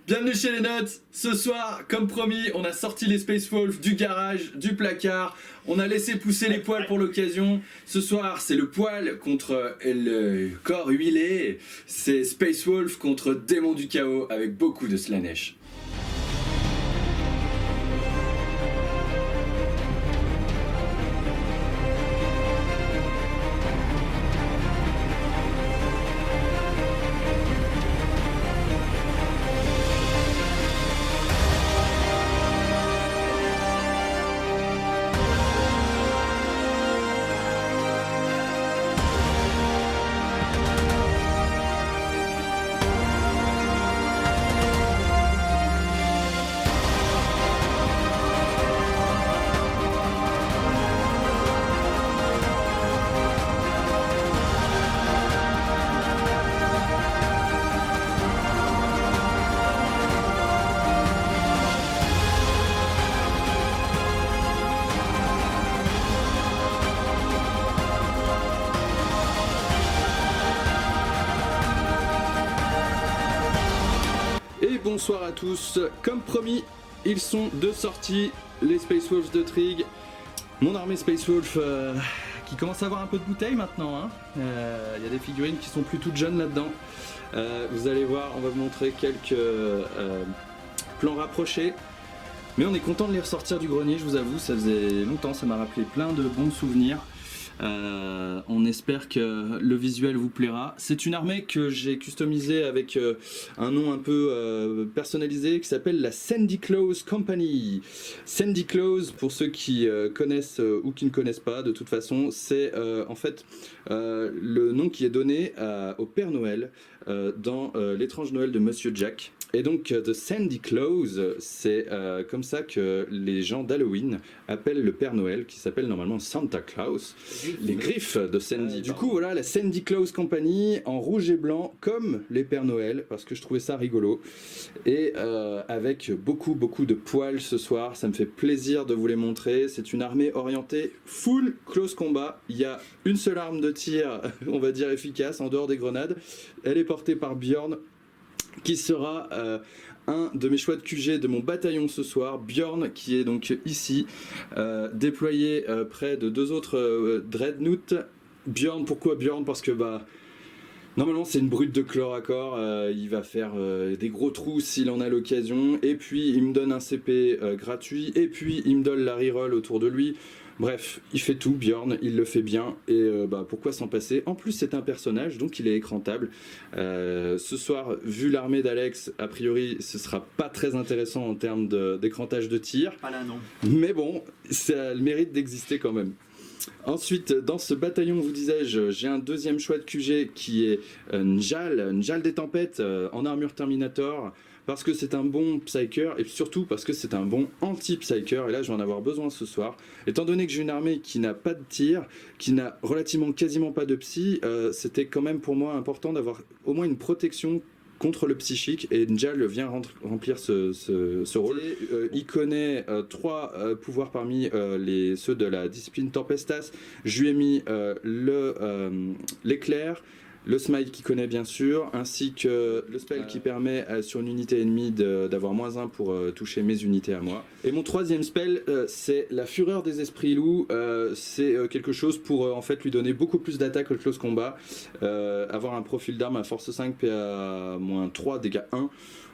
Bienvenue chez les notes. Ce soir, comme promis, on a sorti les Space Wolf du garage, du placard. On a laissé pousser les poils pour l'occasion. Ce soir, c'est le poil contre le corps huilé. C'est Space Wolf contre Démon du chaos avec beaucoup de Slanesh. Bonsoir à tous, comme promis, ils sont de sortie, les Space Wolves de Trig, mon armée Space Wolf qui commence à avoir un peu de bouteille maintenant, y a des figurines qui sont plus toutes jeunes là-dedans, vous allez voir, on va vous montrer quelques plans rapprochés, mais on est content de les ressortir du grenier, je vous avoue, ça faisait longtemps, ça m'a rappelé plein de bons souvenirs. On espère que le visuel vous plaira. C'est une armée que j'ai customisée avec un nom un peu personnalisé qui s'appelle la Sandy Claus Company. Sandy Claus, pour ceux qui connaissent ou qui ne connaissent pas, de toute façon, c'est en fait le nom qui est donné au Père Noël dans l'étrange Noël de Monsieur Jack. Et donc The Sandy Claus, c'est comme ça que les gens d'Halloween appellent le Père Noël, qui s'appelle normalement Santa Claus, les griffes de Sandy. Du coup voilà, la Sandy Claus Company en rouge et blanc comme les Pères Noël, parce que je trouvais ça rigolo. Et avec beaucoup de poils ce soir, ça me fait plaisir de vous les montrer. C'est une armée orientée full close combat. Il y a une seule arme de tir, on va dire efficace, en dehors des grenades. Elle est portée par Bjorn, qui sera un de mes choix de QG de mon bataillon ce soir. Bjorn, qui est donc ici, déployé près de deux autres Dreadnought. Bjorn, pourquoi Bjorn? Parce que normalement c'est une brute de chlore à corps, il va faire des gros trous s'il en a l'occasion, et puis il me donne un CP gratuit, et puis il me donne la reroll autour de lui. Bref, il fait tout, Bjorn, il le fait bien, et pourquoi s'en passer? En plus c'est un personnage, donc il est écrantable. Ce soir, vu l'armée d'Alex, a priori ce sera pas très intéressant en termes d'écrantage de tir. Pas là non. Mais bon, ça a le mérite d'exister quand même. Ensuite, dans ce bataillon, vous disais-je, j'ai un deuxième choix de QG qui est Njal des Tempêtes en armure Terminator, parce que c'est un bon Psyker et surtout parce que c'est un bon anti-Psyker, et là je vais en avoir besoin ce soir. Étant donné que j'ai une armée qui n'a pas de tir, qui n'a relativement quasiment pas de psy, c'était quand même pour moi important d'avoir au moins une protection contre le psychique, et Njal vient remplir ce rôle. Il connaît trois pouvoirs parmi ceux de la discipline Tempestas. Je lui ai mis l'éclair, le smite qu'il connaît bien sûr, ainsi que le spell qui permet sur une unité ennemie d'avoir -1 pour toucher mes unités à moi. Et mon troisième spell, c'est la fureur des esprits loups. C'est quelque chose pour en fait lui donner beaucoup plus d'attaque au close combat, avoir un profil d'arme à force 5, PA -3, dégâts 1.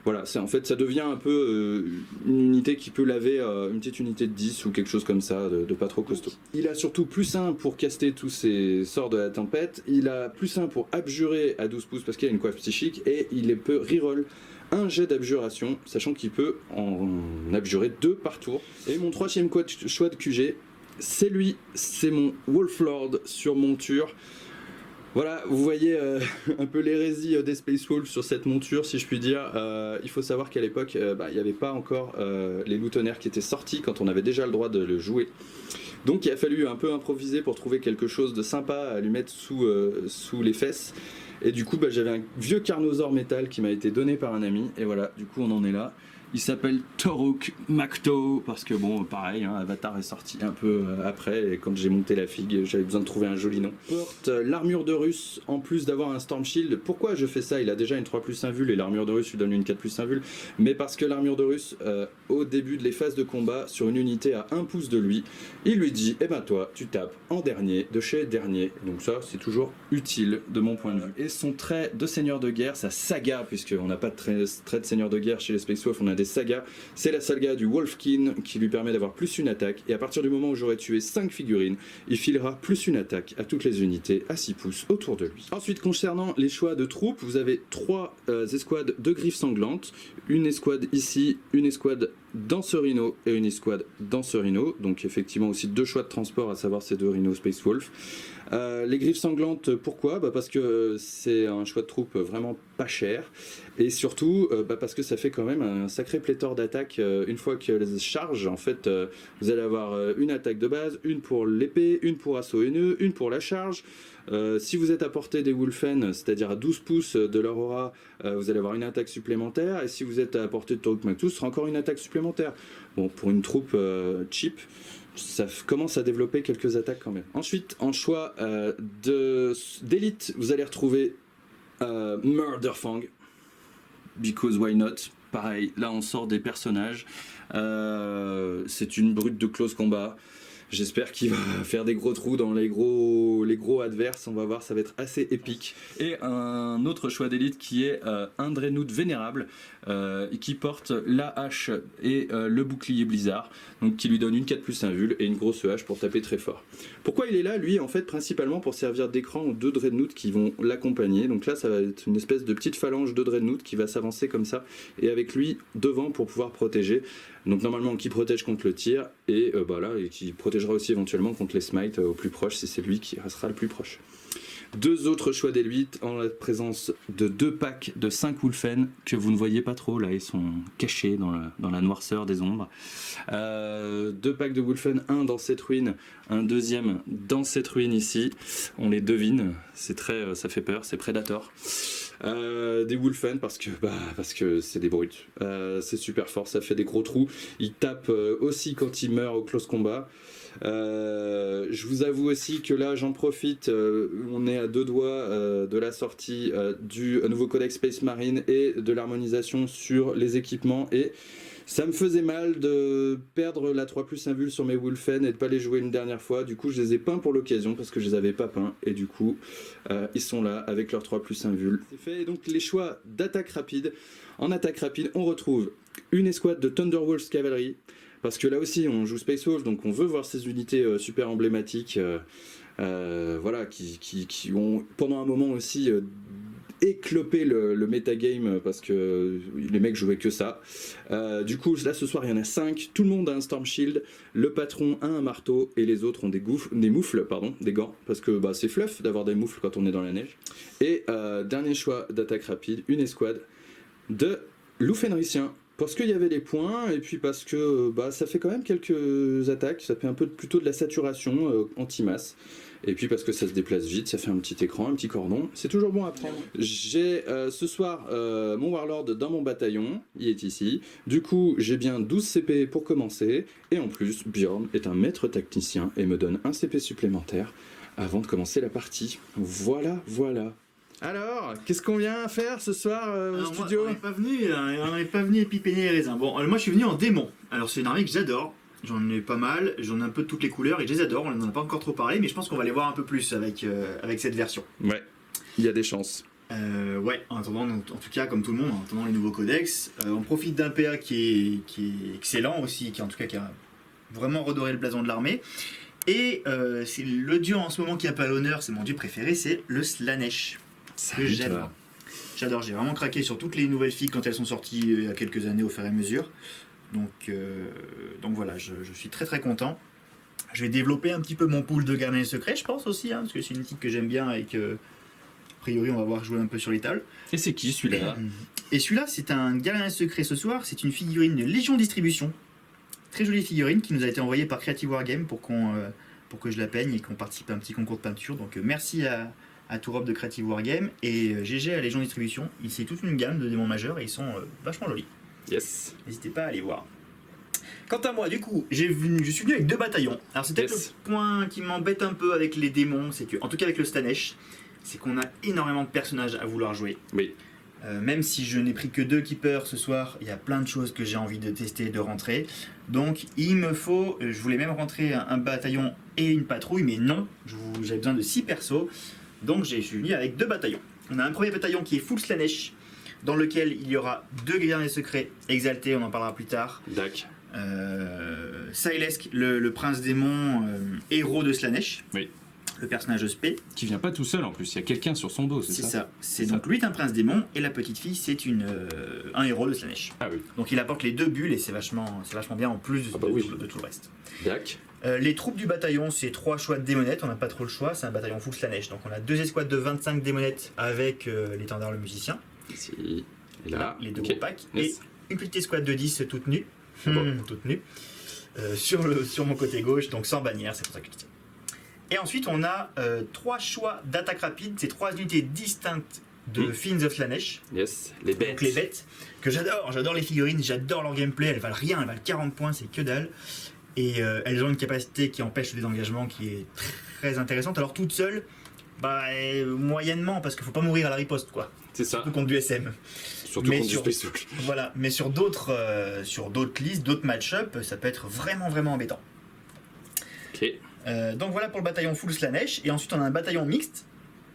Voilà, en fait ça devient un peu une unité qui peut laver une petite unité de 10 ou quelque chose comme ça, de pas trop costaud. Il a surtout +1 pour caster tous ses sorts de la tempête, il a +1 pour abjurer à 12 pouces parce qu'il a une coiffe psychique, et il peut reroll un jet d'abjuration, sachant qu'il peut en abjurer 2 par tour. Et mon troisième choix de QG, c'est lui, c'est mon Wolflord sur monture. Voilà, vous voyez un peu l'hérésie des Space Wolves sur cette monture, si je puis dire. Il faut savoir qu'à l'époque, il n'y avait pas encore les loutonnaires qui étaient sortis quand on avait déjà le droit de le jouer. Donc il a fallu un peu improviser pour trouver quelque chose de sympa à lui mettre sous les fesses. Et du coup, j'avais un vieux Carnosaur métal qui m'a été donné par un ami. Et voilà, du coup, on en est là. Il s'appelle Toruk Makto, parce que bon, pareil, hein, Avatar est sorti un peu après, et quand j'ai monté la figue, j'avais besoin de trouver un joli nom. Porte l'armure de Russe, en plus d'avoir un Storm Shield. Pourquoi je fais ça? Il a déjà une 3+1 vul, et l'armure de Russe lui donne une 4+1 vul. Mais parce que l'armure de Russe, au début de les phases de combat, sur une unité à 1 pouce de lui, il lui dit, eh ben toi, tu tapes en dernier, de chez dernier. Donc ça, c'est toujours utile, de mon point de vue. Et son trait de seigneur de guerre, sa saga, puisqu'on n'a pas de trait de seigneur de guerre chez les Space Wolves, on a des sagas. C'est la saga du Wolfkin qui lui permet d'avoir plus une attaque, et à partir du moment où j'aurai tué 5 figurines, il filera plus une attaque à toutes les unités à 6 pouces autour de lui. Ensuite, concernant les choix de troupes, vous avez 3 escouades de griffes sanglantes, une escouade ici, une escouade dans ce rhino et une escouade dans ce rhino, donc effectivement aussi 2 choix de transport, à savoir ces 2 rhinos Space Wolf. Les griffes sanglantes, pourquoi? Parce que c'est un choix de troupe vraiment pas cher, et surtout parce que ça fait quand même un sacré pléthore d'attaques. Une fois qu'elles chargent, en fait, vous allez avoir une attaque de base, une pour l'épée, une pour assaut haineux, une pour la charge. Si vous êtes à portée des Wolfen, c'est-à-dire à 12 pouces de leur aura, vous allez avoir une attaque supplémentaire, et si vous êtes à portée de Toruk Makto, ce sera encore une attaque supplémentaire. Bon, pour une troupe cheap, ça commence à développer quelques attaques quand même. Ensuite, en choix d'élite, vous allez retrouver Murderfang, because why not. Pareil, là on sort des personnages, c'est une brute de close combat. J'espère qu'il va faire des gros trous dans les gros adverses, on va voir, ça va être assez épique. Et un autre choix d'élite qui est un Dreadnought vénérable, qui porte la hache et le bouclier blizzard, donc qui lui donne une 4+1 vul et une grosse hache pour taper très fort. Pourquoi il est là, lui? En fait, principalement pour servir d'écran aux 2 Dreadnoughts qui vont l'accompagner. Donc là, ça va être une espèce de petite phalange de Dreadnought qui va s'avancer comme ça, et avec lui devant pour pouvoir protéger. Donc normalement qui protège contre le tir, et et qui protégera aussi éventuellement contre les smites au plus proche, si c'est lui qui restera le plus proche. 2 autres choix d'élite en la présence de 2 packs de 5 Wolfen que vous ne voyez pas trop, là ils sont cachés dans la noirceur des ombres. 2 packs de Wolfen, un dans cette ruine, un deuxième dans cette ruine ici. On les devine, c'est très, ça fait peur, c'est Predator. Des Wolfen parce que c'est des brutes. C'est super fort, ça fait des gros trous. Ils tapent aussi quand ils meurent au close combat. Je vous avoue aussi que là j'en profite, on est à 2 doigts de la sortie du nouveau codex Space Marine et de l'harmonisation sur les équipements, et ça me faisait mal de perdre la 3+1 vul sur mes Wolfen et de pas les jouer une dernière fois. Du coup je les ai peints pour l'occasion parce que je les avais pas peints, et du coup ils sont là avec leur 3+1 vul. C'est fait. Et donc les choix d'attaque rapide. En attaque rapide on retrouve une escouade de Thunderwolves Cavalry, parce que là aussi on joue Space Wolf, donc on veut voir ces unités super emblématiques, voilà, qui ont pendant un moment aussi éclopé le metagame, parce que les mecs jouaient que ça. Du coup là ce soir il y en a 5, tout le monde a un Storm Shield, le patron a un marteau, et les autres ont des moufles, des gants, parce que c'est fluff d'avoir des moufles quand on est dans la neige. Et dernier choix d'attaque rapide, une escouade de loups fenriciens, parce qu'il y avait les points, et puis parce que ça fait quand même quelques attaques, ça fait un peu plutôt de la saturation anti-masse, et puis parce que ça se déplace vite, ça fait un petit écran, un petit cordon, c'est toujours bon à prendre. J'ai ce soir mon Warlord dans mon bataillon, il est ici, du coup j'ai bien 12 CP pour commencer, et en plus Bjorn est un maître tacticien et me donne un CP supplémentaire avant de commencer la partie. Voilà. Alors, qu'est-ce qu'on vient faire ce soir au studio? On n'est pas venu épipeiner les raisins. Bon, moi je suis venu en démon. Alors c'est une armée que j'adore. J'en ai pas mal, j'en ai un peu de toutes les couleurs et je les adore. On n'en a pas encore trop parlé, mais je pense qu'on va les voir un peu plus avec cette version. Ouais, il y a des chances. Ouais, en attendant, en tout cas, comme tout le monde, en attendant les nouveaux codex, on profite d'un PA qui est excellent aussi, qui a vraiment redoré le blason de l'armée. Et c'est le dieu en ce moment qui n'a pas l'honneur, c'est mon dieu préféré, c'est le Slaanesh. Que j'adore. J'adore, j'ai vraiment craqué sur toutes les nouvelles figues quand elles sont sorties il y a quelques années au fur et à mesure. Donc voilà, je suis très très content. Je vais développer un petit peu mon pool de gardiens secrets, je pense aussi, parce que c'est une tique que j'aime bien et que, a priori, on va voir jouer un peu sur les tables. Et c'est qui celui-là? Et celui-là, c'est un gardien secret ce soir, c'est une figurine de Légion Distribution. Très jolie figurine qui nous a été envoyée par Creative Wargame pour que je la peigne et qu'on participe à un petit concours de peinture. Donc merci à Tourop de Creative Wargame et GG à Légion Distribution. Ici toute une gamme de démons majeurs et ils sont vachement jolis. Yes. N'hésitez pas à aller voir. Quant à moi, du coup, je suis venu avec 2 bataillons. Alors c'est peut-être Yes. le point qui m'embête un peu avec les démons, c'est que, en tout cas avec le Slaanesh, c'est qu'on a énormément de personnages à vouloir jouer. Oui. Même si je n'ai pris que 2 keepers ce soir, il y a plein de choses que j'ai envie de tester et de rentrer. Donc il me faut, je voulais même rentrer un bataillon et une patrouille, mais non, j'avais besoin de 6 persos. Donc je suis venu avec 2 bataillons. On a un premier bataillon qui est full Slaanesh, dans lequel il y aura 2 gardiens secrets exaltés, on en parlera plus tard. Dac. Sylesk, le prince démon, héros de Slaanesh. Oui. Le personnage de Spé. Qui vient pas tout seul en plus, il y a quelqu'un sur son dos, C'est ça. C'est donc lui est un prince démon et la petite fille c'est un héros de Slaanesh. Ah oui. Donc il apporte les 2 bulles et c'est vachement bien en plus Ah bah oui. de tout le reste. Dac. Les troupes du bataillon, c'est 3 choix de démonettes, on n'a pas trop le choix, c'est un bataillon full Slaanesh. Donc on a 2 escouades de 25 démonettes avec l'étendard le musicien. Ici. Et là. Les 2 ok. gros packs. Yes. Et une petite escouade de 10 toute nue. Ah bon. Toute nue. Sur mon côté gauche, donc sans bannière, c'est pour ça que je dis. Et ensuite, on a 3 choix d'attaque rapide, c'est 3 unités distinctes de Fiends of Slaanesh. Yes. Les bêtes. Donc les bêtes, que j'adore les figurines, j'adore leur gameplay, elles valent rien, elles valent 40 points, c'est que dalle. Et elles ont une capacité qui empêche le désengagement qui est très intéressante. Alors toutes seules, moyennement, parce qu'il faut pas mourir à la riposte, quoi. C'est ça. Surtout contre du SM. Surtout Mais contre du sur- Space Hulk. Voilà, mais sur d'autres listes, d'autres match-up, ça peut être vraiment embêtant. Ok. Donc voilà pour le bataillon full Slaanesh. Et ensuite on a un bataillon mixte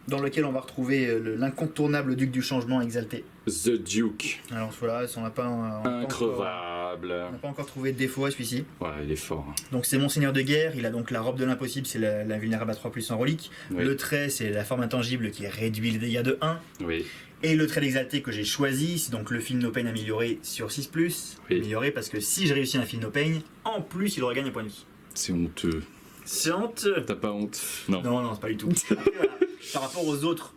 dans lequel on va retrouver l'incontournable duc du changement exalté. The Duke. Alors voilà, on n'a pas Increvable. on n'a pas encore trouvé de défaut à celui-ci. Ouais, il est fort. Donc c'est mon seigneur de guerre, il a donc la robe de l'impossible, c'est la vulnérable à 3+ en relique. Oui. Le trait, c'est la forme intangible qui réduit les dégâts de 1. Oui. Et le trait d'exalté que j'ai choisi, c'est donc le Feel No Pain amélioré sur 6+. Oui. Amélioré parce que si j'ai réussi un Feel No Pain, en plus il aurait gagné un point de vie. C'est honteux. C'est honteux. T'as pas honte? Non. Non, c'est pas du tout. Après, voilà, par rapport aux autres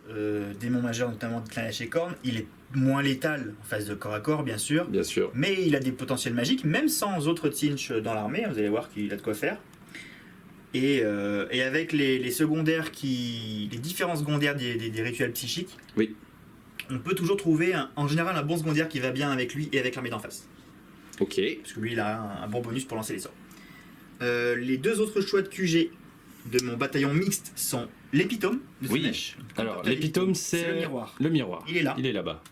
démons majeurs, notamment de Slaanesh et Khorne, il est moins létal en phase de corps à corps, bien sûr. Bien sûr. Mais il a des potentiels magiques, même sans autres Tzinch dans l'armée, vous allez voir qu'il a de quoi faire. Et avec les secondaires les différents secondaires des rituels psychiques, Oui. on peut toujours trouver en général un bon secondaire qui va bien avec lui et avec l'armée d'en face. Ok. Parce que lui il a un bon bonus pour lancer les sorts. Les 2 autres choix de QG de mon bataillon mixte sont l'épitome de Oui. Slaanesh. Alors, l'épitome, c'est le miroir. Le miroir. Il est là. Il est là-bas.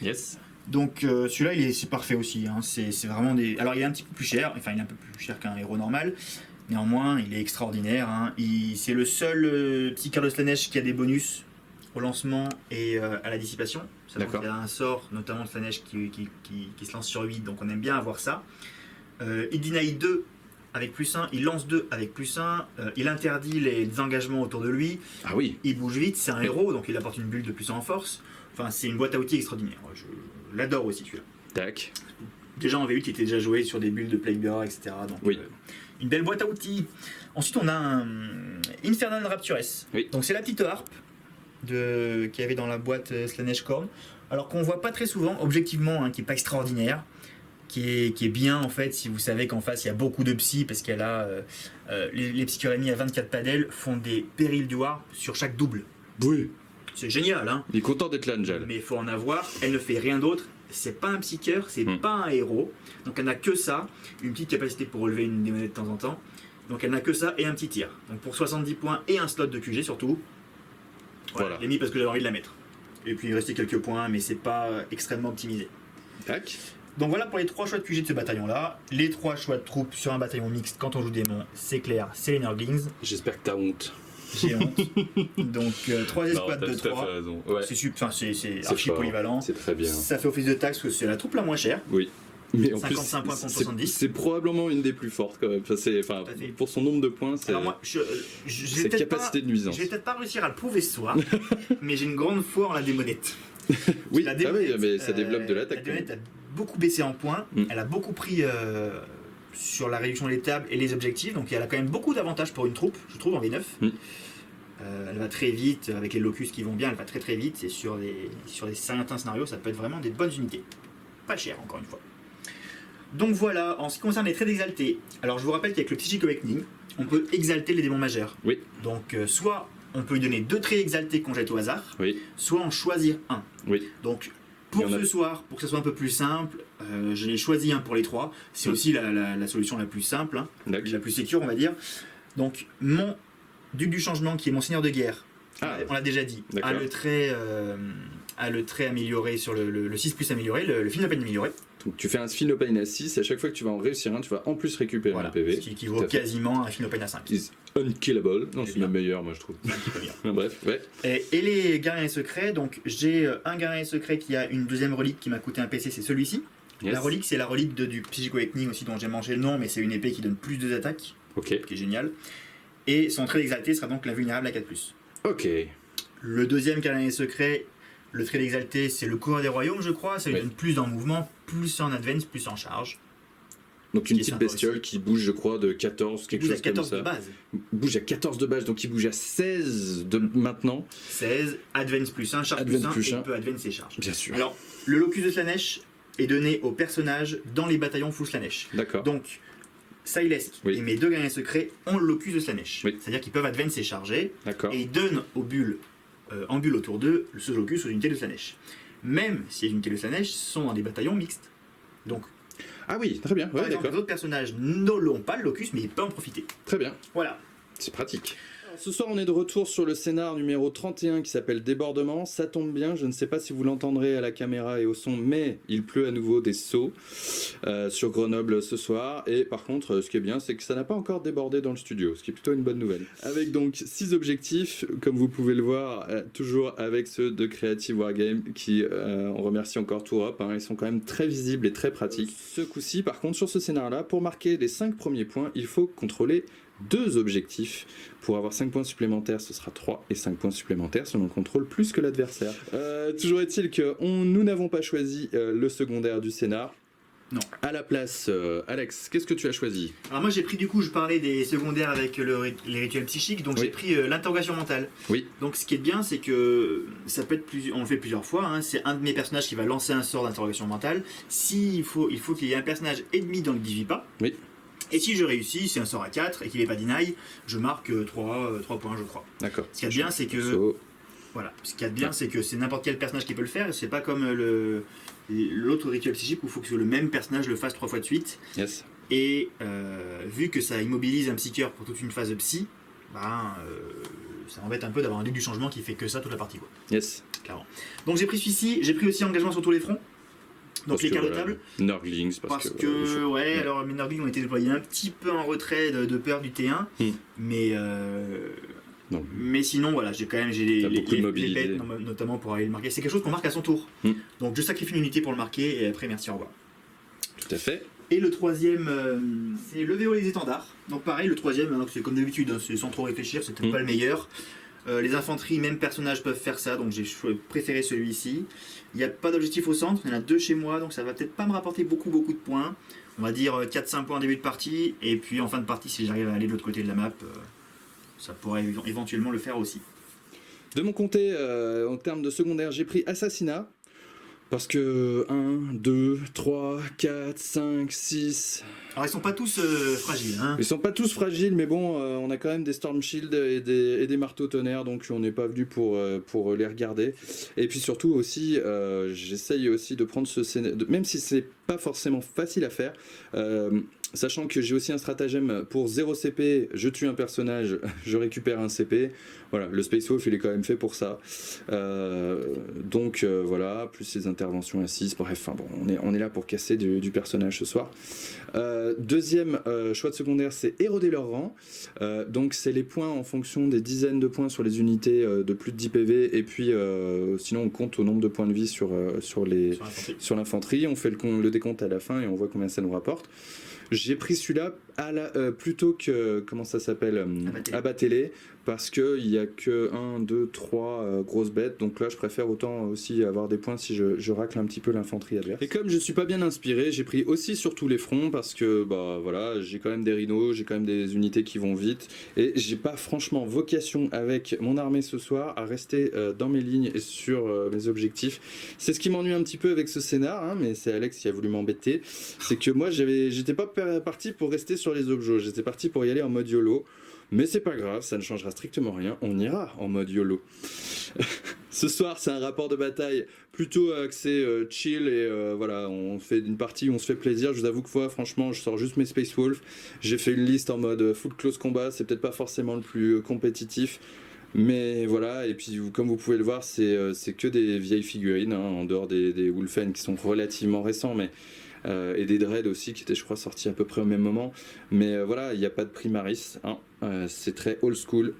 Yes. Donc celui-là c'est parfait aussi, hein. C'est vraiment des... Alors il est un petit peu plus cher, enfin il est un peu plus cher qu'un héros normal, néanmoins il est extraordinaire, hein. C'est le seul petit cœur de Slaanesh qui a des bonus au lancement et à la dissipation. D'accord. Il y a un sort, notamment de Slaanesh qui se lance sur 8, donc on aime bien avoir ça. Il deny 2 avec +1, il lance 2 avec +1, il interdit les engagements autour de lui, Ah oui. il bouge vite, c'est un Oui. héros, donc il apporte une bulle de +1 en force. Enfin, c'est une boîte à outils extraordinaire. Je l'adore aussi, celui-là. Tac. Déjà en V8, il était déjà joué sur des bulles de Plague Bearer, etc. Donc, Oui. une belle boîte à outils. Ensuite, on a un Infernal Raptures. Oui. Donc, c'est la petite harpe qu'il y avait dans la boîte Slaanesh Khorne. Alors qu'on voit pas très souvent, objectivement, hein, qui est pas extraordinaire. Qui est bien en fait si vous savez qu'en face il y a beaucoup de psy parce qu'elle a les psychorémies à 24 padelles font des périls du war sur chaque double. Oui. C'est génial, hein. Il est content d'être là, Angel. Mais il faut en avoir, elle ne fait rien d'autre, c'est pas un psycheur, c'est pas un héros, donc elle n'a que ça, une petite capacité pour relever une démonette de temps en temps, donc elle n'a que ça et un petit tir. Donc pour 70 points et un slot de QG surtout, voilà. Je l'ai mis parce que j'avais envie de la mettre. Et puis il restait quelques points, mais c'est pas extrêmement optimisé. Tac. Donc voilà pour les 3 choix de QG de ce bataillon-là. Les 3 choix de troupes sur un bataillon mixte quand on joue démon, c'est clair, c'est les Nurglings. J'espère que t'as honte. J'ai honte. Donc 3 escouades Non, de t'as 3. raison. Ouais. C'est archi fort. polyvalent. C'est très bien. Ça fait office de taxe parce que c'est la troupe la moins chère. Oui. Mais en 55 plus, points contre c'est- 70. C'est probablement une des plus fortes quand même. Enfin, Tout à fait. pour son nombre de points, c'est Alors moi, je c'est vais peut-être capacité pas, de nuisance. je vais peut-être pas réussir à le prouver ce soir, mais j'ai une grande foi en la démonette. Oui, La ah démonette, oui, mais ça développe de l'attaque. La démonette a beaucoup baissé en points, elle a beaucoup pris sur la réduction des tables et les objectifs, donc elle a quand même beaucoup d'avantages pour une troupe, je trouve, en V9. Elle va très vite, avec les locus qui vont bien, elle va très très vite, et sur certains scénarios, ça peut être vraiment des bonnes unités. Pas cher, encore une fois. Donc voilà, en ce qui concerne les traits d'exalté, alors je vous rappelle qu'avec le Psychic Awakening, on peut exalter les démons majeurs. Oui. Donc soit on peut lui donner 2 traits exaltés qu'on jette au hasard, Oui. soit en choisir un. Oui. Donc Pour ce soir, pour que ce soit un peu plus simple, je l'ai choisi pour les 3. C'est aussi la solution la plus simple, hein, la plus sécure, on va dire. Donc, mon duc du changement, qui est mon seigneur de guerre, on l'a déjà dit, a le trait amélioré sur le 6+ amélioré, le Feel No Pain amélioré. Donc tu fais un Feel No Pain à 6, à chaque fois que tu vas en réussir un, tu vas en plus récupérer un PV. Ce qui équivaut quasiment à un Feel No Pain à 5. Is unkillable. Non, c'est même meilleur, moi je trouve. Bref, ouais. Et les guerriers secrets, donc j'ai un guerrier secret qui a une deuxième relique qui m'a coûté un PC, c'est celui-ci. Yes. La relique, c'est la relique du Psychic Awakening aussi, dont j'ai mangé le nom, mais c'est une épée qui donne plus de attaques, qui est génial. Et son trait d'exalté sera donc l'invulnérable à 4+. Ok. Le deuxième guerrier secret, le trait d'exalté, c'est le coureur des royaumes, je crois. Ça lui donne plus en mouvement, plus en advance, plus en charge. Donc une petite bestiole qui bouge, je crois, de 14, quelque chose comme ça. Il bouge à 14 de base. Bouge à 14 de base, donc il bouge à 16 de maintenant. 16, advance plus 1, charge plus 1, et il peut advance et charge. Bien sûr. Alors, le locus de Slaanesh est donné aux personnages dans les bataillons full Slaanesh. D'accord. Donc, Sylesk et mes deux guerriers secrets ont le locus de Slaanesh. Oui. C'est-à-dire qu'ils peuvent advance et charger. D'accord. Et ils donnent aux bulles en bulle autour d'eux ce locus aux unités de Slaanesh. Même si les unités de Slaanesh sont dans des bataillons mixtes. Donc, ah oui, très bien. Par exemple, les autres personnages ne l'ont pas le locus, mais ils peuvent en profiter. Très bien. Voilà. C'est pratique. Alors, ce soir, on est de retour sur le scénar numéro 31 qui s'appelle Débordement. Ça tombe bien, je ne sais pas si vous l'entendrez à la caméra et au son, mais il pleut à nouveau des seaux sur Grenoble ce soir. Et par contre, ce qui est bien, c'est que ça n'a pas encore débordé dans le studio, ce qui est plutôt une bonne nouvelle. Avec donc 6 objectifs, comme vous pouvez le voir, toujours avec ceux de Creative Wargame qui, on remercie encore Tourop, hein, ils sont quand même très visibles et très pratiques. Ce coup-ci, par contre, sur ce scénar-là, pour marquer les 5 premiers points, il faut contrôler 2 objectifs. Pour avoir 5 points supplémentaires, ce sera 3, et 5 points supplémentaires si l'on contrôle plus que l'adversaire. Toujours est-il que nous n'avons pas choisi le secondaire du scénar. Non. À la place, Alex, qu'est-ce que tu as choisi? Alors moi j'ai pris, du coup, je parlais des secondaires avec les rituels psychiques, donc j'ai pris l'interrogation mentale. Oui. Donc ce qui est bien, c'est que ça peut être on le fait plusieurs fois, hein, c'est un de mes personnages qui va lancer un sort d'interrogation mentale. Il faut qu'il y ait un personnage ennemi dans le Divipa. Oui. Et si je réussis, c'est un sort à 4 et qu'il n'est pas deny, je marque 3 points, je crois. D'accord. Ce qu'il y a de bien, c'est que... Voilà. Ce qu'il y a de bien, c'est que c'est n'importe quel personnage qui peut le faire. C'est pas comme l'autre rituel psychique où il faut que le même personnage le fasse 3 fois de suite. Yes. Et vu que ça immobilise un psycheur pour toute une phase de psy, ça embête un peu d'avoir un duc du changement qui fait que ça toute la partie, quoi. Yes. Clairement. Donc j'ai pris celui-ci, j'ai pris aussi engagement sur tous les fronts. Donc les cartes de table. Nurglings, parce que alors mes Nurglings ont été déployés un petit peu en retrait de peur du T1, mais sinon voilà, j'ai les bêtes, notamment pour aller le marquer. C'est quelque chose qu'on marque à son tour. Donc je sacrifie une unité pour le marquer et après merci, au revoir. Tout à fait. Et le troisième, c'est le VO les étendards. Donc pareil, le troisième, hein, c'est comme d'habitude, hein, c'est sans trop réfléchir, c'est peut-être pas le meilleur. Les infanteries, même personnages peuvent faire ça, donc j'ai préféré celui-ci. Il n'y a pas d'objectif au centre, il y en a 2 chez moi, donc ça va peut-être pas me rapporter beaucoup de points. On va dire 4-5 points en début de partie, et puis en fin de partie, si j'arrive à aller de l'autre côté de la map, ça pourrait éventuellement le faire aussi. De mon côté, en termes de secondaire, j'ai pris Assassinat. Parce que 1, 2, 3, 4, 5, 6... Alors ils sont pas tous fragiles, hein. Ils sont pas tous fragiles, mais bon, on a quand même des Storm Shield et des marteaux tonnerres, donc on n'est pas venu pour les regarder. Et puis surtout aussi, j'essaye aussi de prendre ce scénario, même si c'est pas forcément facile à faire, sachant que j'ai aussi un stratagème pour 0 CP, je tue un personnage, je récupère un CP. Voilà, le Space Wolf il est quand même fait pour ça. Donc voilà, plus les interventions à 6, bref, bon, on est là pour casser du personnage ce soir. Deuxième choix de secondaire, c'est éroder leur rang. Donc c'est les points en fonction des dizaines de points sur les unités de plus de 10 PV, et puis sinon on compte au nombre de points de vie sur l'infanterie. On fait le décompte à la fin et on voit combien ça nous rapporte. J'ai pris celui-là plutôt que, comment ça s'appelle, abattez-les, parce qu'il n'y a que 1, 2, 3 grosses bêtes, donc là je préfère autant aussi avoir des points si je racle un petit peu l'infanterie adverse. Et comme je suis pas bien inspiré, j'ai pris aussi sur tous les fronts, parce que voilà, j'ai quand même des rhinos, j'ai quand même des unités qui vont vite, et j'ai pas franchement vocation avec mon armée ce soir à rester dans mes lignes et sur mes objectifs. C'est ce qui m'ennuie un petit peu avec ce scénar, hein, mais c'est Alex qui a voulu m'embêter, c'est que moi j'étais pas parti pour rester sur les objets, j'étais parti pour y aller en mode YOLO. Mais c'est pas grave, ça ne changera strictement rien, on ira en mode YOLO. Ce soir, c'est un rapport de bataille plutôt axé chill et voilà, on fait une partie où on se fait plaisir. Je vous avoue que moi, franchement, je sors juste mes Space Wolf. J'ai fait une liste en mode full close combat, c'est peut-être pas forcément le plus compétitif. Mais voilà, et puis comme vous pouvez le voir, c'est que des vieilles figurines, hein, en dehors des Wolfen qui sont relativement récents, mais et des Dread aussi qui étaient, je crois, sortis à peu près au même moment. Mais voilà, il n'y a pas de Primaris, hein, c'est très old school.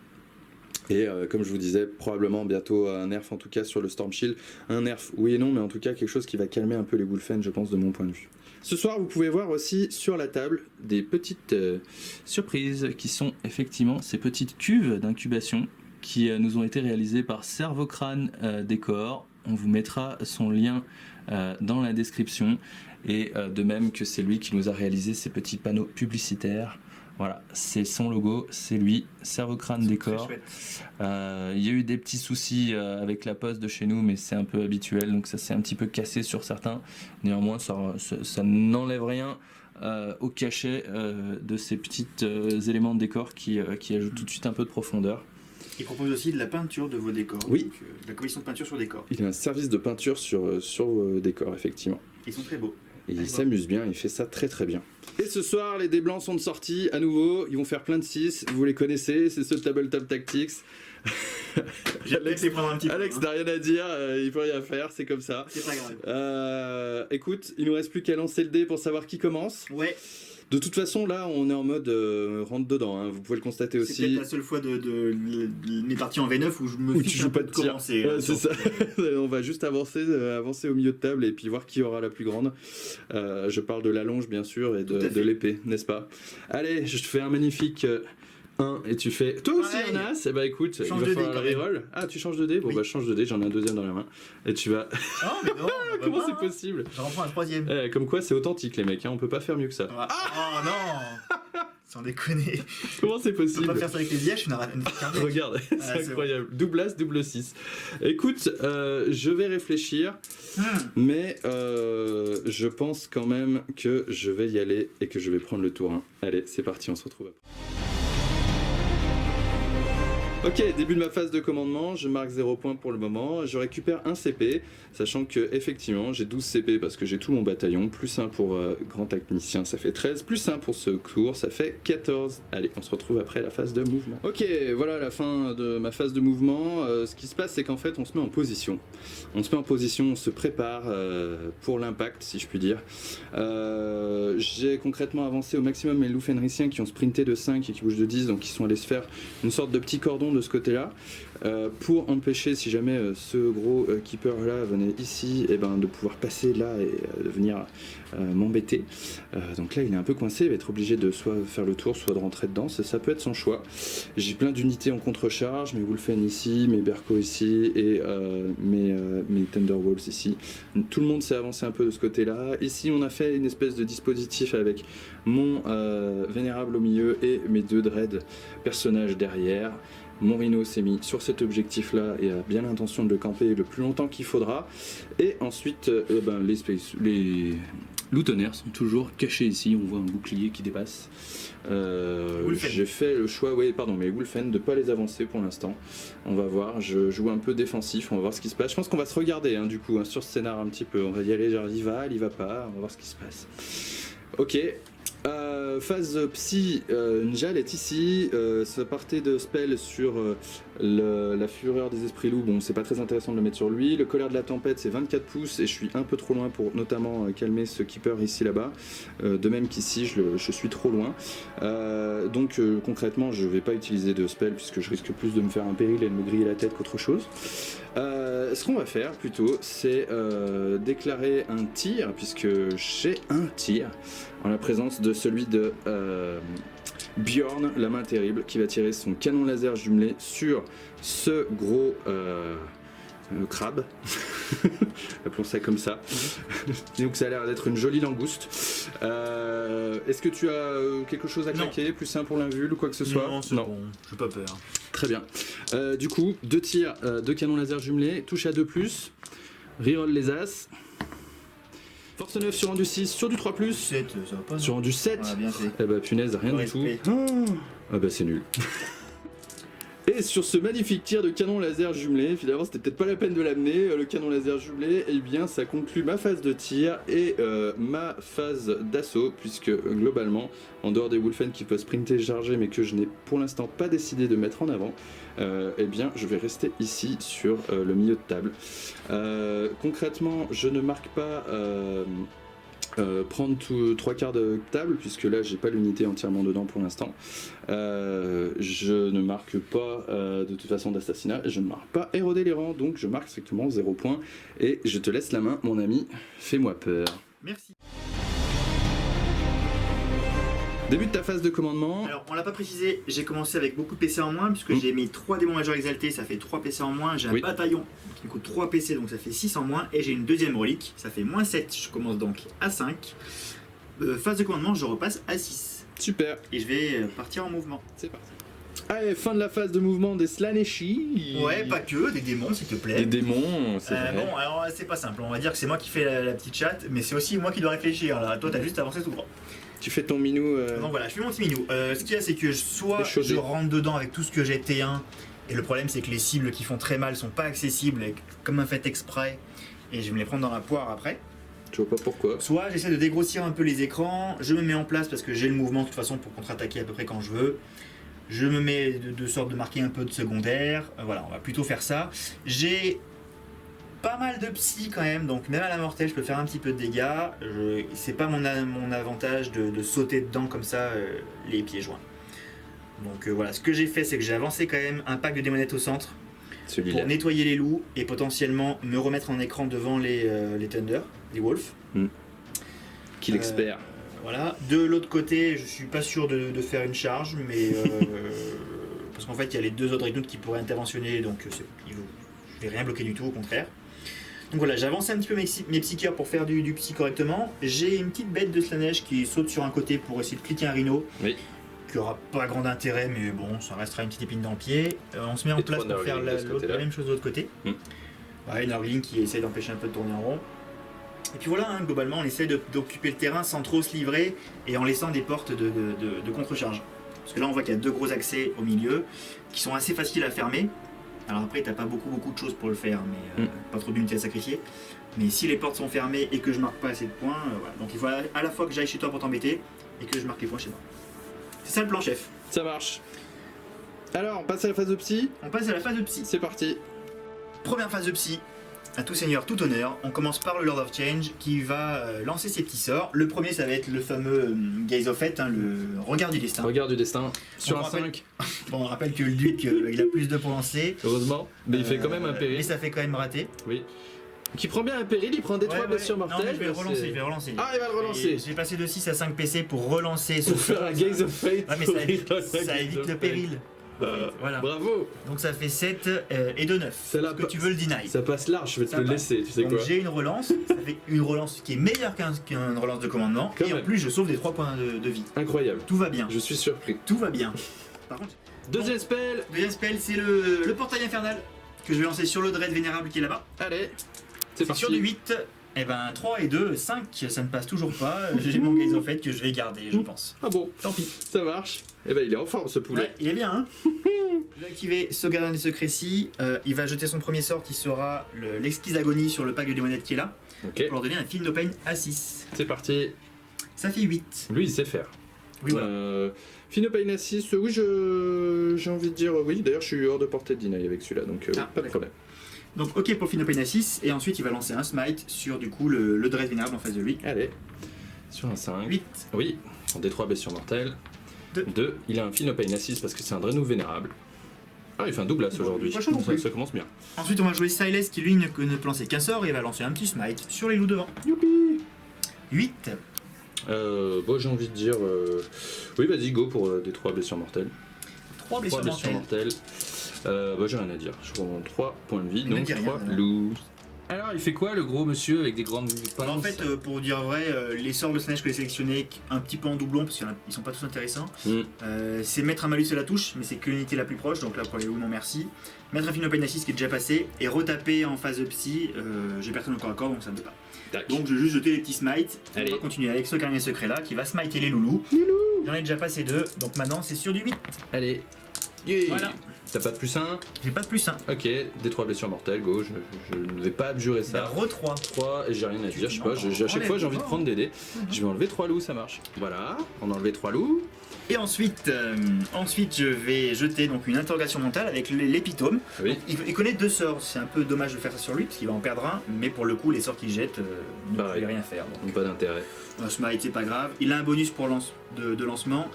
Et comme je vous disais, probablement bientôt un nerf en tout cas sur le Storm Shield. Un nerf, oui et non, mais en tout cas quelque chose qui va calmer un peu les Wolfen, je pense, de mon point de vue. Ce soir, vous pouvez voir aussi sur la table des petites surprises qui sont effectivement ces petites cuves d'incubation qui nous ont été réalisées par Servocrane Décor. On vous mettra son lien dans la description. Et de même que c'est lui qui nous a réalisé ces petits panneaux publicitaires. Voilà, c'est son logo, c'est lui, Servocrane Décor. Il y a eu des petits soucis avec la poste de chez nous, mais c'est un peu habituel, donc ça s'est un petit peu cassé sur certains. Néanmoins, ça n'enlève rien au cachet de ces petits éléments de décor qui ajoutent tout de suite un peu de profondeur. Il propose aussi de la peinture de vos décors. Oui. Donc, de la commission de peinture sur décor. Il a un service de peinture sur décor, effectivement. Ils sont très beaux. Et il s'amuse bien, il fait ça très très bien. Et ce soir, les dés blancs sont de sortie à nouveau. Ils vont faire plein de 6, vous les connaissez, c'est ceux de Tabletop Tactics. Alex n'a rien à dire, il peut rien faire, c'est comme ça. C'est pas grave. Écoute, il nous reste plus qu'à lancer le dé pour savoir qui commence. Ouais. De toute façon, là, on est en mode rentre dedans, hein. Vous pouvez le constater aussi. C'est peut-être la seule fois de mes parties en V9 où je me fiche un peu de commencer. Ouais, c'est ça. On va juste avancer au milieu de table et puis voir qui aura la plus grande. Je parle de l'allonge, bien sûr, et de l'épée, n'est-ce pas? Allez, je te fais un magnifique 1 et tu fais... Toi aussi, Anas? Eh bah écoute, il va falloir le reroll. Ah, tu changes de dé? Bon, oui. Bah, je change de dé, j'en ai un deuxième dans la main. Et tu vas... Oh, mais non. Comment c'est possible? J'en reprends un troisième. Comme quoi, c'est authentique, les mecs, hein. On peut pas faire mieux que ça. Ah. Oh non. Sans déconner. Comment c'est possible? On peut pas faire ça avec les lièges, une carnet. Regarde, c'est incroyable. Bon. Double As, double 6. Écoute, je vais réfléchir, mais je pense quand même que je vais y aller et que je vais prendre le tour 1. Allez, c'est parti, on se retrouve après. Ok, début de ma phase de commandement, je marque 0 points pour le moment, je récupère 1 CP, sachant que effectivement j'ai 12 CP parce que j'ai tout mon bataillon, plus 1 pour grand technicien ça fait 13, plus 1 pour secours ça fait 14. Allez, on se retrouve après la phase de mouvement. Ok, voilà la fin de ma phase de mouvement. Ce qui se passe c'est qu'en fait on se met en position. On se met en position, on se prépare pour l'impact si je puis dire. J'ai concrètement avancé au maximum mes loups fenriciens qui ont sprinté de 5 et qui bougent de 10, donc ils sont allés se faire une sorte de petit cordon de ce côté-là, pour empêcher, si jamais ce gros keeper-là venait ici, et ben, de pouvoir passer là et de venir m'embêter. Donc là, il est un peu coincé, il va être obligé de soit faire le tour, soit de rentrer dedans, ça peut être son choix. J'ai plein d'unités en contre-charge, mes Wolfen ici, mes Berko ici, et mes Thunderwolves ici. Tout le monde s'est avancé un peu de ce côté-là. Ici, on a fait une espèce de dispositif avec mon Vénérable au milieu et mes 2 Dread personnages derrière. Mon Rhino s'est mis sur cet objectif là et a bien l'intention de le camper le plus longtemps qu'il faudra. Et ensuite les Loutonnerres sont toujours cachés ici, on voit un bouclier qui dépasse. J'ai fait le choix, mes Wolfen, de ne pas les avancer pour l'instant. On va voir, je joue un peu défensif, on va voir ce qui se passe. Je pense qu'on va se regarder du coup sur ce scénar un petit peu. On va y aller, genre il va pas, on va voir ce qui se passe. Ok. Phase psy, Njal est ici, ça partait de spell sur la fureur des esprits loups, bon c'est pas très intéressant de le mettre sur lui. Le colère de la tempête c'est 24 pouces et je suis un peu trop loin pour notamment calmer ce keeper ici là-bas, de même qu'ici je suis trop loin, donc concrètement je vais pas utiliser de spell puisque je risque plus de me faire un péril et de me griller la tête qu'autre chose. Ce qu'on va faire plutôt c'est déclarer un tir, puisque j'ai un tir en la présence de celui de Bjorn, la main terrible, qui va tirer son canon laser jumelé sur ce gros crabe. Appelons ça comme ça. Donc ça a l'air d'être une jolie langouste. Est-ce que tu as quelque chose à claquer, plus simple pour l'invul ou quoi que ce soit? Non, c'est bon, j'ai pas peur. Très bien. Du coup, 2 tirs, 2 canons laser jumelés, touche à 2+, reroll les as. Force 9 sur rendu 6, sur du 3+, 7, ça va pas. sur rendu 7, bien fait. eh bah punaise, rien du tout. Ah bah c'est nul. Et sur ce magnifique tir de canon laser jumelé, finalement c'était peut-être pas la peine de l'amener, le canon laser jumelé, et bien ça conclut ma phase de tir et ma phase d'assaut, puisque globalement, en dehors des Wolfen qui peuvent sprinter et charger, mais que je n'ai pour l'instant pas décidé de mettre en avant, eh bien je vais rester ici sur le milieu de table. Concrètement, je ne marque pas... prendre trois quarts de table, puisque là j'ai pas l'unité entièrement dedans pour l'instant. Je ne marque pas de toute façon d'assassinat, et je ne marque pas éroder les rangs, donc je marque strictement 0 points. Et je te laisse la main, mon ami, fais-moi peur. Merci. Début de ta phase de commandement. Alors, on l'a pas précisé, j'ai commencé avec beaucoup de PC en moins, puisque j'ai mis 3 démons majeurs exaltés, ça fait 3 PC en moins. J'ai un bataillon qui me coûte 3 PC, donc ça fait 6 en moins. Et j'ai une deuxième relique, ça fait moins 7, je commence donc à 5. Phase de commandement, je repasse à 6. Super. Et je vais partir en mouvement. C'est parti. Allez, fin de la phase de mouvement des Slaaneshi. Ouais, pas que, des démons s'il te plaît. Des démons, c'est vrai. Bon, alors c'est pas simple, on va dire que c'est moi qui fais la petite chatte, mais c'est aussi moi qui dois réfléchir. Là, toi t'as juste avancé tout droit. Tu fais ton minou. Donc voilà, je fais mon petit minou. Ce qu'il y a, c'est que soit je rentre dedans avec tout ce que j'ai T1, et le problème c'est que les cibles qui font très mal sont pas accessibles, comme un fait exprès, et je vais me les prendre dans la poire après. Je vois pas pourquoi. Soit j'essaie de dégrossir un peu les écrans, je me mets en place parce que j'ai le mouvement de toute façon pour contre-attaquer à peu près quand je veux. Je me mets de sorte de marquer un peu de secondaire. Voilà, on va plutôt faire ça. J'ai pas mal de psy quand même, donc même à la mortelle je peux faire un petit peu de dégâts. C'est pas mon avantage de sauter dedans comme ça les pieds joints. Donc voilà, ce que j'ai fait c'est que j'ai avancé quand même un pack de démonettes au centre pour nettoyer les loups et potentiellement me remettre en écran devant les Thunder, les Wolves. Kill expert. Voilà, de l'autre côté je suis pas sûr de faire une charge, mais parce qu'en fait il y a les deux autres Dreadnoughts qui pourraient interventionner, donc je vais rien bloquer du tout, au contraire. Donc voilà, j'ai avancé un petit peu mes psycheurs pour faire du psy correctement. J'ai une petite bête de Slaanesh qui saute sur un côté pour essayer de cliquer un rhino. Oui. Qui aura pas grand intérêt, mais bon, ça restera une petite épine dans le pied. On se met en place pour faire la même chose de l'autre côté. Pareil, Nurgling qui essaie d'empêcher un peu de tourner en rond. Et puis voilà, hein, globalement, on essaie d'occuper le terrain sans trop se livrer et en laissant des portes de contre-charge. Parce que là, on voit qu'il y a deux gros accès au milieu qui sont assez faciles à fermer. Alors après, t'as pas beaucoup de choses pour le faire, mais pas trop d'unités à sacrifier. Mais si les portes sont fermées et que je marque pas assez de points, voilà. Donc il faut à la fois que j'aille chez toi pour t'embêter et que je marque les points chez moi. C'est ça le plan, chef. Ça marche. Alors, on passe à la phase de psy. On passe à la phase de psy. C'est parti. Première phase de psy. À tout seigneur, tout honneur. On commence par le Lord of Change qui va lancer ses petits sorts. Le premier, ça va être le fameux Gaze of Fate, hein, le regard du destin. Regard du destin. Sur un 5. Bon, on rappelle que le duc, il a plus 2 pour lancer. Heureusement. Mais il fait quand même un péril. Mais ça fait quand même rater. Oui. Qui prend bien un péril, il prend des 3 blessures mortelles. Non, mais je vais le relancer. Ah, il va le relancer. J'ai passé de 6 à 5 PC pour relancer pour faire un Gaze of Fate. Ouais, mais ça évite le péril. Voilà. Bravo. Donc ça fait 7 et 2, 9. Est-ce que tu veux le deny? Ça passe large, je vais te le laisser, tu sais quoi. J'ai une relance, ça fait une relance qui est meilleure qu'une relance de commandement. Et en plus, je sauve des 3 points de vie. Incroyable. Tout va bien. Je suis surpris. Tout va bien. Par contre, deuxième spell, c'est le portail infernal que je vais lancer sur le Dread vénérable qui est là-bas. Allez, c'est parti. Sur du 8. Et ben 3 et 2, 5, ça ne passe toujours pas. J'ai mon Gaze of Fate que je vais garder, je pense. Ah bon, tant pis. Ça marche. Et ben il est en forme ce poulet. Ouais, il est bien, hein. Je vais activer ce gardien des secrets-ci. Il va jeter son premier sort qui sera l'exquise agonie sur le pack de démonettes qui est là. Okay. Pour leur donner un Feel No Pain à 6. C'est parti. Ça fait 8. Lui il sait faire. Oui, voilà. Feel No Pain à 6, oui, j'ai envie de dire oui. D'ailleurs je suis hors de portée de deny avec celui-là, donc pas de problème. Donc ok pour Feel No Pain à 6, et ensuite il va lancer un smite sur du coup le Dread vénérable en face de lui. Allez, sur un 5. 8. Oui, en D3 blessure mortelle. 2. Il a un Feel No Pain à 6 parce que c'est un Dreadnought vénérable. Ah, il fait un double as aujourd'hui, ça commence bien. Ensuite on va jouer Silas qui lui ne lancer qu'un sort et il va lancer un petit smite sur les loups devant. Youpi. 8. Bon j'ai envie de dire... Oui vas-y go pour des 3 blessures mortelles. 3 blessures mortelles. J'ai rien à dire, je prends 3 points de vie, il donc 3 loups. Alors il fait quoi le gros monsieur avec des grandes pinces? En fait pour dire vrai, les sorts de Slaanesh que j'ai sélectionnés un petit peu en doublon parce qu'ils sont pas tous intéressants, c'est mettre un malus à la touche mais c'est que l'unité la plus proche, donc là pour les loups non merci. Mettre un Feel No Pain à 6 qui est déjà passé et retaper en phase de psy, j'ai personne encore à corps donc ça ne peut pas. Tac. Donc je vais juste jeter les petits smites. On va continuer avec ce carnet secret là qui va smiter les loulous. J'en ai déjà passé 2, donc maintenant c'est sur du 8. Allez, Yeah. Voilà. T'as pas de plus 1? J'ai pas de plus 1. Ok, des 3 blessures mortelles, go, je ne vais pas abjurer ça. Re 3. 3 et j'ai rien à dire, je sais pas, à chaque fois j'ai envie de prendre des dés. Je vais enlever 3 loups, ça marche. Voilà, on a enlevé 3 loups. Et ensuite, je vais jeter donc une interrogation mentale avec l'épitome. Oui. Il connaît 2 sorts, c'est un peu dommage de faire ça sur lui parce qu'il va en perdre un, mais pour le coup les sorts qu'il jette ne Pareil. pouvaient rien faire. Donc. Pas d'intérêt. Smite, c'est pas grave. Il a un bonus pour de lancement,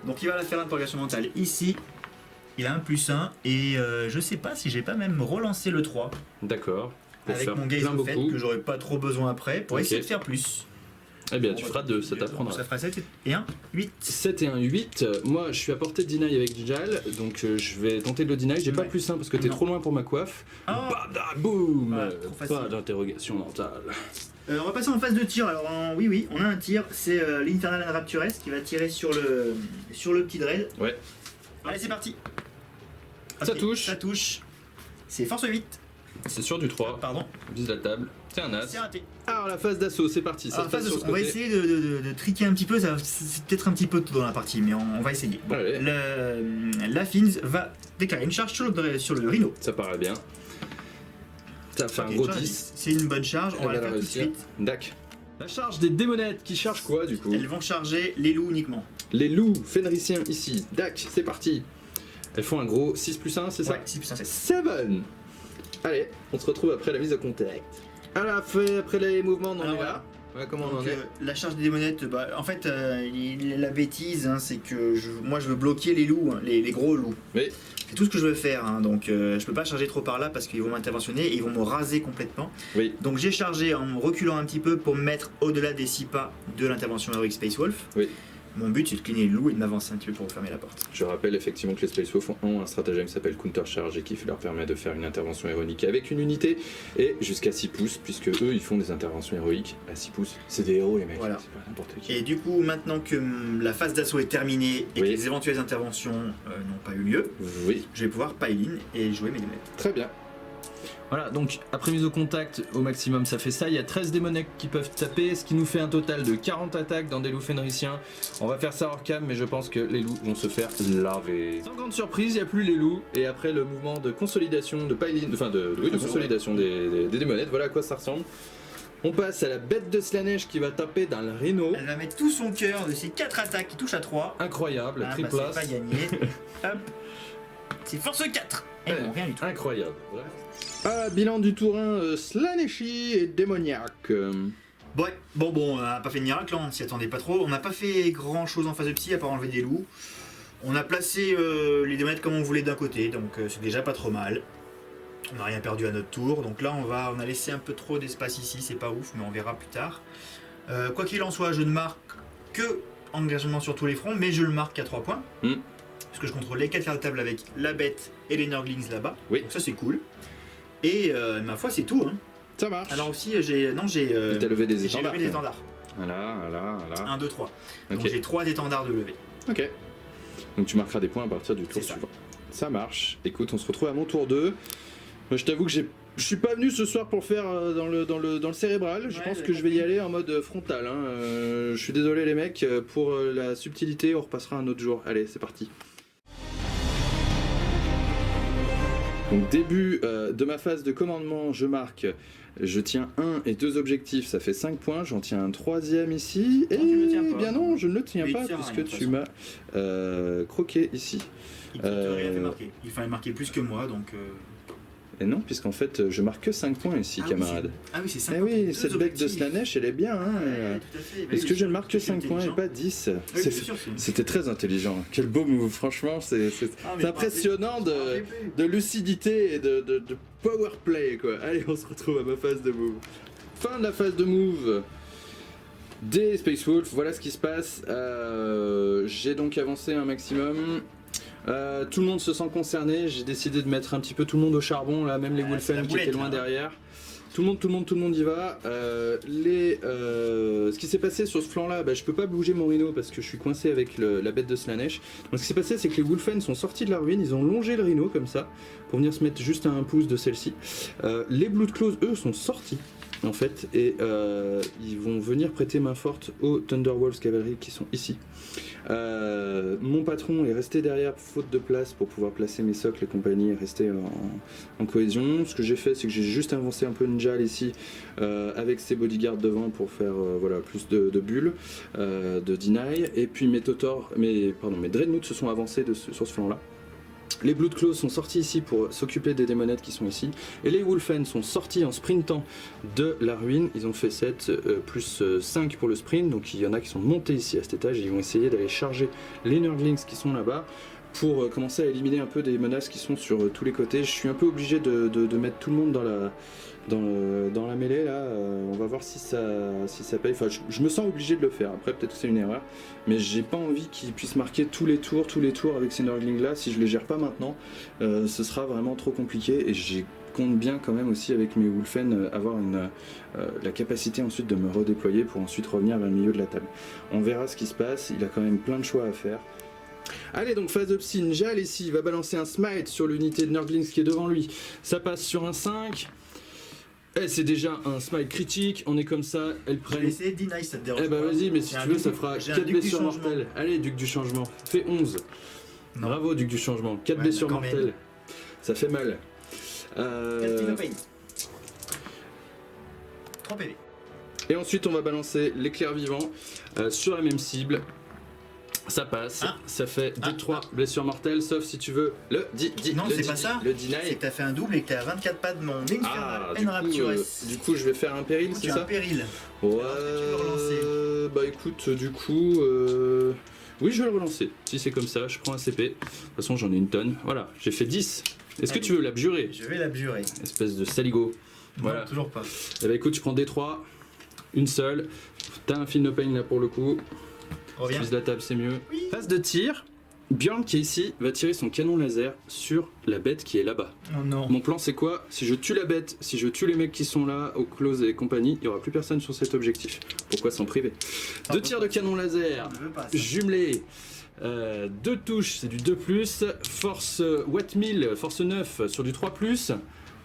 donc il va la faire l'interrogation mentale ici. Il a un plus 1 et je sais pas si j'ai pas même relancé le 3 D'accord. avec mon gaze au fait que j'aurais pas trop besoin après pour essayer de faire plus. Eh bien, tu feras 2, ça t'apprendra. Ça fera 7 et 1, 8. 7 et 1, 8. Moi, je suis à portée de deny avec Jal, donc je vais tenter de le deny. J'ai pas plus 1 parce que t'es trop loin pour ma coiffe. Badaboum. Pas d'interrogation mentale. On va passer en phase de tir. Alors, oui, on a un tir. C'est l'Infernal Rapturess qui va tirer sur le petit dread. Ouais. Allez, c'est parti. Ça Okay, touche. Ça touche. C'est force 8. C'est sur du 3. Pardon. Vise la table. C'est un as. C'est raté. Alors, la phase d'assaut, c'est parti. Ça Alors, se passe sur ce on va côté. essayer de triquer un petit peu. C'est peut-être un petit peu tôt dans la partie, mais on va essayer. Bon, Allez. la Fins va déclarer une charge sur le Rhino. Ça paraît bien. Ça fait Ok, un gros charge 10. C'est une bonne charge. On va la faire tout de suite. Dac. La charge des démonettes qui charge quoi du coup? Elles vont charger les loups uniquement. Les loups fenriciens ici. Dac, c'est parti. Elles font un gros 6 plus 1, c'est ça? Ouais, 6 plus 1, 7. 7. Allez, on se retrouve après la mise en contact. Alors, après les mouvements, on en est là. Ouais, comment on en est? La charge des démonettes, en fait, la bêtise, hein, c'est que moi je veux bloquer les loups, hein, les gros loups. Oui. C'est tout ce que je veux faire, hein, donc je peux pas charger trop par là parce qu'ils vont m'interventionner et ils vont me raser complètement. Oui. Donc j'ai chargé en reculant un petit peu pour me mettre au-delà des 6 pas de l'intervention Heroic Space Wolf. Oui. Mon but c'est de cligner les loups et de m'avancer un petit peu pour fermer la porte. Je rappelle effectivement que les Space Wolves ont un stratagème qui s'appelle Counter Charge et qui leur permet de faire une intervention héroïque avec une unité et jusqu'à 6 pouces, puisque eux ils font des interventions héroïques à 6 pouces. C'est des héros les mecs, Voilà. c'est pas n'importe qui. Et du coup, maintenant que la phase d'assaut est terminée et Oui. que les éventuelles interventions n'ont pas eu lieu, Oui, je vais pouvoir pile-in et jouer mes démonettes. très bien. Voilà, donc après mise au contact, au maximum ça fait ça. Il y a 13 démonettes qui peuvent taper, ce qui nous fait un total de 40 attaques dans des loups fenriciens. On va faire ça hors cam, mais je pense que les loups vont se faire laver. Sans grande surprise, il n'y a plus les loups. Et après le mouvement de consolidation, de pile-in, enfin de consolidation des démonettes, voilà à quoi ça ressemble. On passe à la bête de Slanesh qui va taper dans le rhino. Elle va mettre tout son cœur de ses 4 attaques qui touchent à 3. Incroyable, Ah, triple bah, as. c'est pas gagné. Hop. C'est force 4. Et Ouais, non, rien du tout. incroyable. Bref. Ah, bilan du tourin Slaneshi et démoniaque. Ouais, bon, on n'a pas fait de miracle, hein, on s'y attendait pas trop. On n'a pas fait grand chose en phase de psy à part enlever des loups. On a placé les démonettes comme on voulait d'un côté, donc c'est déjà pas trop mal. On n'a rien perdu à notre tour, donc là on a laissé un peu trop d'espace ici, c'est pas ouf, mais on verra plus tard. Quoi qu'il en soit, je ne marque que engagement sur tous les fronts, mais je le marque à 3 points. Parce que je contrôle les 4 cartes de table avec la bête et les Nurglings là-bas. Oui. Donc ça c'est cool. Et ma foi c'est tout. Hein. Ça marche. Alors aussi t'as levé des j'ai étendards. levé des étendards. Voilà. 1, 2, 3. Donc Ok. j'ai 3 étendards de lever. Ok. Donc tu marqueras des points à partir du tour C'est ça. suivant. Ça marche. Écoute, on se retrouve à mon tour 2. Moi, je t'avoue que je suis pas venu ce soir pour le faire dans le cérébral. Je Ouais, pense j'ai que je vais y compris. aller en mode frontal. Hein. Je suis désolé les mecs. Pour la subtilité, on repassera un autre jour. Allez, c'est parti. Donc début de ma phase de commandement, je marque, je tiens 1 et 2 objectifs, ça fait 5 points, j'en tiens un 3e ici, et Non, tu le tiens pas. bien non, je ne le tiens Mais il pas sert à puisque rien, de tu toute m'as croqué ici. Il ne rien fait marquer. Il fallait marquer plus que moi, donc... Et non, puisqu'en fait je marque que 5 points ici, camarade. Ah oui, c'est ça. Eh oui, cette bec de Slanesh, elle est bien, hein. Est-ce que je ne marque que 5 points et pas 10? C'était très intelligent, quel beau move, franchement, c'est impressionnant de lucidité et de power play, quoi. Allez, on se retrouve à ma phase de move. Fin de la phase de move des Space Wolves, voilà ce qui se passe. J'ai donc avancé un maximum. Tout le monde se sent concerné, j'ai décidé de mettre un petit peu tout le monde au charbon, là, même les Wolfen qui étaient loin derrière. Tout le monde y va. Ce qui s'est passé sur ce flanc là, je peux pas bouger mon rhino parce que je suis coincé avec la bête de Slanesh. Donc ce qui s'est passé, c'est que les Wolfen sont sortis de la ruine, ils ont longé le rhino comme ça pour venir se mettre juste à un pouce de celle-ci. Les Bloodclaws eux sont sortis. en fait, et ils vont venir prêter main forte aux Thunderwolves Cavalry qui sont ici. Mon patron est resté derrière faute de place pour pouvoir placer mes socles et compagnie et rester en cohésion. Ce que j'ai fait, c'est que j'ai juste avancé un peu Njal ici avec ses bodyguards devant pour faire voilà, plus de bulles, de deny, et puis mes Dreadnoughts se sont avancés sur ce flanc là. Les Bloodclaws sont sortis ici pour s'occuper des démonettes qui sont ici. Et les Wolfen sont sortis en sprintant de la ruine. Ils ont fait 7 plus 5 pour le sprint. Donc il y en a qui sont montés ici à cet étage. Et ils vont essayer d'aller charger les Nurglings qui sont là-bas pour commencer à éliminer un peu des menaces qui sont sur tous les côtés. Je suis un peu obligé de mettre tout le monde dans la mêlée là. On va voir si ça paye. Enfin, je me sens obligé de le faire. Après, peut-être que c'est une erreur. Mais j'ai pas envie qu'ils puissent marquer tous les tours avec ces Nurglings là. Si je les gère pas maintenant, ce sera vraiment trop compliqué. Et j'ai compte bien quand même aussi avec mes Wolfen avoir la capacité ensuite de me redéployer pour ensuite revenir vers le milieu de la table. On verra ce qui se passe. Il a quand même plein de choix à faire. Allez, donc phase de psy, Njal ici, il va balancer un smite sur l'unité de Nurglings qui est devant lui. Ça passe sur un 5. Et c'est déjà un smite critique, on est comme ça, elle prend. Je vais essayer de deny, ça te dérange Eh bah pas. vas-y, mais si tu veux, ça fera 4 blessures mortelles. Allez, Duc du changement, fais 11. Non. Bravo, Duc du changement, 4 blessures mortelles. Ça fait mal. 4 pain. 3 PV. Et ensuite, on va balancer l'éclair vivant sur la même cible. Ça passe, ça fait 2-3 blessures mortelles, sauf si tu veux le Non, c'est pas ça. Le deny. C'est que t'as fait un double et que t'es à 24 pas de mon Infernal Enrapturous. Du coup, je vais faire un péril, c'est ça? Un péril. Ouais. Bah écoute, du coup, oui, je vais le relancer. Si c'est comme ça, je prends un CP. De toute façon, j'en ai une tonne. Voilà, j'ai fait 10. Est-ce que tu veux l'abjurer? Je vais l'abjurer. Espèce de saligo. Voilà. Non, toujours pas. Eh bah écoute, je prends D3, une seule. T'as un Feel No Pain là pour le coup. Reviens. Plus de la table, c'est mieux. Oui. Phase de tir. Bjorn qui est ici va tirer son canon laser sur la bête qui est là-bas. Oh non. Mon plan c'est quoi? Si je tue la bête, si je tue les mecs qui sont là, au close et compagnie, il n'y aura plus personne sur cet objectif. Pourquoi s'en priver? 2 tirs de canon laser, jumelés. 2 touches, c'est du 2+, force Watt 1000, force 9 sur du 3+.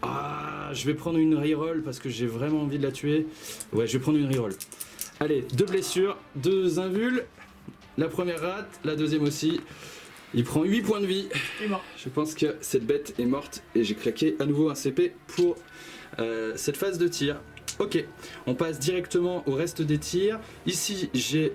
Ah, je vais prendre une reroll parce que j'ai vraiment envie de la tuer. Ouais, je vais prendre une reroll. Allez, 2 blessures, 2 invuls. La première rate, la deuxième aussi. Il prend 8 points de vie. Il est mort. Je pense que cette bête est morte et j'ai claqué à nouveau un CP pour cette phase de tir. Ok, on passe directement au reste des tirs. Ici, j'ai...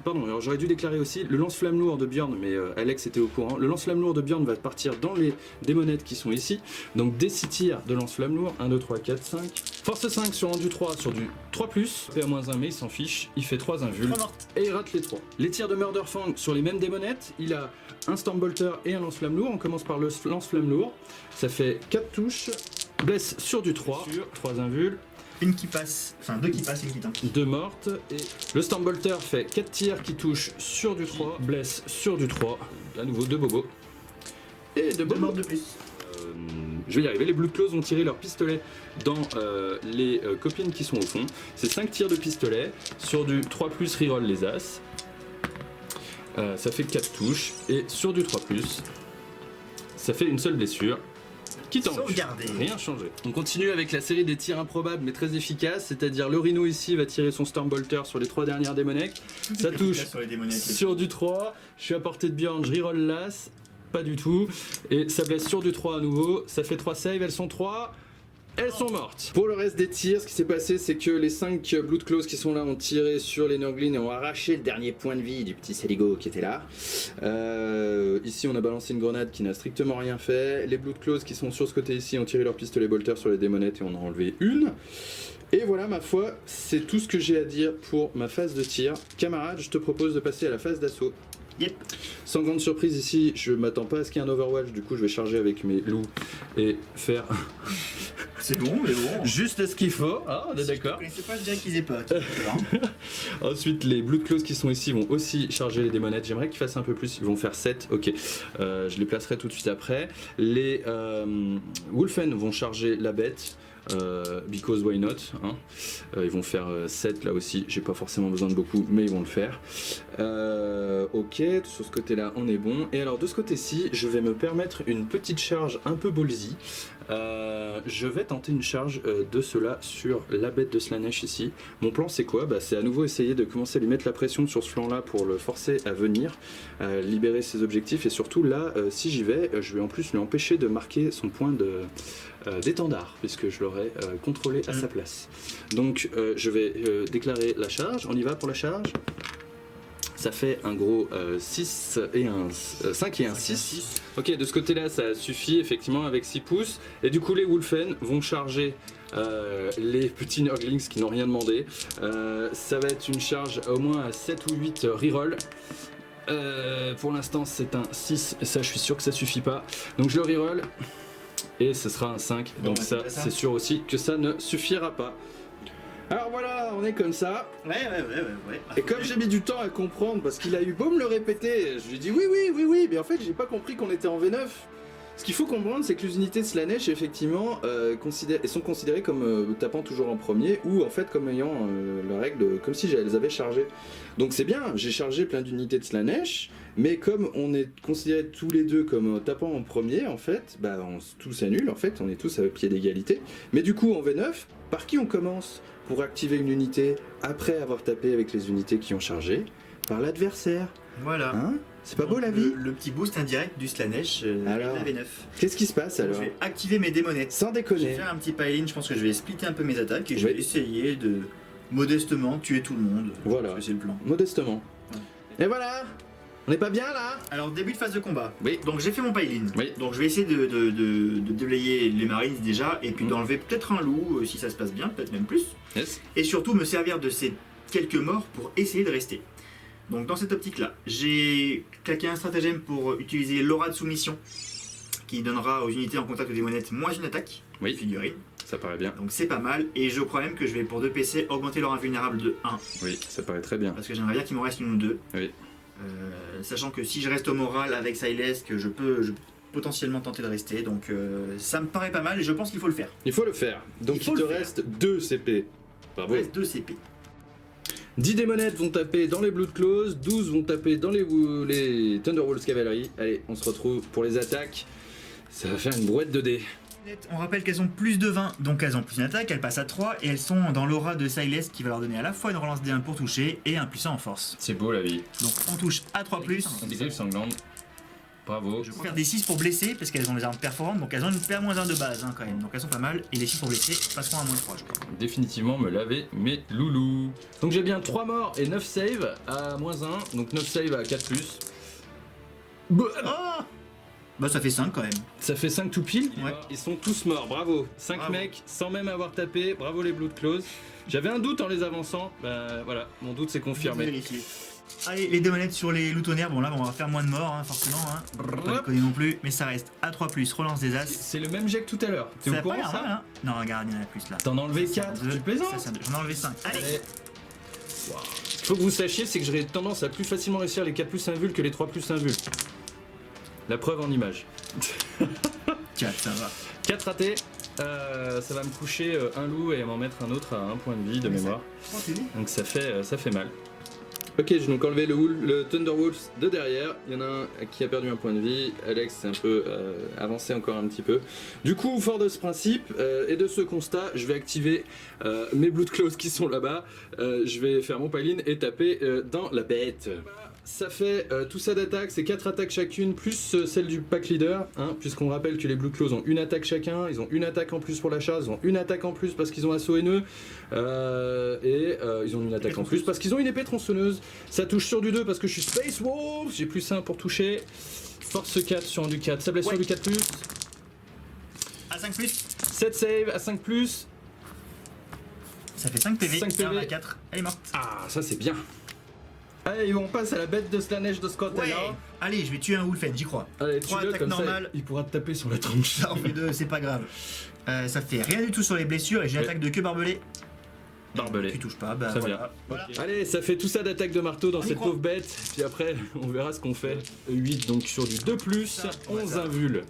pardon, alors j'aurais dû déclarer aussi le lance-flamme lourd de Bjorn, mais Alex était au courant. Le lance-flamme lourd de Bjorn va partir dans les démonettes qui sont ici. Donc des 6 tirs de lance-flamme lourd. 1, 2, 3, 4, 5. Force 5 sur rendu 3 sur du 3+. PA-1, mais il s'en fiche. Il fait 3 invuls. Et il rate les 3. Les tirs de Murderfang sur les mêmes démonettes. Il a un Stormbolter et un lance-flamme lourd. On commence par le lance-flamme lourd. Ça fait 4 touches. Blesse sur du 3. Sur 3 invuls. Une qui passe, enfin 2 qui passent et une qui tente. 2 mortes. Et le Stormbolter fait 4 tirs qui touchent sur du 3. Blesse sur du 3. À nouveau 2 bobos. Et 2 bobos. morts de plus. Je vais y arriver. Les Bloodclaws ont tiré leur pistolet dans les copines qui sont au fond. C'est 5 tirs de pistolet sur du 3+, reroll les as. Ça fait 4 touches. Et sur du 3+, ça fait une seule blessure. Qui tank. Rien changé. On continue avec la série des tirs improbables mais très efficaces, c'est-à-dire le Rhino ici va tirer son Stormbolter sur les 3 dernières démonettes. Ça touche sur du 3. Je suis à portée de Bjorn, je reroll l'as. Pas du tout. Et ça blesse sur du 3 à nouveau. Ça fait 3 saves, elles sont 3. Elles sont mortes. Pour le reste des tirs, ce qui s'est passé, c'est que les 5 Bloodclaws qui sont là ont tiré sur les Nurglings et ont arraché le dernier point de vie du petit Saligo qui était là. Ici, on a balancé une grenade qui n'a strictement rien fait. Les Bloodclaws qui sont sur ce côté ici ont tiré leur pistolet bolter sur les démonettes et on en a enlevé une. Et voilà, ma foi, c'est tout ce que j'ai à dire pour ma phase de tir. Camarade, je te propose de passer à la phase d'assaut. Yep. Sans grande surprise ici, je m'attends pas à ce qu'il y ait un Overwatch, du coup je vais charger avec mes loups et faire... C'est bon, mais bon. Juste ce qu'il faut, ah, on est d'accord. Je pas, je dirais qu'ils aient pas. Ensuite, les Bloodclaws qui sont ici vont aussi charger les démonettes. J'aimerais qu'ils fassent un peu plus, ils vont faire 7, ok. Je les placerai tout de suite après. Les Wolfen vont charger la bête. because why not, hein. Ils vont faire 7 là aussi, j'ai pas forcément besoin de beaucoup, mais ils vont le faire. Ok, sur ce côté-là, on est bon. Et alors de ce côté-ci, je vais me permettre une petite charge un peu ballsy. Je vais tenter une charge de cela sur la bête de Slaanesh ici. Mon plan c'est quoi? C'est à nouveau essayer de commencer à lui mettre la pression sur ce flanc là pour le forcer à venir libérer ses objectifs, et surtout là si j'y vais je vais en plus lui empêcher de marquer son point d'étendard puisque je l'aurai contrôlé à sa place. Donc je vais déclarer la charge, on y va pour la charge. Ça fait un gros 6 et un 5 et un 6. Ok, de ce côté-là, ça suffit effectivement avec 6 pouces. Et du coup, les Wulfen vont charger les petits Nurglings qui n'ont rien demandé. Ça va être une charge au moins à 7 ou 8 reroll. Pour l'instant, c'est un 6. Et ça, je suis sûr que ça suffit pas. Donc, je le reroll. Et ce sera un 5. Donc, ça, c'est sûr aussi que ça ne suffira pas. Alors voilà, on est comme ça. Ouais. Et comme j'ai mis du temps à comprendre, parce qu'il a eu beau me le répéter, je lui ai dit oui, mais en fait j'ai pas compris qu'on était en V9. Ce qu'il faut comprendre, c'est que les unités de Slaanesh, effectivement, sont considérées comme tapant toujours en premier, ou en fait comme ayant la règle, comme si elles avaient chargé. Donc c'est bien, j'ai chargé plein d'unités de Slaanesh, mais comme on est considérés tous les deux comme tapant en premier, en fait, on tous annule, en fait, on est tous à pied d'égalité. Mais du coup, en V9, par qui on commence pour activer une unité après avoir tapé avec les unités qui ont chargé? Par l'adversaire. Voilà. Hein? C'est pas beau la vie? Le petit boost indirect du Slaanesh alors, la V9. Qu'est-ce qui se passe alors? Je vais activer mes démonettes. Sans déconner. Je vais faire un petit pile-in, je pense que je vais splitter un peu mes attaques et je vais essayer de modestement tuer tout le monde. Voilà. C'est le plan. Modestement. Ouais. Et voilà! On n'est pas bien là? Alors début de phase de combat. Oui. Donc j'ai fait mon pile-in. Oui. Donc je vais essayer de déblayer les marines déjà et puis d'enlever peut-être un loup si ça se passe bien, peut-être même plus. Yes. Et surtout me servir de ces quelques morts pour essayer de rester. Donc dans cette optique-là, j'ai claqué un stratagème pour utiliser l'aura de soumission qui donnera aux unités en contact des monettes moins une attaque. Oui. Figurine. Ça paraît bien. Donc c'est pas mal. Et je crois même que je vais pour 2 PC augmenter leur invulnérable de 1. Oui, ça paraît très bien. Parce que j'aimerais bien qu'il m'en reste une ou deux. Oui. Sachant que si je reste au moral avec Silesk, je peux potentiellement tenter de rester. Donc ça me paraît pas mal et je pense qu'il faut le faire. Il faut le faire. Donc il te reste 2 CP. Bravo. Il reste 2 CP. 10 démonettes vont taper dans les Blood Claws, 12 vont taper dans les Thunderwolves Cavalry. Allez, on se retrouve pour les attaques. Ça va faire une brouette de dés. On rappelle qu'elles ont plus de 20, donc elles ont plus une attaque, elles passent à 3 et elles sont dans l'aura de Silesk qui va leur donner à la fois une relance D1 pour toucher et un puissant en force. C'est beau la vie. Donc on touche à 3+. Griffes sanglantes. Bravo. Je vais faire des 6 pour blesser parce qu'elles ont des armes perforantes, donc elles ont une PA-1 de base quand même, donc elles sont pas mal. Et les 6 pour blesser passeront à -3 je crois. Définitivement me laver mes loulous. Donc j'ai bien 3 morts et 9 saves à -1, donc 9 saves à 4+. Bah ça fait 5 quand même. Ça fait 5 tout pile. Ouais. Ils sont tous morts, bravo. 5 Bravo. mecs sans même avoir tapé, bravo les Blood Claws. J'avais un doute en les avançant, voilà, mon doute s'est confirmé. Vérifier. Allez, les démonettes sur les loutonnaires, bon là on va faire moins de morts forcément, pas déconner non plus, mais ça reste à 3+, relance des as. C'est le même jet que tout à l'heure. T'es Ça au a courant pas l'air ça mal, hein. Non regarde, il y en a plus là. T'en as enlevé Ça, 4, c'est un tu deux. plaisantes? Ça, c'est un deux. J'en ai enlevé 5. Allez. Wow. Faut que vous sachiez, c'est que j'aurais tendance à plus facilement réussir les 4+ invul que les 3+ invul. La preuve en image. 4, ça va. 4 ratés, ça va me coucher un loup et m'en mettre un autre à 1 point de vie de mémoire. Donc ça fait mal. Ok, j'ai donc enlevé le Thunderwolves de derrière. Il y en a un qui a perdu un point de vie. Alex s'est un peu avancé encore un petit peu. Du coup, fort de ce principe et de ce constat, je vais activer mes Blood Claws qui sont là-bas. Je vais faire mon pile-in et taper dans la bête. Ça fait tout ça d'attaque, c'est 4 attaques chacune, plus celle du pack leader, puisqu'on rappelle que les Blood Claws ont une attaque chacun, ils ont une attaque en plus pour la chasse, ils ont une attaque en plus parce qu'ils ont assaut haineux, et ils ont une attaque en plus parce qu'ils ont une épée tronçonneuse. Ça touche sur du 2 parce que je suis Space Wolf, j'ai plus 1 pour toucher, force 4 sur un du 4, ça blesse sur du 4+, À 5+, 7 save à 5+, ça fait 5 PV, 5 ça PV. à 4, elle est morte. Ah ça c'est bien. Allez, on passe à la bête de Slaanesh de Scott Ouais. là. Allez, je vais tuer un Wolfen, j'y crois. Allez, 3 tue-le, attaques comme normales. ça, il pourra te taper sur la tronche. Ça en fait 2, c'est pas grave. Ça fait rien du tout sur les blessures et j'ai une attaque de queue barbelée. Barbelé. Tu touches pas, bah Très voilà. bien. Voilà. Allez, ça fait tout ça d'attaque de marteau dans On y cette croit. pauvre bête. Puis après, on verra ce qu'on fait. 8 donc sur du 2+, 11 invuls.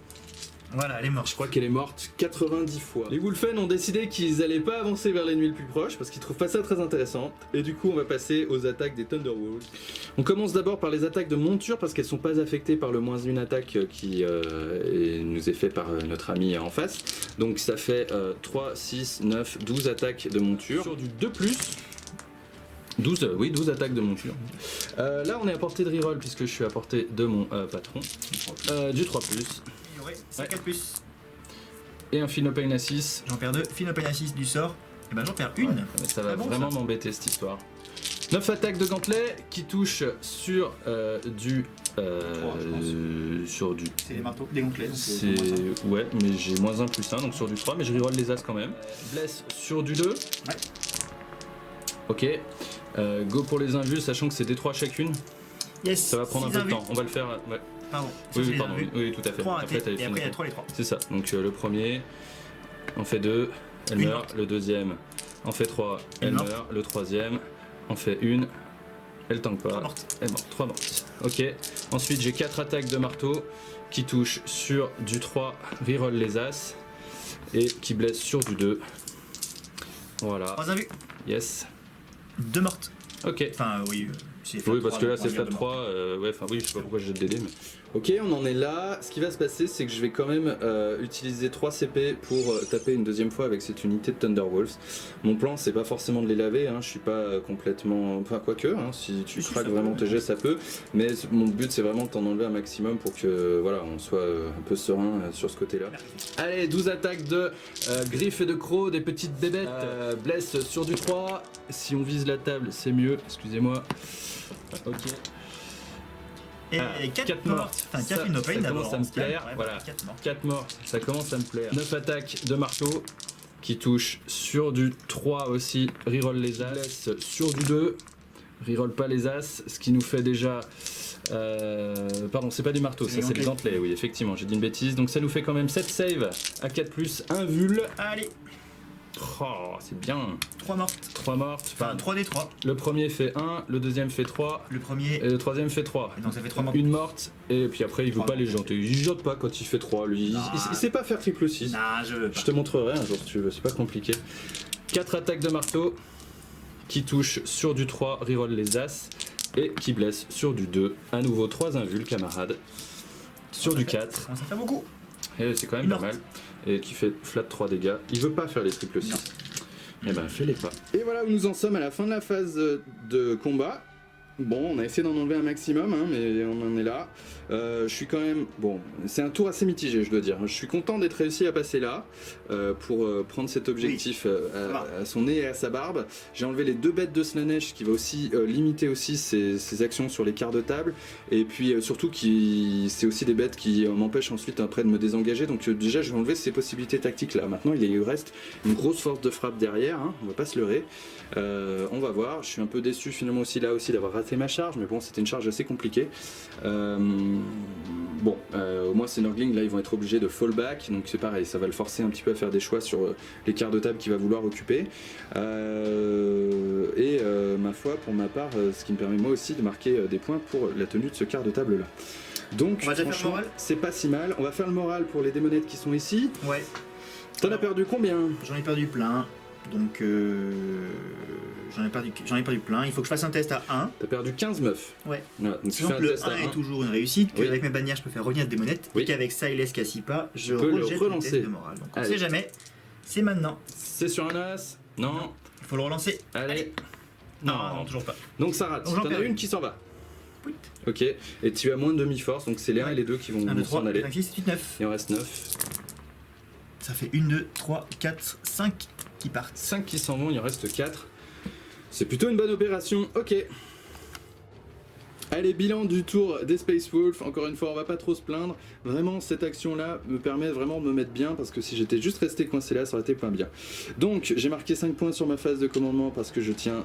Voilà, elle est morte. Je crois qu'elle est morte 90 fois. Les Wolfen ont décidé qu'ils allaient pas avancer vers l'ennemi le plus proche parce qu'ils trouvent pas ça très intéressant. Et du coup, on va passer aux attaques des Thunderwolves. On commence d'abord par les attaques de monture parce qu'elles sont pas affectées par le -1 attaque qui nous est fait par notre ami en face. Donc ça fait 3, 6, 9, 12 attaques de monture. Sur du 2+. 12 attaques de monture. Là, on est à portée de reroll puisque je suis à portée de mon patron. Du 3+. C'est 4+. Et un Philopane à 6. J'en perds 2. Philopane à 6 du sort. Et ben j'en perds une. Ouais, ça va bon, vraiment ça. m'embêter cette histoire. 9 attaques de gantelet qui touchent sur du. Sur du. C'est les marteaux, des gantelets. C'est. Ouais, mais j'ai -1+1, donc sur du 3, mais je reroll les as quand même. Blesse sur du 2. Ouais. Ok. Go pour les invus, sachant que c'est des 3 chacune. Yes. Ça va prendre un peu de temps. On va le faire. Ouais. Pardon. Oui, pardon, oui, tout à fait. 3 Après, ratés, et après il y a 3 les 3. C'est ça, donc le premier en fait 2, elle Une meurt, morte. le deuxième en fait 3, elle Une morte. meurt, le troisième en fait 1, elle tank pas, 3 mortes. elle est morte, 3 mortes. Ok, ensuite j'ai 4 attaques de marteau qui touchent sur du 3, reroll les as, et qui blessent sur du 2. Voilà, 3 invus. yes, 2 mortes. ok. Enfin, oui. Oui, parce que là c'est flat 3, ouais, enfin oui, je sais pas pourquoi j'ai le DD, mais. Ok, on en est là. Ce qui va se passer, c'est que je vais quand même utiliser 3 CP pour taper une deuxième fois avec cette unité de Thunderwolves. Mon plan, c'est pas forcément de les laver, hein. Je suis pas complètement. Enfin, quoique, hein, si tu Si, craques ça vraiment peut, tes jets, ça peut. Mais mon but, c'est vraiment de t'en enlever un maximum pour que voilà, on soit un peu serein sur ce côté-là. Allez, 12 attaques de griffes et de crocs, des petites bébêtes. Blesse sur du 3. Si on vise la table, c'est mieux. Excusez-moi. Ok. Et Ah, 4 4 mortes. mortes. Enfin, 4 Ça Philopane d'abord. commence à me plaire, voilà. 4 mortes. 4 morts, ça commence à me plaire. 9 attaques de marteau qui touchent sur du 3 aussi, reroll les as. Blesse sur du 2, reroll pas les as, ce qui nous fait déjà. Pardon, c'est pas des marteaux, ça c'est des gantelets, oui, effectivement, j'ai dit une bêtise. Donc ça nous fait quand même 7 saves à 4+, 1 vul. Allez, Oh, c'est bien. 3 mortes. 3 mortes. Enfin, 3 des 3. Le premier fait 1, le deuxième fait 3, Le premier. et le troisième fait 3. Donc ça fait 3 mortes. Une morte, et puis après il veut 3 pas les janter. Il jante pas quand il fait 3, lui. Non. Il sait pas faire triple 6. Non, je veux pas. Je te montrerai un jour si tu veux, c'est pas compliqué. 4 attaques de marteau qui touchent sur du 3, reroll les as, et qui blessent sur du 2. À nouveau 3 invuls, camarades. Sur du 4, Ça fait beaucoup. et c'est quand même Une pas mal. Et qui fait flat 3 dégâts. Il veut pas faire les triple 6. Non. Eh ben fais-les pas. Et voilà où nous en sommes à la fin de la phase de combat. Bon, on a essayé d'en enlever un maximum, hein, mais on en est là. Je suis quand même... Bon, c'est un tour assez mitigé, je dois dire. Je suis content d'être réussi à passer là, pour prendre cet objectif à son nez et à sa barbe. J'ai enlevé les 2 bêtes de Slanesh, qui va aussi limiter aussi ses actions sur les quarts de table. Et puis surtout, c'est aussi des bêtes qui m'empêchent ensuite après de me désengager. Donc déjà, je vais enlever ces possibilités tactiques là. Maintenant, il reste une grosse force de frappe derrière, hein, on va pas se leurrer. On va voir, je suis un peu déçu finalement aussi là aussi d'avoir raté ma charge, mais bon, c'était une charge assez compliquée. Bon, au moins c'est Nurgling, là ils vont être obligés de fall back, donc c'est pareil, ça va le forcer un petit peu à faire des choix sur les quarts de table qu'il va vouloir occuper. Ma foi, pour ma part, ce qui me permet moi aussi de marquer des points pour la tenue de ce quart de table là. Donc, On va déjà faire le franchement, moral. c'est pas si mal. On va faire le moral pour les démonettes qui sont ici. Ouais. T'en as perdu combien? J'en ai perdu plein. Donc j'en ai perdu plein. Il faut que je fasse un test à 1. T'as perdu 15 meufs. Ouais. Voilà, donc tu fais Donc un le test à 1 est 1. toujours une réussite, Oui. qu'avec mes bannières je peux faire revenir des monettes, Oui. et qu'avec ça il laisse pas, je peux le rejette le relancer. test de morale. Donc on Allez. sait jamais, c'est maintenant. C'est sur un as? Non. Il faut le relancer. Allez. Non, toujours pas. Donc ça rate. Donc j'en T'en as perds une une. qui s'en va. Oui. Ok. Et tu as moins de demi-force, donc c'est les 1 et les 2 qui vont 1, 2, s'en 3, aller. 5, 6, 8, 9. Il en reste 9. Ça fait 1, 2, 3, 4, 5 qui partent. 5 qui s'en vont, il en reste 4. C'est plutôt une bonne opération. Ok. Allez, bilan du tour des Space Wolves. Encore une fois, on va pas trop se plaindre. Vraiment, cette action-là me permet vraiment de me mettre bien, parce que si j'étais juste resté coincé là, ça aurait été point bien. Donc, j'ai marqué 5 points sur ma phase de commandement parce que je tiens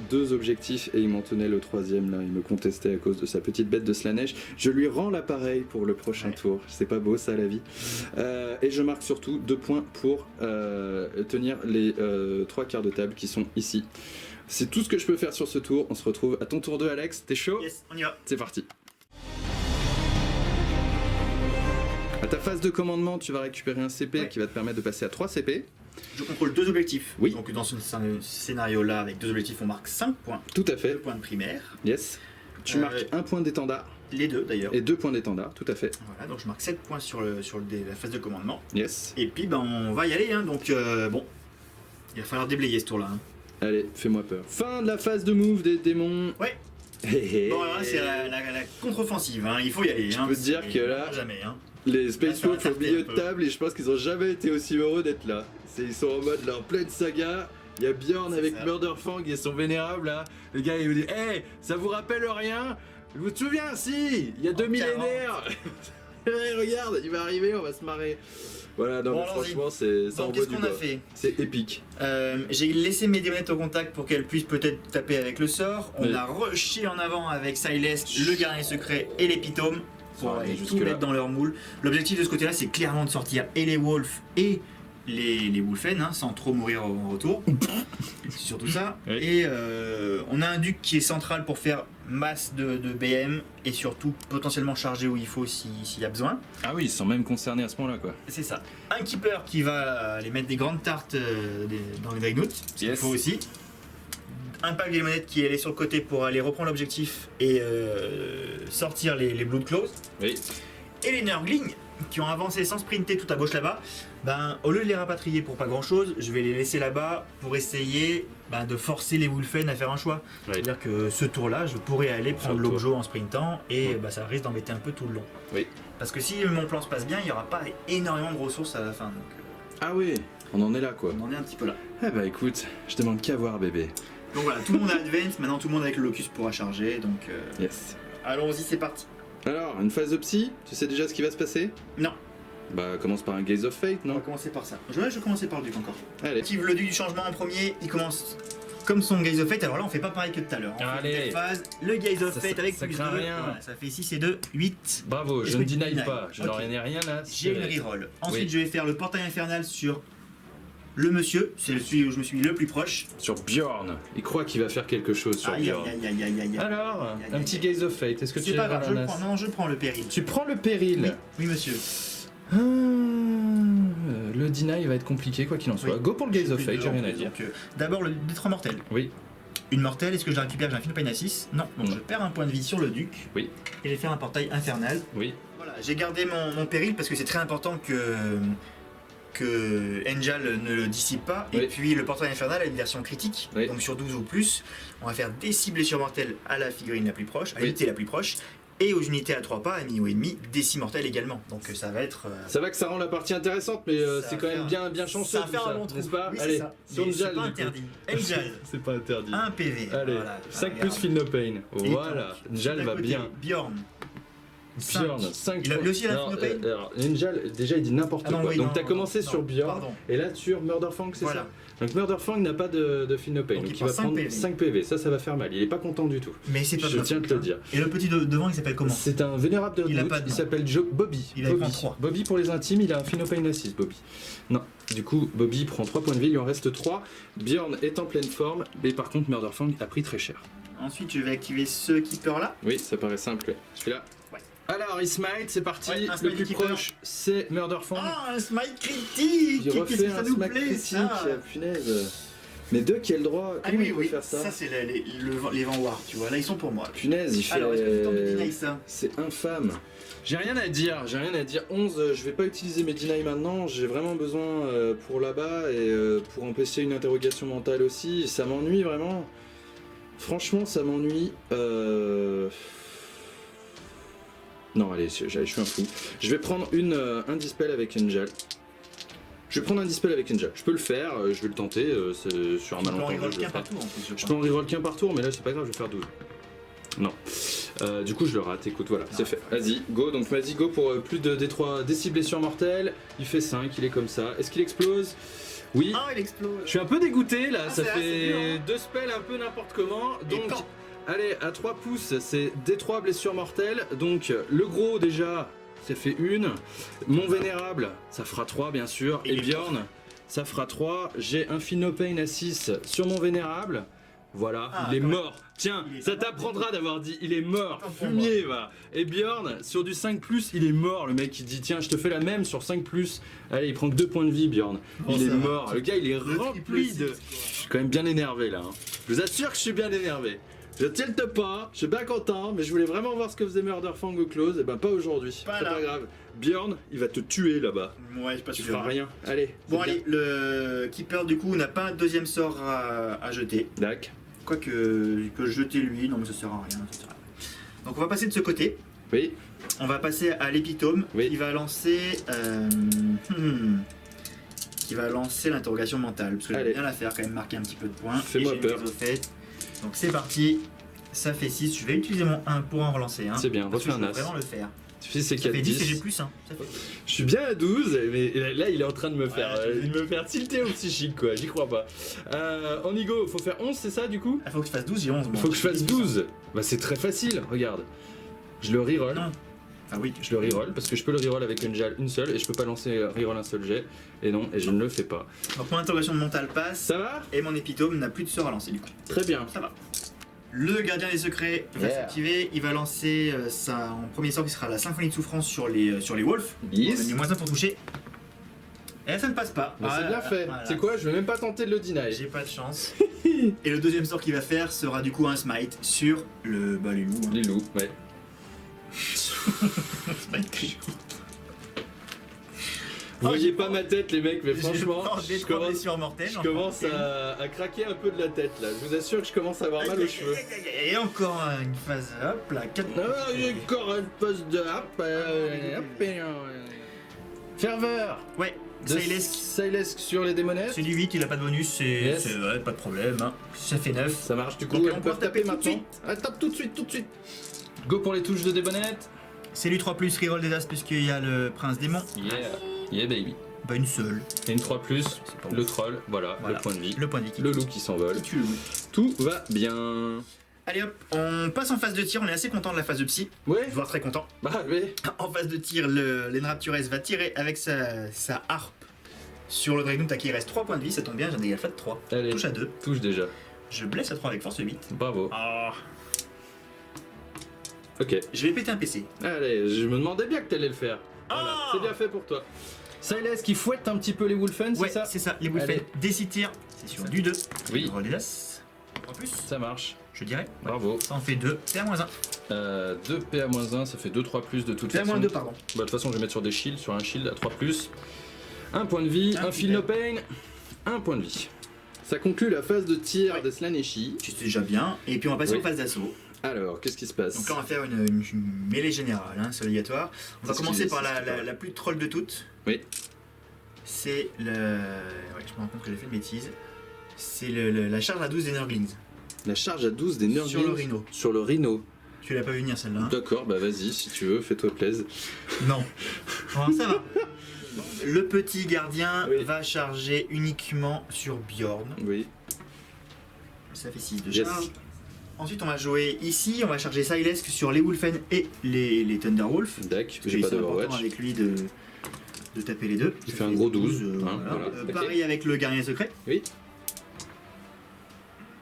2 objectifs et il m'en tenait le 3e là. Il me contestait à cause de sa petite bête de Slanesh. Je lui rends l'appareil pour le prochain tour. C'est pas beau ça, la vie. Et je marque surtout 2 points pour tenir les 3 quarts de table qui sont ici. C'est tout ce que je peux faire sur ce tour. On se retrouve à ton tour 2, Alex. T'es chaud? Yes, on y va. C'est parti. ta phase de commandement, tu vas récupérer un CP Ouais. qui va te permettre de passer à 3 CP. Je contrôle 2 objectifs. Oui. Donc dans ce scénario-là, avec 2 objectifs, on marque 5 points. Tout à 2 fait. points de primaire. Yes. Tu Euh, marques un point d'étendard Les 2 d'ailleurs. et 2 points d'étendard, tout à fait. Voilà, donc je marque 7 points sur la phase de commandement. Yes. Et puis ben, on va y aller, hein. Donc bon, il va falloir déblayer ce tour-là. Hein. Allez, fais-moi peur. Fin de la phase de move des démons. Ouais. Hé hé. Bon, là, c'est la contre-offensive, hein. Il faut y aller. Hein. peux te dire C'est- que là- Jamais, hein. Les Space Là, ça va Wolves au tarter milieu un de peu. table et je pense qu'ils ont jamais été aussi heureux d'être là. Ils sont en mode leur pleine saga. Il y a Bjorn C'est avec ça. Murderfang et son vénérable là. Le gars il vous dit hey, ça vous rappelle rien? Je vous souviens si, il y a 2 Oh, millénaires. Hey, regarde, il va arriver, on va se marrer. Voilà, non Bon, mais allons-y. franchement c'est ça Donc, envoie qu'est-ce du qu'on a bois. fait? C'est épique. J'ai laissé mes démonettes au contact pour qu'elles puissent peut-être taper avec le sort. On Oui. a rushé en avant avec Silas, le gardien secret et l'épitome pour Ça va aller tout jusque-là. mettre dans leur moule. L'objectif de ce côté-là, c'est clairement de sortir et les Wolves et les Wolfen, hein, sans trop mourir en retour. C'est surtout ça. Oui. Et on a un duc qui est central pour faire masse de BM et surtout potentiellement charger où il faut s'il y a besoin. Ah oui, ils sont même concernés à ce point-là quoi. C'est ça. Un keeper qui va les mettre des grandes tartes dans les Dreadnoughts, ce qu'il Yes. faut aussi. Un pack des monettes qui est allé sur le côté pour aller reprendre l'objectif et sortir les Blood Claws. Oui. Et les Nurglings qui ont avancé sans sprinter tout à gauche là-bas, ben, au lieu de les rapatrier pour pas grand-chose, je vais les laisser là-bas pour essayer de forcer les Wolfen à faire un choix. Oui. C'est-à-dire que ce tour-là, je pourrais aller prendre Sur le tour. l'objet en sprintant et Ouais. ça risque d'embêter un peu tout le long. Oui. Parce que si mon plan se passe bien, il n'y aura pas énormément de ressources à la fin. Donc Ah oui, on en est là quoi. on en est un petit peu là. Eh bah écoute, je demande qu'à voir bébé. Donc voilà, tout le monde a advance, maintenant tout le monde avec le locus pourra charger. Donc Yes. allons-y, c'est parti. Alors, une phase de psy, tu sais déjà ce qui va se passer? Non. Bah commence par un Gaze of Fate, On va non? commencer par ça. Je vais commencer par le duc encore. Allez. Active le duc du changement en premier, il commence comme son Gaze of Fate. Alors là, on fait pas pareil que tout à l'heure. On fait Allez. une phase, le Gaze of Ça- Fate ça- avec ça plus craint 2. rien. Voilà, ça fait 6 et 2, 8. Bravo, Est-ce je que ne tu deny denies? pas, je Ok. n'en ai rien à J'ai une cirer. reroll. Ensuite, Oui. je vais faire le portail infernal sur le monsieur. C'est celui où je me suis mis le plus proche. Sur Bjorn, il croit qu'il va faire quelque chose sur Aïe, Bjorn. aïe, aïe, aïe, aïe, aïe. Alors, Aïe, aïe, un aïe, petit aïe. Gaze of Fate, est-ce que tu C'est pas grave, je la prends, non, je prends le péril. Tu prends le péril. Oui, oui, monsieur. Le deny va être compliqué quoi qu'il en soit. Oui. Go pour le Gaze Je of suis Fate, j'ai dedans, rien à dire. donc, D'abord, le D3 mortel. Oui, Une mortelle, est-ce que je la récupère? J'ai un Philopine à 6. Non, donc Non. je perds un point de vie sur le duc. oui, Et je vais faire un portail infernal. oui. Voilà, j'ai gardé mon péril parce que c'est très important que Angel ne le dissipe pas. Oui. Et puis le portail infernal a une version critique, Oui. donc sur 12 ou plus. On va faire des cibles sur mortelles à la figurine la plus proche, à Oui. l'unité la plus proche. Et aux unités à 3 pas, amis ou ennemis, des 6 mortels également. Donc ça va être. Ça va que ça rend la partie intéressante, mais Ça c'est va quand même faire- bien chanceux, ça va tout faire un ça, bon trou, n'est-ce pas? Oui, c'est Allez, ça. sur Mais Njal, c'est pas du coup. interdit. Angel, C'est pas interdit. 1 PV. Allez, Voilà. 5 Regarde. plus Feel No Pain. Et Voilà, donc, Njal d'un va côté, bien. Bjorn. Bjorn, 5 Il a- lui aussi, il a Non, Feel No Pain alors, Njal, déjà il dit n'importe Ah non, quoi. oui, Donc non, t'as non, commencé non, sur Bjorn, pardon. et là sur Murderfang, c'est Voilà. ça? Donc Murderfang n'a pas de Feel No Pain, Donc donc il il va prend 5 prendre PV. 5 PV. Ça va faire mal, il est pas content du tout. Mais c'est pas Je grave. tiens à te le dire. Et le petit devant, il s'appelle comment? C'est un vénérable de Il a Root, pas de il nom. s'appelle Bobby. Il a Bobby. prend 3. Bobby pour les intimes, il a un Feel No Pain à 6, Bobby. Non, du coup, Bobby prend 3 points de vie, il lui en reste 3. Bjorn est en pleine forme, mais par contre, Murderfang a pris très cher. Ensuite, je vais activer ce keeper là. Oui, ça paraît simple. ouais. Je suis là. Ouais. Alors, il smite, c'est parti. Ouais, un le smite plus keeper. proche, c'est Murderfang. Ah, un smite critique! il Qu'est-ce refait que ça un nous smack plaît, critique, ça? punaise. Mais deux qui a le droit, Ah comment oui, il peut oui, faire ça, ça c'est les Vanguard, tu vois, là ils sont pour moi. Punaise, il fait... Alors, est-ce que tu tentes de deny ça? C'est infâme. J'ai rien à dire, 11, je vais pas utiliser mes deny maintenant, j'ai vraiment besoin pour là-bas et pour empêcher une interrogation mentale aussi, ça m'ennuie vraiment. Franchement, ça m'ennuie. Non, allez, je suis un fou. Je vais prendre un dispel avec Angel. Je vais prendre un dispel avec Angel. Je peux le faire, je vais le tenter, c'est sur un Tu peux en malentendu. reroll je le qu'un ferai. partout en plus, Je peux en reroll qu'un par tour, mais là c'est pas grave, je vais faire 12. Non. Du coup, je le rate. Écoute, voilà, c'est fait. Vas-y, go. Donc, vas-y, go pour plus de D3, des 6 blessures mortelles. Il fait 5, il est comme ça. Est-ce qu'il explose? Oui. Ah, il explose! Je suis un peu dégoûté là, Ah, ça c'est assez dur, fait hein. 2 spells un peu n'importe comment. Et Donc, quand allez, à 3 pouces, c'est D3 blessures mortelles. Donc, le gros déjà, ça fait 1. Mon vénérable, ça fera 3 bien sûr. Et Et les Bjorn, ça fera 3. J'ai un Feel No Pain à 6 sur mon vénérable. Voilà, Ah, il est quand même. mort. Tiens, Il est ça pas t'apprendra d'avoir dit il est mort. Tant pour Fumier, va. Et Bjorn, sur du 5+, il est mort. Le mec, il dit tiens, je te fais la même sur 5+. Allez, il prend que 2 points de vie, Bjorn. Oh, il est ça va. mort. Le gars, il est Le rempli triple de... six, Je suis quand même bien énervé, là. Hein. Je vous assure que je suis bien énervé. Je tilte pas, je suis bien content, mais je voulais vraiment voir ce que faisait Murderfang au close. Et ben, pas aujourd'hui. Pas C'est là. pas grave. Bjorn, il va te tuer là-bas. Ouais, je suis pas Tu sûr. feras rien. Allez. Bon, c'est allez, le Keeper, du coup, n'a pas un deuxième sort à jeter. bien. Dac. Quoique, il peut jeter lui, non, mais ça sert à rien. Ça sert à rien. Donc, on va passer de ce côté. Oui. On va passer à l'épitome Oui. qui va lancer. Qui va lancer l'interrogation mentale. Parce que Allez. j'aime bien la faire, quand même, marquer un petit peu de points. Fais-moi Et j'ai peur. une exophète. Donc, c'est parti. Ça fait 6. Je vais utiliser mon 1 pour en relancer. Hein, C'est bien, parce que refais je un veux as. vraiment le faire. Si c'est Ça 4, fait 10 et j'ai 10. plus 1. Ça fait... Je suis bien à 12, mais là il est en train de me faire, Ouais, je te dis. me faire tilter au psychique quoi, j'y crois pas. En Igo, faut faire 11, c'est ça du coup? Il faut que je fasse 12, j'ai 11. moi. Faut que je fasse 12. Bah c'est très facile, regarde. Je le reroll. Non. Ah oui, Je le reroll parce que je peux le reroll avec une seule et je peux pas lancer reroll un seul jet. Et non, et je ne le fais pas. Donc mon interrogation mentale passe Ça va? et mon épitome n'a plus de sort à lancer du coup. Très bien. Ça va. Le gardien des secrets va Yeah. s'activer, il va lancer en premier sort qui sera la symphonie de souffrance sur les wolves. Yes. On a mis moins 1 pour toucher. Et là ça ne passe pas. Bah, c'est Voilà, bien fait. voilà. C'est quoi? Je vais même pas tenter de le deny. J'ai pas de chance. Et le deuxième sort qu'il va faire sera du coup un smite sur les loups. hein. Les loups, ouais. Vous voyez pas ma tête les mecs, mais franchement, j'ai je trois commence... blessures mortelles. Je commence à craquer un peu de la tête là, je vous assure que je commence à avoir mal aux cheveux. Et encore une phase, hop là, 4 Ah, j'ai encore une pause de ferveur Ouais, de Silesk. Silesk sur les démonettes. C'est du 8, il a pas de bonus, Yes. ouais, pas de problème. Hein. Ça fait 9. Ça marche du coup, Donc, elles on peuvent peut taper taper tout de maintenant. Elle tape tout de suite, tout de suite. Go pour les touches de démonnettes. C'est lui 3 plus, reroll des as puisqu'il y a le prince démon. Yeah baby. Bah une seule. Et une 3+, pas le ouf. troll, voilà, Voilà. le point de vie. Le point de vie qui Le loup qui s'envole. tue le loup. Tout va bien. Allez hop, on passe en phase de tir, on est assez content de la phase de psy, Ouais, voire très content. bah ouais. En phase de tir, l'Enraptures va tirer avec sa harpe sur le Dragon qui reste 3 points de vie, ça tombe bien, j'ai un dégât fat de 3. Allez, Touche à 2, touche déjà. je blesse à 3 avec force 8. Bravo. Ah, Ok. je vais péter un PC. Allez, je me demandais bien que t'allais le faire. Voilà, Ah c'est bien fait pour toi. Silas qui fouette un petit peu les Wolfen, Ouais, c'est ça? c'est ça, les Wolfen Allez. des 6 tirs, c'est sur du 2. Oui. Reroll des as. En plus, Ça marche. je dirais. Bravo. Ça en fait 2, PA-1. 2 PA-1, ça fait 2-3 plus de toute façon. PA-2, pardon. Bah, de toute façon, je vais mettre sur des shields, sur un shield à 3 plus. Un point de vie, Un un feel no pain, un point de vie. Ça conclut la phase de tir Ouais. de Slaneshi. C'est déjà bien. Et puis on va passer Oui. en phase d'assaut. Alors, qu'est-ce qui se passe? Donc là, on va faire une mêlée générale, hein, c'est obligatoire. On va C'est ce commencer qu'il par dit, c'est ce qu'il la plus troll de toutes. Oui. C'est le. Ouais, je me rends compte que j'ai fait une bêtise. C'est la charge à 12 des Nurglings. La charge à 12 des Nurglings. Sur le rhino. Sur le rhino. Tu l'as pas vu venir celle-là, hein? D'accord, bah vas-y, si tu veux, fais-toi plaisir. Non. Bon, ça va. Le petit gardien Oui. va charger uniquement sur Bjorn. Oui. Ça fait 6 de Yes. charge. Ensuite, on va jouer ici. On va charger Silesk sur les Wolfen et les Thunderwolf. Dac, Parce j'ai que pas c'est important d'Overwatch. avec lui de taper les deux. Il Ça fait un gros 12, voilà. voilà. Ok. Pareil avec le gardien secret. Oui.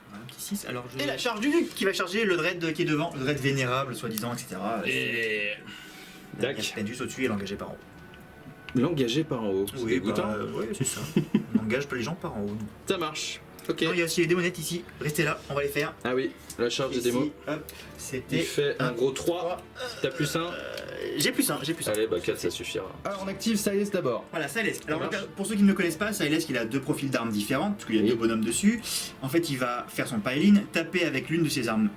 Voilà, un petit 6. Alors Et la charge du Duc qui va charger le Dread qui est devant, le Dread vénérable, soi-disant, etc. Et... Il Dac. peine juste au-dessus et l'engager par en haut. L'engager par en haut. C'est dégoûtant. oui, c'est ça. On engage pas les gens par en haut. Ça marche. Ok. Non, il y a aussi les démonettes ici. Restez là, on va les faire. Ah oui, la charge des Ici, démos. hop, Il c'était. fait un gros 3. T'as plus 1. J'ai plus un, j'ai plus un. Allez, bah 4 ça suffira. Alors on active Silas d'abord. Voilà, Silesk. Alors, Ça marche. pour ceux qui ne le connaissent pas, Silesk il a deux profils d'armes différentes, parce qu'il y a Oui. deux bonhommes dessus. En fait, il va faire son pile-in, taper avec l'une de ses armes,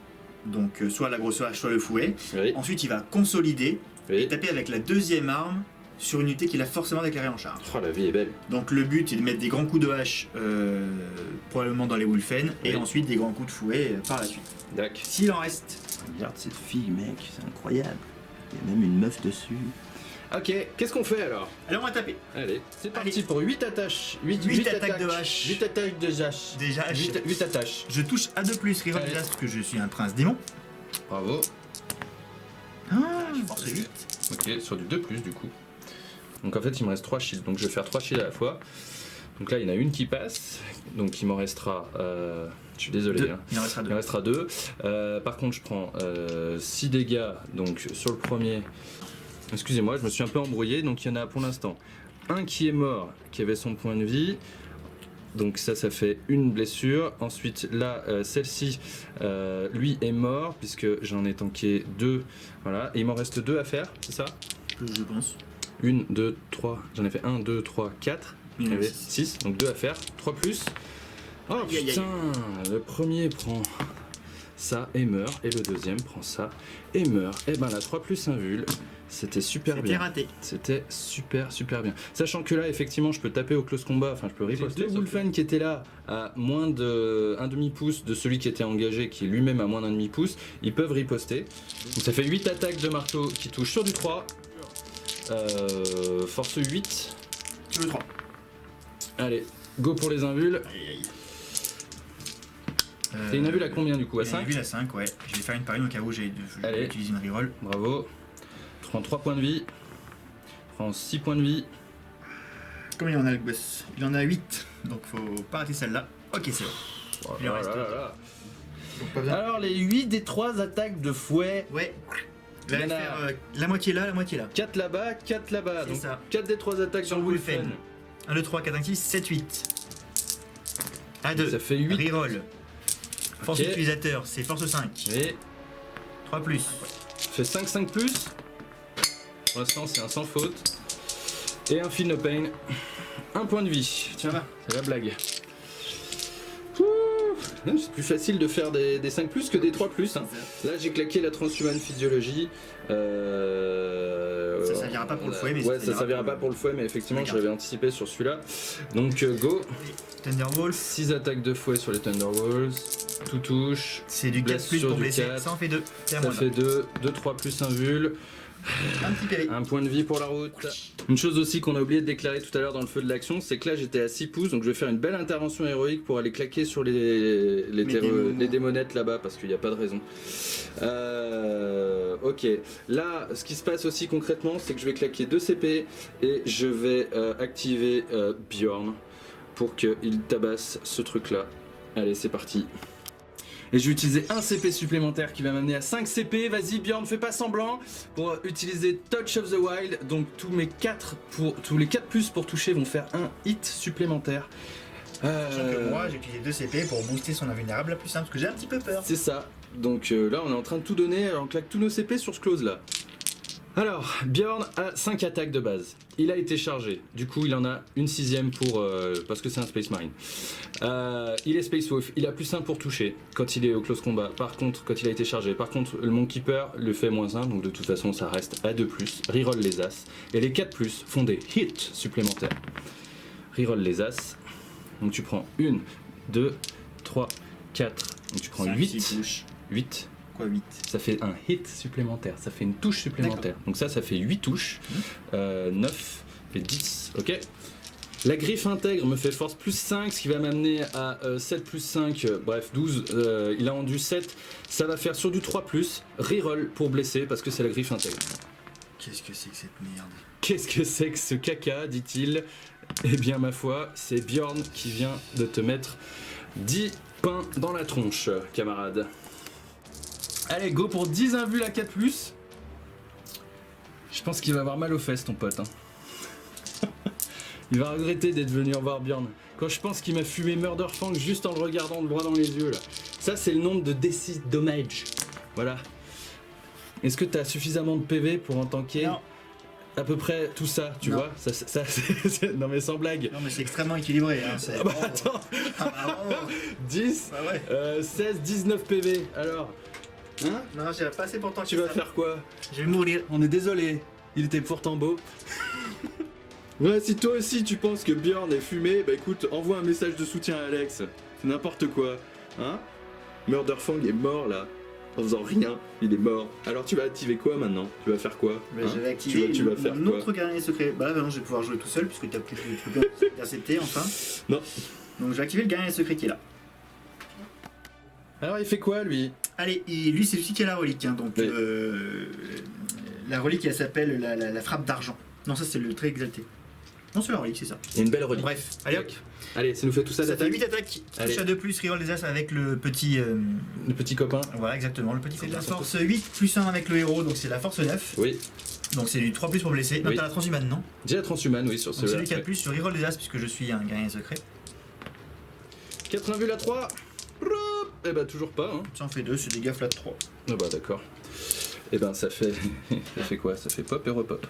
donc soit la grosse hache, soit le fouet. Oui. Ensuite, il va consolider et Oui. taper avec la deuxième arme sur une unité qu'il a forcément déclarée en charge. Oh, la vie est belle. Donc, le but est de mettre des grands coups de hache, probablement dans les Wolfen, et Oui. ensuite des grands coups de fouet par la suite. Dac. S'il en reste. Regarde cette fille, mec, c'est incroyable. Il y a même une meuf dessus. Ok, qu'est-ce qu'on fait alors? Allez, on va taper. Allez, c'est parti Allez. pour 8 attaches. 8 attaques de hache. 8 attaques de hache. Déjà, 8 attaches. je touche à 2 plus, reroll Allez. déjà, parce que je suis un prince démon. Bravo. Ah, je force 8. Ok, sur du 2 plus du coup. Donc en fait il me reste 3 shields, donc je vais faire 3 shields à la fois. Donc là il y en a une qui passe, donc il m'en restera... Je suis désolé. Deux. Hein. Il en restera Il 2. en restera 2. Par contre, je prends 6 dégâts donc sur le premier. Excusez-moi, je me suis un peu embrouillé. Donc il y en a pour l'instant un qui est mort, qui avait son point de vie. Donc ça fait une blessure. Ensuite là, celle-ci, lui est mort puisque j'en ai tanké 2. Voilà. Et il m'en reste 2 à faire, c'est ça? Je pense. 1, 2, 3. J'en ai fait 1, 2, 3, 4. Il y en avait 6. Donc 2 à faire. 3 plus. Oh Aïe, aïe, aïe. putain, le premier prend ça et meurt, et le deuxième prend ça et meurt. Et ben la 3 plus invul, c'était super C'était bien. raté. C'était super bien. Sachant que là, effectivement, je peux taper au close combat, enfin je peux riposter. Wolfen qui était là à moins de 1 demi-pouce de celui qui était engagé, qui est lui-même à moins d'1 demi-pouce, ils peuvent riposter. Donc ça fait 8 attaques de marteau qui touchent sur du 3. Force 8. Sur le 3. Allez, go pour les invuls. Aïe, aïe. T'as une invule à combien du coup? À 5? Une invule à 5, ouais. Je vais faire une par une au cas où j'ai Allez. utilisé une reroll. Bravo. Je prends 3 points de vie. Je prends 6 points de vie. Combien il en a le boss? Il en a 8, donc faut pas rater celle-là. Ok, c'est bon. Oh Il en là reste là deux. là. Donc pas besoin. Alors les 8 des 3 attaques de fouet. Ouais. Il y Là, en a- faire la moitié là, la moitié là. 4 là-bas, 4 là-bas. C'est Donc ça. 4 des 3 attaques Sur sur Wolfen. Wolfen. 1, 2, 3, 4, 5, 6, 7, 8. À 2. Ça fait 8. Reroll. Force Ok. utilisateur, c'est force 5. Et 3 plus. ça fait 5, 5 plus. Pour l'instant c'est un sans faute. Et un feel no pain. 1 point de vie. Tiens, Ça va. c'est la blague. Ouh, c'est plus facile de faire des 5 plus que des 3 plus. Hein. Là j'ai claqué la transhumane physiologie. Ça servira pas pour le fouet, mais ouais, ça servira pas pour le fouet, mais effectivement je l'avais anticipé sur celui-là. Donc go. Thunderwolf, 6 attaques de fouet sur les Thunderwolves. Tout touche. c'est du 4 plus Blessure pour du blesser. 4. Ça en fait 2. C'est à Ça moi. fait 2, 3 plus un vul. Un petit PV. Un point de vie pour la route. Une chose aussi qu'on a oublié de déclarer tout à l'heure dans le feu de l'action, c'est que là j'étais à 6 pouces, donc je vais faire une belle intervention héroïque pour aller claquer sur les démonettes là-bas parce qu'il n'y a pas de raison. Ok, là ce qui se passe aussi concrètement, c'est que je vais claquer 2 CP et je vais activer Bjorn pour qu'il tabasse ce truc là. Allez, c'est parti. Et je vais utiliser un CP supplémentaire qui va m'amener à 5 CP. Vas-y Bjorn, fais pas semblant. Pour utiliser Touch of the Wild. Donc tous les 4 plus pour toucher vont faire un hit supplémentaire. Sachant que moi, j'ai utilisé 2 CP pour booster son invulnérable la plus simple, parce que j'ai un petit peu peur. C'est ça. Donc là on est en train de tout donner. Alors on claque tous nos CP sur ce close là. Alors, Bjorn a 5 attaques de base. Il a été chargé. Du coup, il en a une 6ème pour parce que c'est un Space Marine. Il est Space Wolf. Il a plus 1 pour toucher quand il est au close combat. Par contre, quand il a été chargé. Par contre, le Moonkeeper le fait -1. Donc de toute façon, ça reste à 2+. Reroll les As. Et les 4+ font des hits supplémentaires. Reroll les As. Donc tu prends 1, 2, 3, 4. Donc tu prends 8. 8. Quoi, 8? Ça fait un hit supplémentaire, ça fait une touche supplémentaire. Donc ça fait 8 touches, 9 et 10, ok. La griffe intègre me fait force +5, ce qui va m'amener à 7 + 5, bref 12, il a rendu 7. Ça va faire sur du 3+, reroll pour blesser parce que c'est la griffe intègre. Qu'est-ce que c'est que cette merde? Qu'est-ce que c'est que ce caca, dit-il. Eh bien ma foi, c'est Bjorn qui vient de te mettre 10 pains dans la tronche, camarade. Allez, go pour 10 invuls à 4+. Je pense qu'il va avoir mal aux fesses, ton pote. Hein. Il va regretter d'être venu voir Bjorn. Quand je pense qu'il m'a fumé Murderfang juste en le regardant droit dans les yeux, là. Ça, c'est le nombre de DC damage. Voilà. Est-ce que tu as suffisamment de PV pour en tanker Non. à peu près tout ça, tu Non. vois non mais sans blague. Non, mais c'est extrêmement équilibré. Hein, c'est... Ah bah attends, Ah bah, bravo. 10, Bah ouais. 16, 19 PV. Alors, hein? Non, j'ai pas assez pour tant Tu vas faire quoi? Je vais mourir. On est désolé, il était pourtant beau. Ouais, si toi aussi tu penses que Bjorn est fumé, bah écoute, envoie un message de soutien à Alex. C'est n'importe quoi, hein? Murderfang est mort là, en faisant rien, il est mort. Alors tu vas activer quoi maintenant? Tu vas faire quoi? Mais Hein? je vais activer tu vas faire mon quoi? autre guerrier secret. Bah non, je vais pouvoir jouer tout seul puisque tu peux bien intercepter enfin. Non. Donc je vais activer le guerrier secret qui est là. Alors il fait quoi lui? Allez, lui c'est celui qui a la relique. Hein, donc Oui. la relique elle s'appelle la frappe d'argent. Non, ça c'est le trait exalté. Non, c'est la relique, c'est ça. Il y a une belle relique. Bref, allez hop. Allez, ça nous fait tout ça Ça fait d'attaque. 8 attaques. Allez. Touche à 2 plus, reroll des as avec le petit. Le petit copain. Voilà, exactement. Le petit C'est c'est de la bien, force 8 plus 1 avec le héros, donc c'est la force 9. Oui. Donc c'est du 3 plus pour blesser. Non, Oui. t'as la transhumane, non? J'ai la transhumane, oui, sur Donc c'est celui-là. lui qui a plus, je reroll des as puisque je suis un guerrier secret. 4 invuls à 3. Eh bah, toujours pas, hein. Ça en fait 2, c'est des gars flat 3. Ah bah, d'accord. Eh ben, ça fait. Ça fait quoi? Ça fait pop et repop.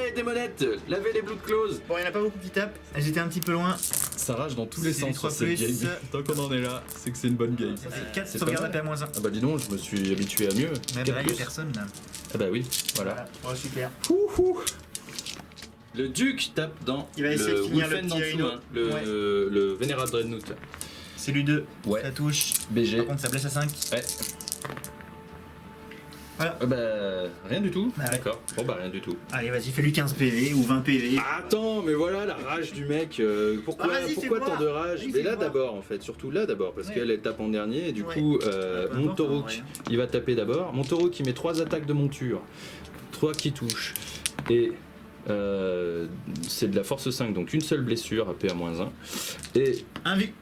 Eh, des monettes! Lavez les blood claws! Bon, il n'y en a pas beaucoup qui tapent, elles étaient un petit peu loin. Ça rage dans tous les C'est sens du sur 3+. cette game. Tant qu'on en est là, c'est que c'est une bonne game. Ça fait 4 c'est sauvegardes pas à mal. PA-1. Ah bah dis donc, je me suis habitué à mieux. Mais Quatre là, il n'y a plus. personne là. Ah bah oui, voilà. Oh, super. Ouhou. Le duc tape dans Il va essayer de le finir le Wolfen petit dans Rhino. hein, le, Ouais. le Vénérable Dreadnought. C'est lui 2. Ouais. Ça touche. BG. Par contre, ça blesse à 5. Ouais. Voilà. Ah bah rien du tout. Ah ouais. D'accord. Bon bah rien du tout. Allez, vas-y, fais-lui 15 PV ou 20 PV. Attends, mais voilà la rage du mec. Pourquoi, Ah, vas-y, pourquoi fais tant voir. de rage? Vas-y, Mais fais là voir. d'abord en fait, surtout là d'abord, parce Ouais. qu'elle tape en dernier et du Ouais. coup Peu importe, en Montaurou vrai. il va taper d'abord. Montaurou qui met 3 attaques de monture, 3 qui touchent et c'est de la force 5 donc une seule blessure à PA-1 et Un vu.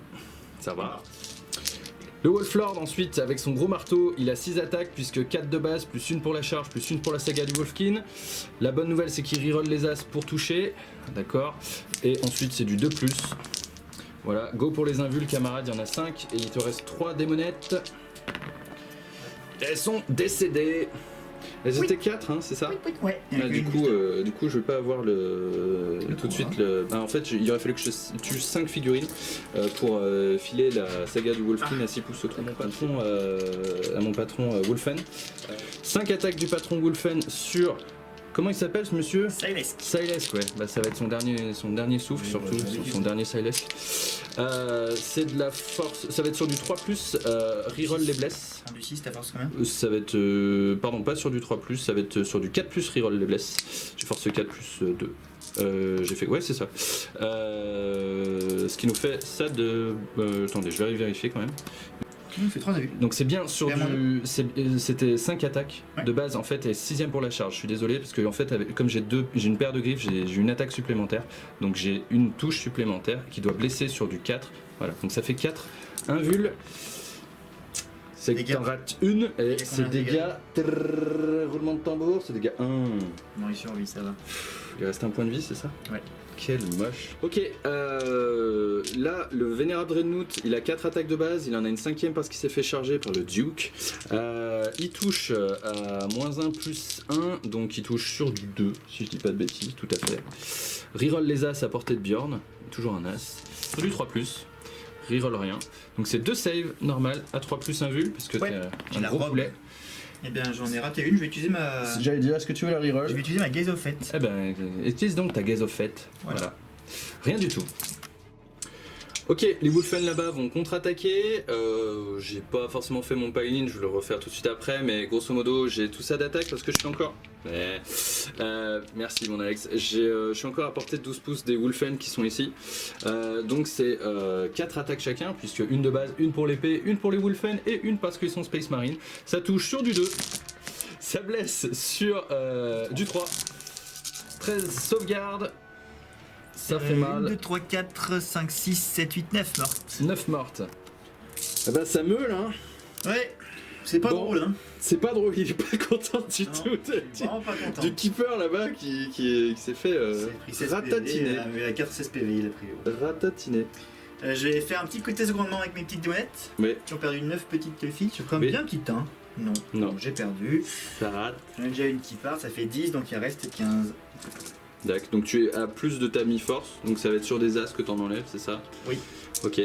ça va. Le Wolflord ensuite avec son gros marteau, il a 6 attaques puisque 4 de base, plus une pour la charge, plus une pour la saga du Wolfkin. La bonne nouvelle c'est qu'il reroll les as pour toucher, d'accord. Et ensuite c'est du 2+. Voilà, go pour les invuls camarades, il y en a 5 et il te reste 3 démonettes. Elles sont décédées. Elles Oui. étaient 4 hein, c'est ça? Ouais. Ah, du coup, je vais pas avoir tout de coup, suite hein. le. Ah, en fait, il aurait fallu que je tue 5 figurines pour filer la saga du Wolfkin à 6 pouces autour de mon patron, à mon patron Wolfen. 5 attaques du patron Wolfen sur. Comment il s'appelle ce monsieur? Silas. Silas, ouais, bah, ça va être son dernier souffle, Oui, surtout bah, sur oui. son dernier Silas. C'est de la force, ça va être sur du 3+, reroll les blesses. Un du 6, ta force quand même. Ça va être, pardon, pas sur du 3+, ça va être sur du 4+, reroll les blesses. J'ai force 4+, 2. J'ai fait, ouais, c'est ça. Ce qui nous fait ça de. Attendez, je vais vérifier quand même. Il fait 3 vues. Donc c'est bien sur Vraiment. du. C'était 5 attaques Ouais. de base en fait et 6ème pour la charge. Je suis désolé parce que en fait, comme j'ai une paire de griffes, j'ai une attaque supplémentaire. Donc j'ai une touche supplémentaire qui doit blesser sur du 4. Voilà, donc ça fait 4. Invul. C'est que Dégâts. t'en rates une et Dégâts, c'est combien de dégâts. Trrr, roulement de tambour, c'est dégâts 1. Non, il survit, ça va. Il reste un point de vie, c'est ça? Ouais. Quel moche. Ok, là, le Vénérable Dreadnought, il a 4 attaques de base, il en a une 5ème parce qu'il s'est fait charger par le Duke. Il touche à -1+1, donc il touche sur du 2, si je dis pas de bêtises, tout à fait. Reroll les as à portée de Bjorn, toujours un as. Sur du 3+, reroll rien. Donc c'est 2 saves normal à 3+ invul, parce que Ouais, t'es j'ai un la gros robe. poulet. Eh bien, j'en ai raté une, je vais utiliser ma. J'allais dire, est-ce que tu veux la reroll? Je vais utiliser ma gaze of fête. Eh ben, utilise donc ta gaze of fête. Voilà. Rien du tout. Ok, les Wolfen là-bas vont contre-attaquer. J'ai pas forcément fait mon pile-in, je vais le refaire tout de suite après, mais grosso modo, j'ai tout ça d'attaque parce que je suis encore. Merci mon Alex. Je suis encore à portée de 12 pouces des Wolfen qui sont ici. Donc c'est 4 attaques chacun, puisque une de base, une pour l'épée, une pour les Wolfen et une parce qu'ils sont Space Marine. Ça touche sur du 2. Ça blesse sur du 3. 13 sauvegarde. Ça fait 1, mal. 2, 3, 4, 5, 6, 7, 8, 9 mortes. 9 mortes. Ah bah ça meule hein. Ouais, c'est pas Bon. drôle, hein. C'est pas drôle, il est pas content du Non, tout. Vraiment pas content. Du keeper là-bas qui s'est fait C'est pris 16 ratatiner. PV, mais à 4 16 PV, il a pris. Ratatiner. Je vais faire un petit coup de test grandement avec mes petites démonettes Mais qui ont perdu 9 petites filles. Je suis quand même Oui. bien quitte, hein. Non. Non. Donc, j'ai perdu. ça rate. J'en ai déjà une qui part, ça fait 10, donc il reste 15. D'accord. Donc tu es à plus de ta mi-force, donc ça va être sur des as que t'en enlèves, c'est ça? Oui. Ok.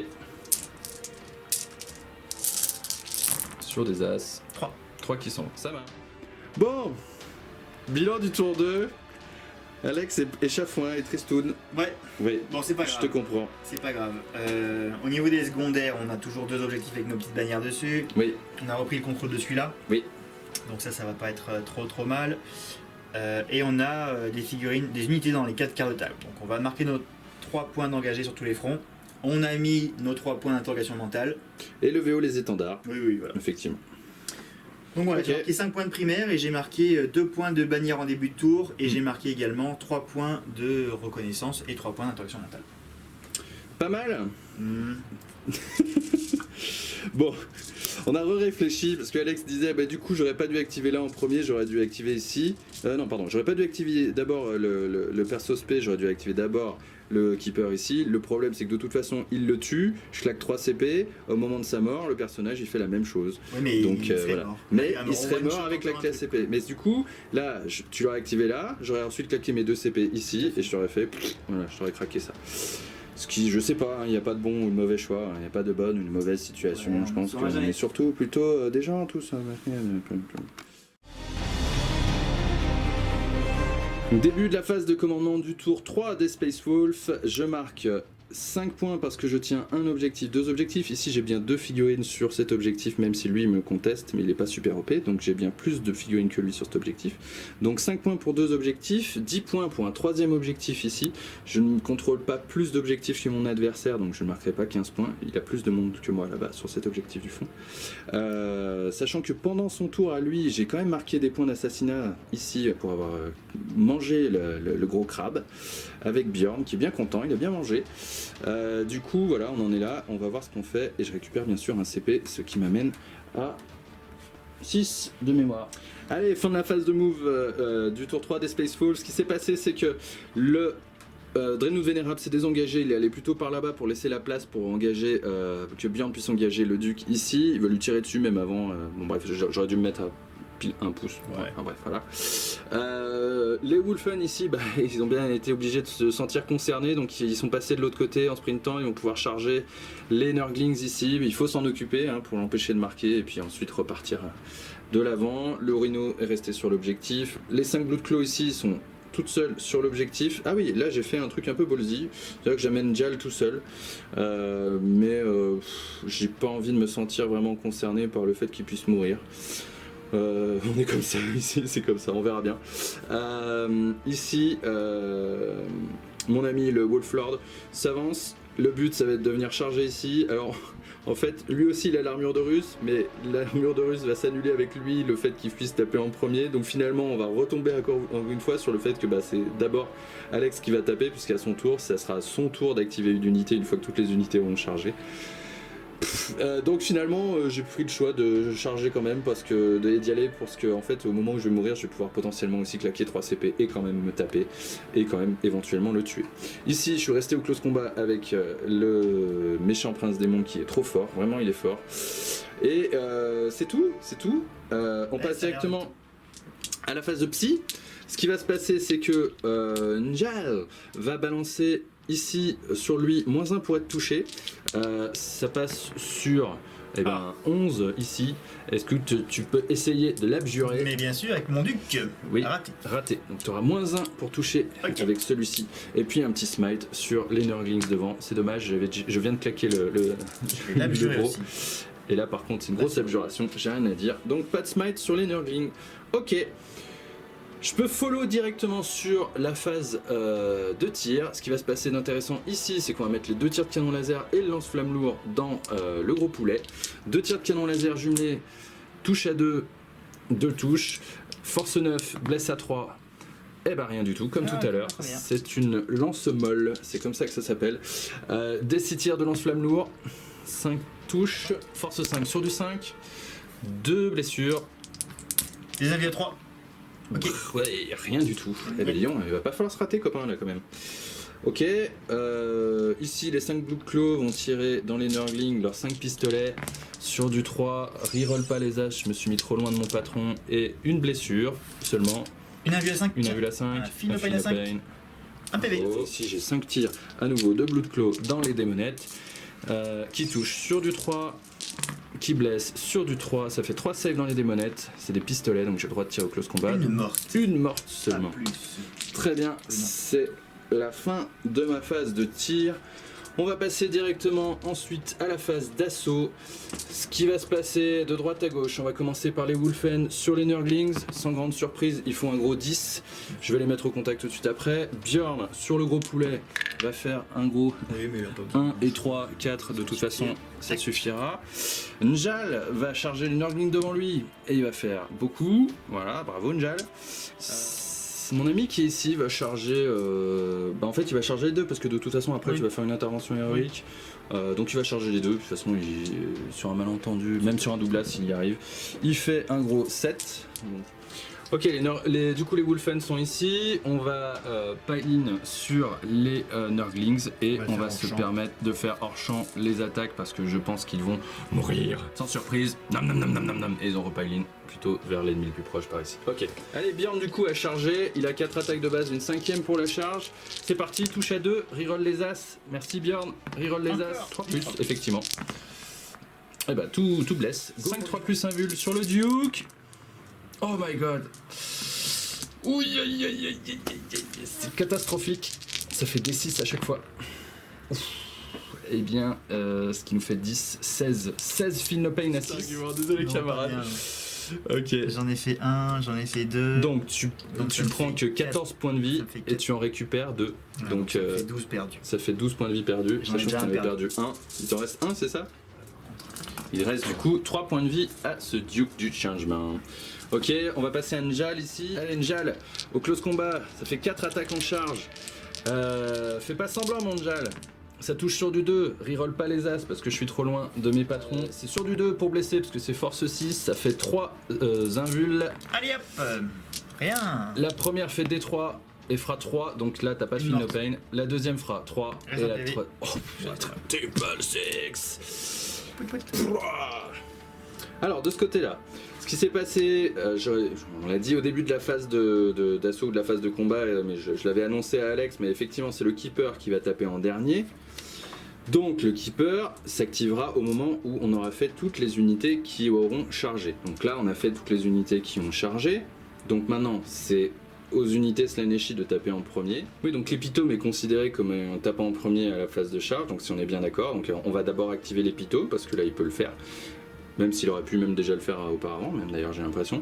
Sur des as. 3. 3 qui sont. Ça va. Bon. Bilan du tour 2. Alex est chafouin et tristoun. Ouais, Oui. bon, c'est pas Je grave. te comprends. C'est pas grave. Au niveau des secondaires, on a toujours 2 objectifs avec nos petites bannières dessus. Oui. On a repris le contrôle de celui-là. Oui. Donc ça va pas être trop mal. Et on a des figurines, des unités dans les 4 quarts de table. Donc on va marquer nos 3 points d'engagé sur tous les fronts. On a mis nos 3 points d'interrogation mentale. Et le VO les étendards. Oui, voilà. Effectivement. Donc voilà, Ok. j'ai marqué 5 points de primaire et j'ai marqué 2 points de bannière en début de tour et j'ai marqué également 3 points de reconnaissance et 3 points d'interaction mentale. Pas mal. Hmm. Bon, on a réfléchi parce que Alex disait bah du coup j'aurais pas dû activer là en premier, j'aurais dû activer ici. Non pardon, j'aurais pas dû activer d'abord le perso spé, j'aurais dû activer d'abord le keeper ici. Le problème c'est que de toute façon il le tue, je claque 3 CP, au moment de sa mort le personnage il fait la même chose. Ouais, mais Donc il serait voilà. mort. Mais Ah, il serait one mort shot avec la encore un classe truc. CP. Mais du coup là tu l'aurais activé là, j'aurais ensuite claqué mes 2 CP ici et je t'aurais fait voilà, je t'aurais craqué ça. Ce qui, je sais pas, il n'y a pas de bon ou de mauvais choix, il n'y a pas de bonne ou de mauvaise situation, Ouais, je on pense saura qu'on jamais. est surtout plutôt des gens tous. Début de la phase de commandement du tour 3 des Space Wolf, je marque 5 points parce que je tiens un objectif, 2 objectifs. Ici j'ai bien 2 figurines sur cet objectif, même si lui me conteste, mais il n'est pas super OP, donc j'ai bien plus de figurines que lui sur cet objectif. Donc 5 points pour 2 objectifs, 10 points pour un 3e objectif ici. Je ne contrôle pas plus d'objectifs que mon adversaire, donc je ne marquerai pas 15 points. Il a plus de monde que moi là-bas sur cet objectif du fond. Sachant que pendant son tour à lui, j'ai quand même marqué des points d'assassinat ici pour avoir mangé le gros crabe avec Bjorn qui est bien content, il a bien mangé. Du coup voilà, on en est là, on va voir ce qu'on fait et je récupère bien sûr un CP, ce qui m'amène à 6 de mémoire. Allez, fin de la phase de move du tour 3 des Space Wolves. Ce qui s'est passé c'est que le Dreadnought Vénérable s'est désengagé, il est allé plutôt par là-bas pour laisser la place pour engager, que Bjorn puisse engager le duc ici. Il veut lui tirer dessus même avant, bon bref, j'aurais dû me mettre à pile 1 pouce. Ouais. Enfin, bref, voilà. Les Wolfen ici, bah, ils ont bien été obligés de se sentir concernés, donc ils sont passés de l'autre côté en sprintant, ils vont pouvoir charger les Nurglings ici. Il faut s'en occuper pour l'empêcher de marquer et puis ensuite repartir de l'avant. Le Rhino est resté sur l'objectif. Les 5 Bloodclaw ici sont toutes seules sur l'objectif. Ah oui, là j'ai fait un truc un peu ballsy, c'est-à-dire que j'amène Jal tout seul, mais j'ai pas envie de me sentir vraiment concerné par le fait qu'il puisse mourir. On est comme ça ici, c'est comme ça, on verra bien. Ici, mon ami le Wolflord s'avance. Le but, ça va être de venir charger ici. Alors, en fait, lui aussi, il a l'armure de Russe, mais l'armure de Russe va s'annuler avec lui, le fait qu'il puisse taper en premier. Donc finalement, on va retomber encore une fois sur le fait que c'est d'abord Alex qui va taper, puisqu'à son tour, ça sera son tour d'activer une unité une fois que toutes les unités auront chargé. Donc finalement j'ai pris le choix de charger quand même parce que d'y aller parce que en fait au moment où je vais mourir je vais pouvoir potentiellement aussi claquer 3 CP et quand même me taper et quand même éventuellement le tuer. Ici je suis resté au close combat avec le méchant prince démon qui est trop fort, vraiment il est fort. Et c'est tout. On passe directement à la phase de psy. Ce qui va se passer c'est que Njal va balancer ici sur lui -1 pour être touché. Ça passe sur 11 ici. Est-ce que tu peux essayer de l'abjurer? Mais bien sûr, avec mon duc. Oui, Raté. raté. Donc tu auras -1 pour toucher avec celui-ci. Et puis un petit smite sur les Nurglings devant. C'est dommage, je viens de claquer le L'abjurer gros. aussi. Et là par contre c'est une grosse abjuration, j'ai rien à dire. Donc pas de smite sur les Nurglings. Ok. Je peux follow directement sur la phase de tir. Ce qui va se passer d'intéressant ici, c'est qu'on va mettre les 2 tirs de canon laser et le lance-flamme lourd dans le gros poulet. 2 tirs de canon laser jumelés, touche à 2, 2 touches, force 9, blesse à 3. Eh ben rien du tout, comme tout à l'heure. très bien. C'est une lance molle, c'est comme ça que ça s'appelle. Des 6 tirs de lance-flamme lourd, 5 touches, force 5 sur du 5, 2 blessures. Des avis à 3. Ok. Ouais, rien du tout. Eh ben dis donc, il va pas falloir se rater copain là quand même. Ok, ici les 5 Bloodclaw vont tirer dans les Nurglings leurs 5 pistolets sur du 3, reroll pas les haches, je me suis mis trop loin de mon patron et une blessure seulement, Une invue à 5. une invue à 5, Un feel no pain à 5. Un PV. Ici j'ai 5 tirs à nouveau de Bloodclaw dans les démonettes qui touchent sur du 3, qui blesse sur du 3, ça fait 3 saves dans les démonettes, c'est des pistolets donc j'ai le droit de tirer au close combat. Une morte. Une morte Pas seulement. plus. Très bien, c'est la fin de ma phase de tir. On va passer directement ensuite à la phase d'assaut. Ce qui va se passer de droite à gauche, on va commencer par les Wolfen sur les Nurglings. Sans grande surprise, ils font un gros 10. Je vais les mettre au contact tout de suite après. Bjorn sur le gros poulet va faire un gros Oui, mais il a pas besoin. 1 et 3, 4, de toute façon ça suffira. Njal va charger le Nurgling devant lui et il va faire beaucoup. Voilà, bravo Njal. Mon ami qui est ici va charger. En fait, il va charger les deux parce que de toute façon, après, Oui. tu vas faire une intervention héroïque. Donc, il va charger les deux. De toute façon, sur un malentendu, même sur un Douglas, s'il y arrive, il fait un gros 7. Ok, du coup les Wolfen sont ici, on va pile-in sur les Nurglings et On va on faire va hors se champ. permettre de faire hors champ les attaques parce que je pense qu'ils vont mourir. Sans surprise, nam nam nam nam nam nam, et ils ont repile-in plutôt vers l'ennemi le plus proche par ici. Ok, allez Bjorn du coup a chargé, il a 4 attaques de base, une 5ème pour la charge. C'est parti, touche à 2, reroll les as, merci Bjorn, reroll les as, 3 plus, effectivement. Et bah tout blesse, 5-3 plus un vul sur le Duke. Oh my god. Ouh, c'est catastrophique. Ça fait D6 à chaque fois. Ouf. Eh bien, ce qui nous fait 10, 16. 16 feel no pain à 6. Désolé Non, camarade. pas bien. Ok. J'en ai fait 1, j'en ai fait 2. Donc tu ça me prends fait que 14 points de vie ça me fait et quatre. tu en récupères 2. Donc ça fait 12 perdus. ça fait 12 points de vie perdus. J'en ai Sachant que déjà tu en un avais perdu 1. Il t'en reste 1, c'est ça? Il reste du coup 3 points de vie à ce Duke du Changement. Ok, on va passer à Njal ici. Allez Njal, au close combat, ça fait 4 attaques en charge. Fais pas semblant mon Njal. Ça touche sur du 2, reroll pas les as parce que je suis trop loin de mes patrons. C'est sur du 2 pour blesser parce que c'est force 6, ça fait 3 invuls. Allez hop Rien. La première fait D3 et fera 3, donc là t'as pas de feel no pain. La deuxième fera 3 et Reste la en PV. 3. Oh putain, triple 6. Alors de ce côté-là, ce qui s'est passé, on l'a dit au début de la phase d'assaut ou de la phase de combat, mais je l'avais annoncé à Alex, mais effectivement c'est le Keeper qui va taper en dernier. Donc le Keeper s'activera au moment où on aura fait toutes les unités qui auront chargé. Donc là on a fait toutes les unités qui ont chargé. Donc maintenant c'est aux unités Slaneshi de taper en premier. Oui, donc l'épitome est considéré comme un tapant en premier à la phase de charge, donc si on est bien d'accord, donc on va d'abord activer l'épitome parce que là il peut le faire. Même s'il aurait pu même déjà le faire auparavant, même d'ailleurs j'ai l'impression.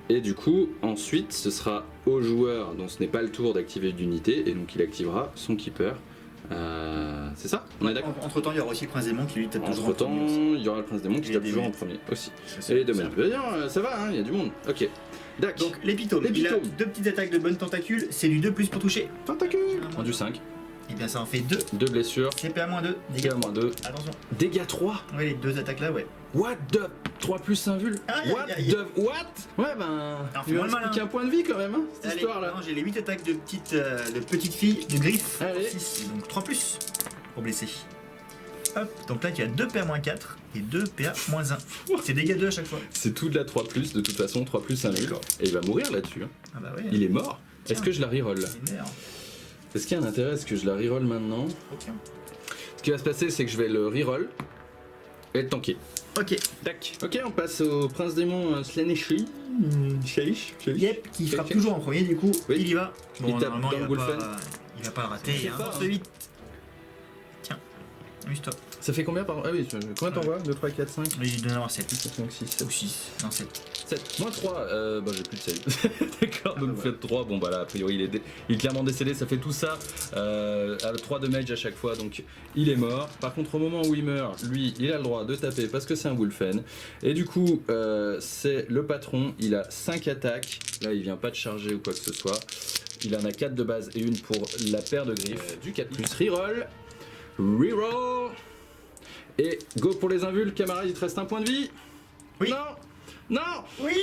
Et du coup, ensuite, ce sera au joueur dont ce n'est pas le tour d'activer d'unité, et donc il activera son Keeper. C'est ça? On est d'accord? Entre temps, il y aura aussi le Prince Démon qui lui tape toujours Entre en premier temps, aussi. il y aura le Prince Démon qui Et tape des toujours en maîtres. premier aussi. Ça, Et les deux ça. maîtres. D'ailleurs, ça va, hein, il y a du monde. Ok. Dac. Donc l'épitome, il a L'épitome. 2 petites attaques de bonnes tentacules, c'est du 2 plus pour toucher. Tentacule. En du 5. Et bien ça en fait 2. 2 blessures. CPA-2, dégâts Dégâts moins 2. Attention. Dégâts 3. Ouais, les 2 attaques là, ouais. What the 3 plus 1 vul. Aïe, What aïe, aïe. the what? Ouais ben. Alors, Il fais-moi va le malin. qu'un point de vie quand même, hein, cette Allez, histoire là. non, j'ai les 8 attaques de petites filles, de griffes. Allez. 6, donc 3 plus pour blesser. Hop, donc là il y a 2 PA-4 et 2 PA-1. C'est dégâts 2 à chaque fois. C'est tout de la 3 plus, de toute façon 3 plus 1 vul. D'accord. Et il va mourir là-dessus. Hein. Ah bah ouais. Il est mort. Est-ce Tiens. que je la reroll? Il est mort. Est-ce qu'il y a un intérêt à ce que je la reroll maintenant? Ok. Ce qui va se passer, c'est que je vais le reroll et le tanker. Ok. Tac. Ok, on passe au Prince Démon Slaneshi. Shaish. Yep, qui frappe Ok. toujours en premier du coup. Oui. Il y va. Il tape normalement, dans le Wolfen. il va pas le rater. C'est Il y a un pas, force hein. 8. Tiens, amuse-toi. Ça fait combien par... Ah oui, combien t'envoies 2, 3, 4, 5, Mais il doit en avoir 7. 5, 6, 7. Ou 6. Non, 7. 7. Moins 3. Bah j'ai plus de save. D'accord, donc bah vous faites 3. Bon bah là, a priori, il est clairement décédé. Ça fait tout ça à 3 de mage à chaque fois. Donc il est mort. Par contre, au moment où il meurt, lui, il a le droit de taper parce que c'est un Wolfen. Et du coup, c'est le patron. Il a 5 attaques. Là, il vient pas de charger ou quoi que ce soit. Il en a 4 de base et une pour la paire de griffes. Du 4 plus reroll. Reroll. Et go pour les invuls, camarade, il te reste un point de vie. Oui. Non. Non. Oui,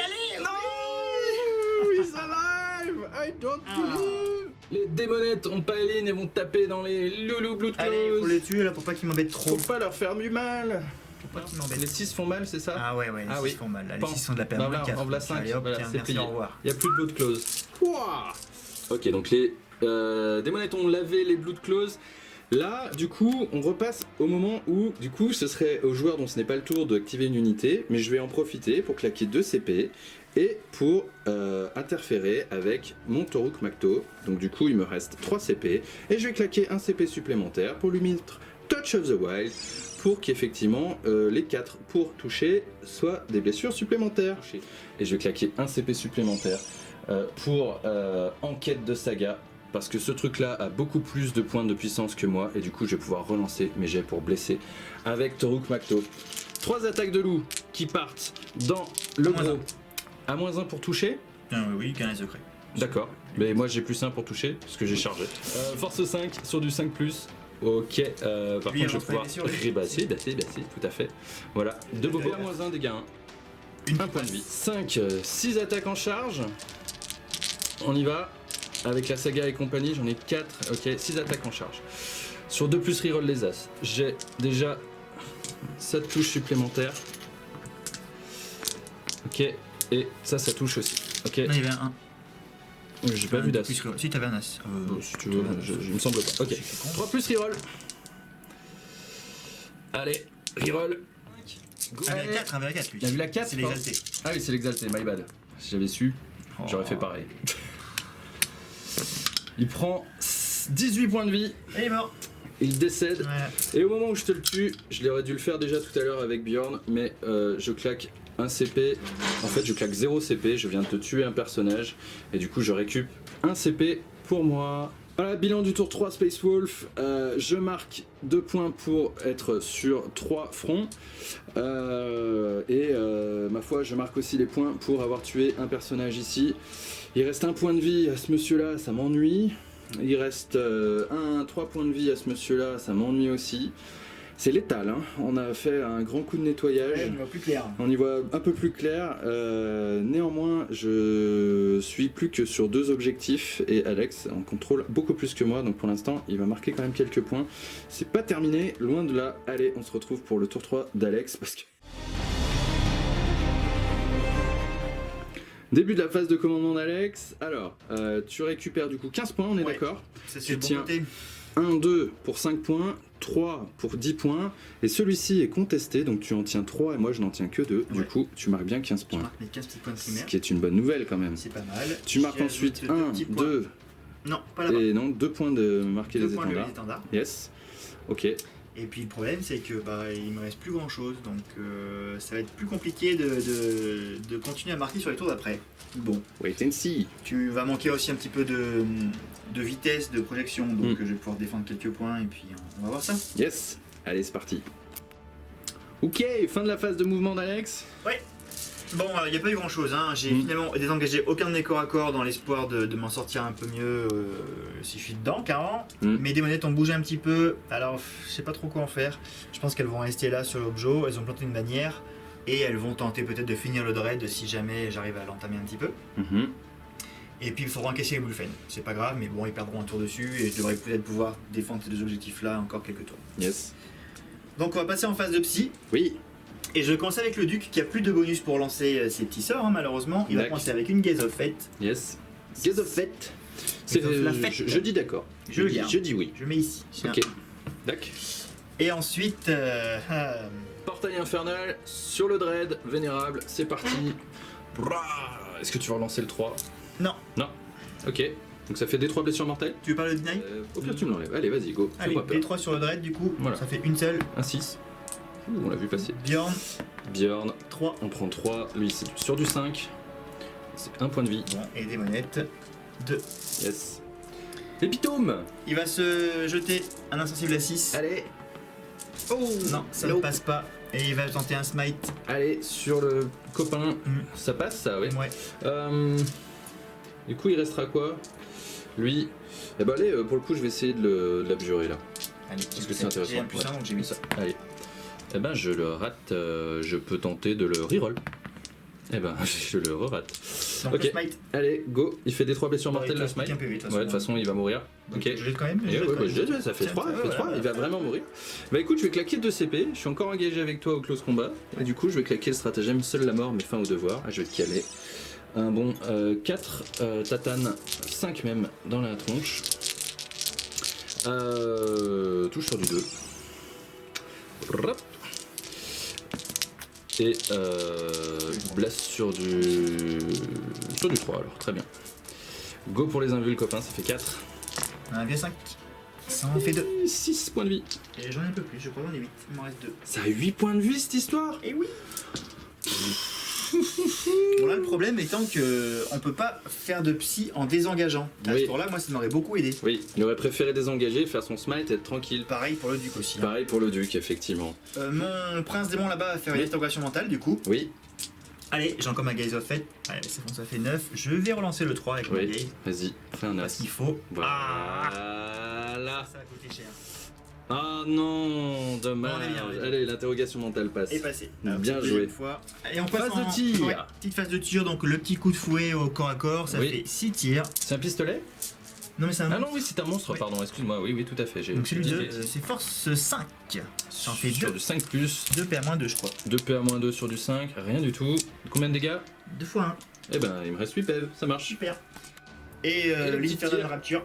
allez. Non. He's alive. I don't believe. Les démonettes ont pas Eileen et vont taper dans les loulous blood Allez, faut close. les tuer là pour pas qu'ils m'embêtent trop. Faut pas leur faire du mal. Faut pas qu'ils m'embêtent. Les 6 font mal, c'est ça? Ah ouais, ouais, les Ah 6 oui. font mal. Là, les Pan. 6 sont de la peine. Bah voilà, 4. en voilà 5. Allez hop, Voilà, tiens, c'est merci, payé. au revoir. Il y a plus de blood close. Ouah. Ok, donc les démonettes ont lavé les blood close. Là, du coup, on repasse au moment où, du coup, ce serait au joueur dont ce n'est pas le tour d'activer une unité, mais je vais en profiter pour claquer 2 CP et pour interférer avec mon Toruk Makto. Donc du coup il me reste 3 CP et je vais claquer un CP supplémentaire pour lui mettre Touch of the Wild pour qu'effectivement les 4 pour toucher soient des blessures supplémentaires. Et je vais claquer un CP supplémentaire pour Enquête de Saga, parce que ce truc là a beaucoup plus de points de puissance que moi et du coup je vais pouvoir relancer mes jets pour blesser avec Toruk Makto. 3 attaques de loup qui partent dans le gros. À -1 pour toucher. Oui, canal secret. D'accord, mais moi j'ai plus 1 pour toucher parce que j'ai chargé. Force 5 sur du 5+. Ok, par Lui, contre je vais pouvoir rébasser, c'est tout à fait. Voilà, 2 bobos à -1, dégâts 1. 1 point de vie. 5, 6 attaques en charge. On y va. Avec la saga et compagnie, j'en ai 4. Ok, 6 attaques en charge. Sur 2 plus reroll les as. J'ai déjà 7 touches supplémentaires. Ok, et ça touche aussi. Ok, Non, il y avait un. j'ai pas vu d'as. Si, t'avais un as. Bon, si tu veux, il me semble pas. Ok, 3 plus reroll. Allez, reroll. Ah, il y a 4, un 4 lui. Il a vu la 4. C'est l'exalté. Ah oui, c'est l'exalté, my bad. Si j'avais su, j'aurais fait pareil. Il prend 18 points de vie. Et il est mort. Il décède. Voilà. Et au moment où je te le tue, je l'aurais dû le faire déjà tout à l'heure avec Bjorn, mais je claque un CP. En fait, je claque 0 CP. Je viens de te tuer un personnage. Et du coup, je récup un CP pour moi. Voilà, bilan du tour 3 Space Wolf. Je marque 2 points pour être sur 3 fronts. Ma foi, je marque aussi les points pour avoir tué un personnage ici. Il reste 1 point de vie à ce monsieur-là, ça m'ennuie. Il reste 3 points de vie à ce monsieur-là, ça m'ennuie aussi. C'est létal, hein. On a fait un grand coup de nettoyage. Ouais, on voit plus clair. On y voit un peu plus clair. Néanmoins, je suis plus que sur 2 objectifs et Alex en contrôle beaucoup plus que moi. Donc pour l'instant, il va marquer quand même quelques points. C'est pas terminé, loin de là. Allez, on se retrouve pour le tour 3 d'Alex parce que... Début de la phase de commandement d'Alex. Alors, tu récupères du coup 15 points, on est d'accord. Ça, c'est Tu le bon tiens côté. 1, 2 pour 5 points, 3 pour 10 points, et celui-ci est contesté, donc tu en tiens 3 et moi je n'en tiens que 2. Du Ouais. coup, tu marques bien 15 Je points. marque mes 15 petits points de Ce primaire. qui est une bonne nouvelle quand même. C'est pas mal. Tu marques J'y ensuite ajoute deux 1, petits points. 2, Non, pas là-bas. et non, 2 points de marquer 2 les points de étendards. étendards. Yes. Ok. Et puis le problème, c'est que il me reste plus grand chose, donc ça va être plus compliqué de continuer à marquer sur les tours d'après. Bon, Wait and see. tu vas manquer aussi un petit peu de vitesse de projection, donc je vais pouvoir défendre quelques points et puis on va voir ça. Yes. Allez, c'est parti. Ok, fin de la phase de mouvement d'Alex. Bon, il n'y a pas eu grand chose, hein. J'ai finalement désengagé aucun de mes corps à corps dans l'espoir de m'en sortir un peu mieux si je suis dedans, carrément. Mes démonettes ont bougé un petit peu, alors je sais pas trop quoi en faire. Je pense qu'elles vont rester là sur l'objet, elles ont planté une bannière et elles vont tenter peut-être de finir le dread si jamais j'arrive à l'entamer un petit peu. Et puis il faudra encaisser les Bullfen, c'est pas grave, mais bon, ils perdront un tour dessus et je devrais peut-être pouvoir défendre ces 2 objectifs là encore quelques tours. Yes. Donc on va passer en phase de psy. Oui. Et je commence avec le duc qui a plus de bonus pour lancer ses petits sorts, hein, malheureusement. Il va D'accord. commencer avec une Gaze of Fate. Yes. Gaze of Fate. C'est Gaze of la fête. je dis d'accord. Je le garde. Je dis oui. Je mets ici. Ok. D'accord. Et ensuite, Portail infernal sur le dread, vénérable, c'est parti. Brrr. Est-ce que tu vas relancer le 3? non. Non. Ok. Donc ça fait des 3 blessures mortelles. Tu veux parler de Deny Au pire tu me l'enlèves. Allez, vas-y, go. Allez, Fais-moi peur. les 3 sur le dread, du coup, Voilà. ça fait une seule. Un 6. Ouh, on l'a vu passer. Bjorn, Bjorn, 3. on prend 3. Lui, c'est sur du 5. C'est 1 point de vie. Bon, et des monettes, 2. Yes. Épitome. Il va se jeter un insensible à 6. Allez. Oh Non, ça ne nope. passe pas. Et il va tenter un smite. Allez, sur le copain. Ça passe, ça, oui. Ouais. Du coup, il restera quoi? Lui. Eh ben, allez, pour le coup, je vais essayer de l'abjurer là. Allez, Parce que c'est intéressant. J'ai un plus 1, donc j'ai mis ça. Allez. Eh ben, je le rate. Je peux tenter de le reroll. Eh ben, je le re-rate. Donc Ok. le smite. Allez, go. Il fait des 3 blessures Bah, mortelles, il le te reste smite. plus qu'un PV, de toute Ouais, de toute façon, il va mourir. Donc, Ok. je jette quand même. Et je jette ouais, quand bah, même. je jette, ça fait Tiens, 3, ça ça va, fait 3, voilà. il va vraiment mourir. Bah écoute, je vais claquer 2 CP, je suis encore engagé avec toi au close combat, et du coup je vais claquer le stratagème seule la mort, mais fin au devoir. Ah, je vais te caler un bon 4 tatane, 5 même dans la tronche. Touche sur du 2. Et blesse sur du 3 alors, très bien. Go pour les invus, le copain, ça fait 4. On en a 5. Ça en fait 2. 6 points de vie. Et j'en ai un peu plus, je crois j'en ai 8. Il m'en reste 2. Ça a 8 points de vie cette histoire. Et oui. Bon là le problème étant que on peut pas faire de psy en désengageant. À Oui. ce tour-là, moi ça m'aurait beaucoup aidé. Oui, il aurait préféré désengager, faire son smite et être tranquille. Pareil pour le duc aussi. hein. Pareil pour le duc, effectivement. Mon prince démon là-bas va faire une Oui. interrogation mentale du coup. Oui, Allez, j'ai encore ma gaze of fête. Allez, c'est bon, ça fait 9. Je vais relancer le 3 avec ma oui, gaze. vas-y, fais un Parce as. qu'il faut. Ah, Voilà. ça va coûter cher. Ah non, dommage. On est bien, on est bien. Allez, l'interrogation mentale passe. Et passé. Bien c'est joué. une fois. Allez, on passe Phase de tir. ouais, petite phase de tir, donc le petit coup de fouet au corps à corps, ça Oui. fait 6 tirs. C'est un pistolet? Non mais c'est un Ah non, oui, c'est un monstre, Oui. pardon, excuse-moi, oui, tout à fait. J'ai Donc celui de oublié. c'est force 5. Ça en fait Sur 2. du 5+, 2 PA-2 je crois. 2 PA-2 sur du 5, rien du tout. Combien de dégâts? 2 fois 1. Eh ben, il me reste 8 PV, ça marche. Super. Et le petit l'Infernal tir. Rapture.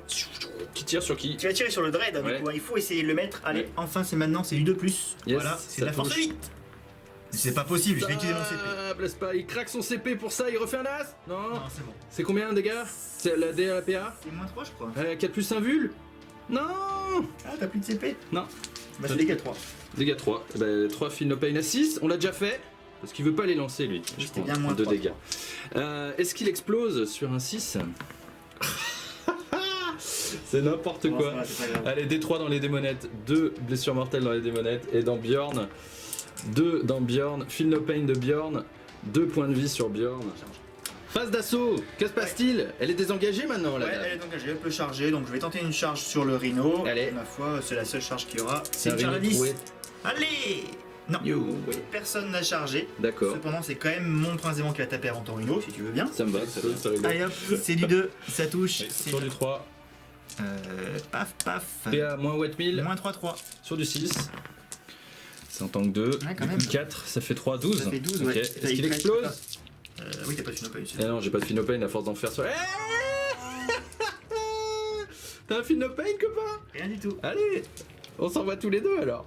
Qui tire sur qui? Tu vas tirer sur le dread, Ouais. du coup, il faut essayer de le mettre. Allez, Ouais. enfin c'est maintenant, c'est du 2+. Yes, Voilà, c'est de ça la force touche. 8. C'est pas possible, je vais utiliser mon CP. Ah, blesse pas, il craque son CP pour ça, il refait un as? Non. Non, c'est bon. C'est combien de dégâts? C'est la D à la PA? C'est moins 3 je crois. 4 plus 1 vul? Non. Ah, t'as plus de CP? Non. Bah c'est dégâts 3. Dégâts 3. Eh ben, 3 feel no pain à 6, on l'a déjà fait. Parce qu'il veut pas les lancer lui. Je C'était crois. bien moins 2 3. dégâts. Est-ce qu'il explose sur un 6? C'est n'importe Bon, quoi. ça va, c'est pas grave. Allez, D3 dans les démonettes, 2 blessures mortelles dans les démonettes, et dans Bjorn, 2 dans Bjorn, Feel No Pain de Bjorn, 2 points de vie sur Bjorn. Phase d'assaut, que se passe-t-il? Elle est désengagée maintenant là. Ouais, elle est engagée, elle peut charger, donc je vais tenter une charge sur le Rhino. Allez. Ma foi, c'est la seule charge qu'il y aura. C'est C'est une charge à 10. troué. Allez. Non, You. personne n'a chargé. D'accord, Cependant, c'est quand même mon prince démon qui va taper avant ton Rhino, si tu veux bien. ça me va, ça rigole. Allez hop, c'est du 2, ça touche. Oui, C'est sur du 3, paf, paf. PA moins Wet 1000, Moins 3-3. sur du 6. C'est en tant que 2, Ouais, quand du même. coup 4, ça fait 3, 12. Ça fait 12, Ok. ouais. Est-ce qu'il explose? Oui, t'as pas de Feel No Pain ici. Eh non, j'ai pas de Feel No Pain à force d'en faire sur. T'as un Feel No Pain, copain? Rien du tout. Allez, on s'en va tous les deux alors.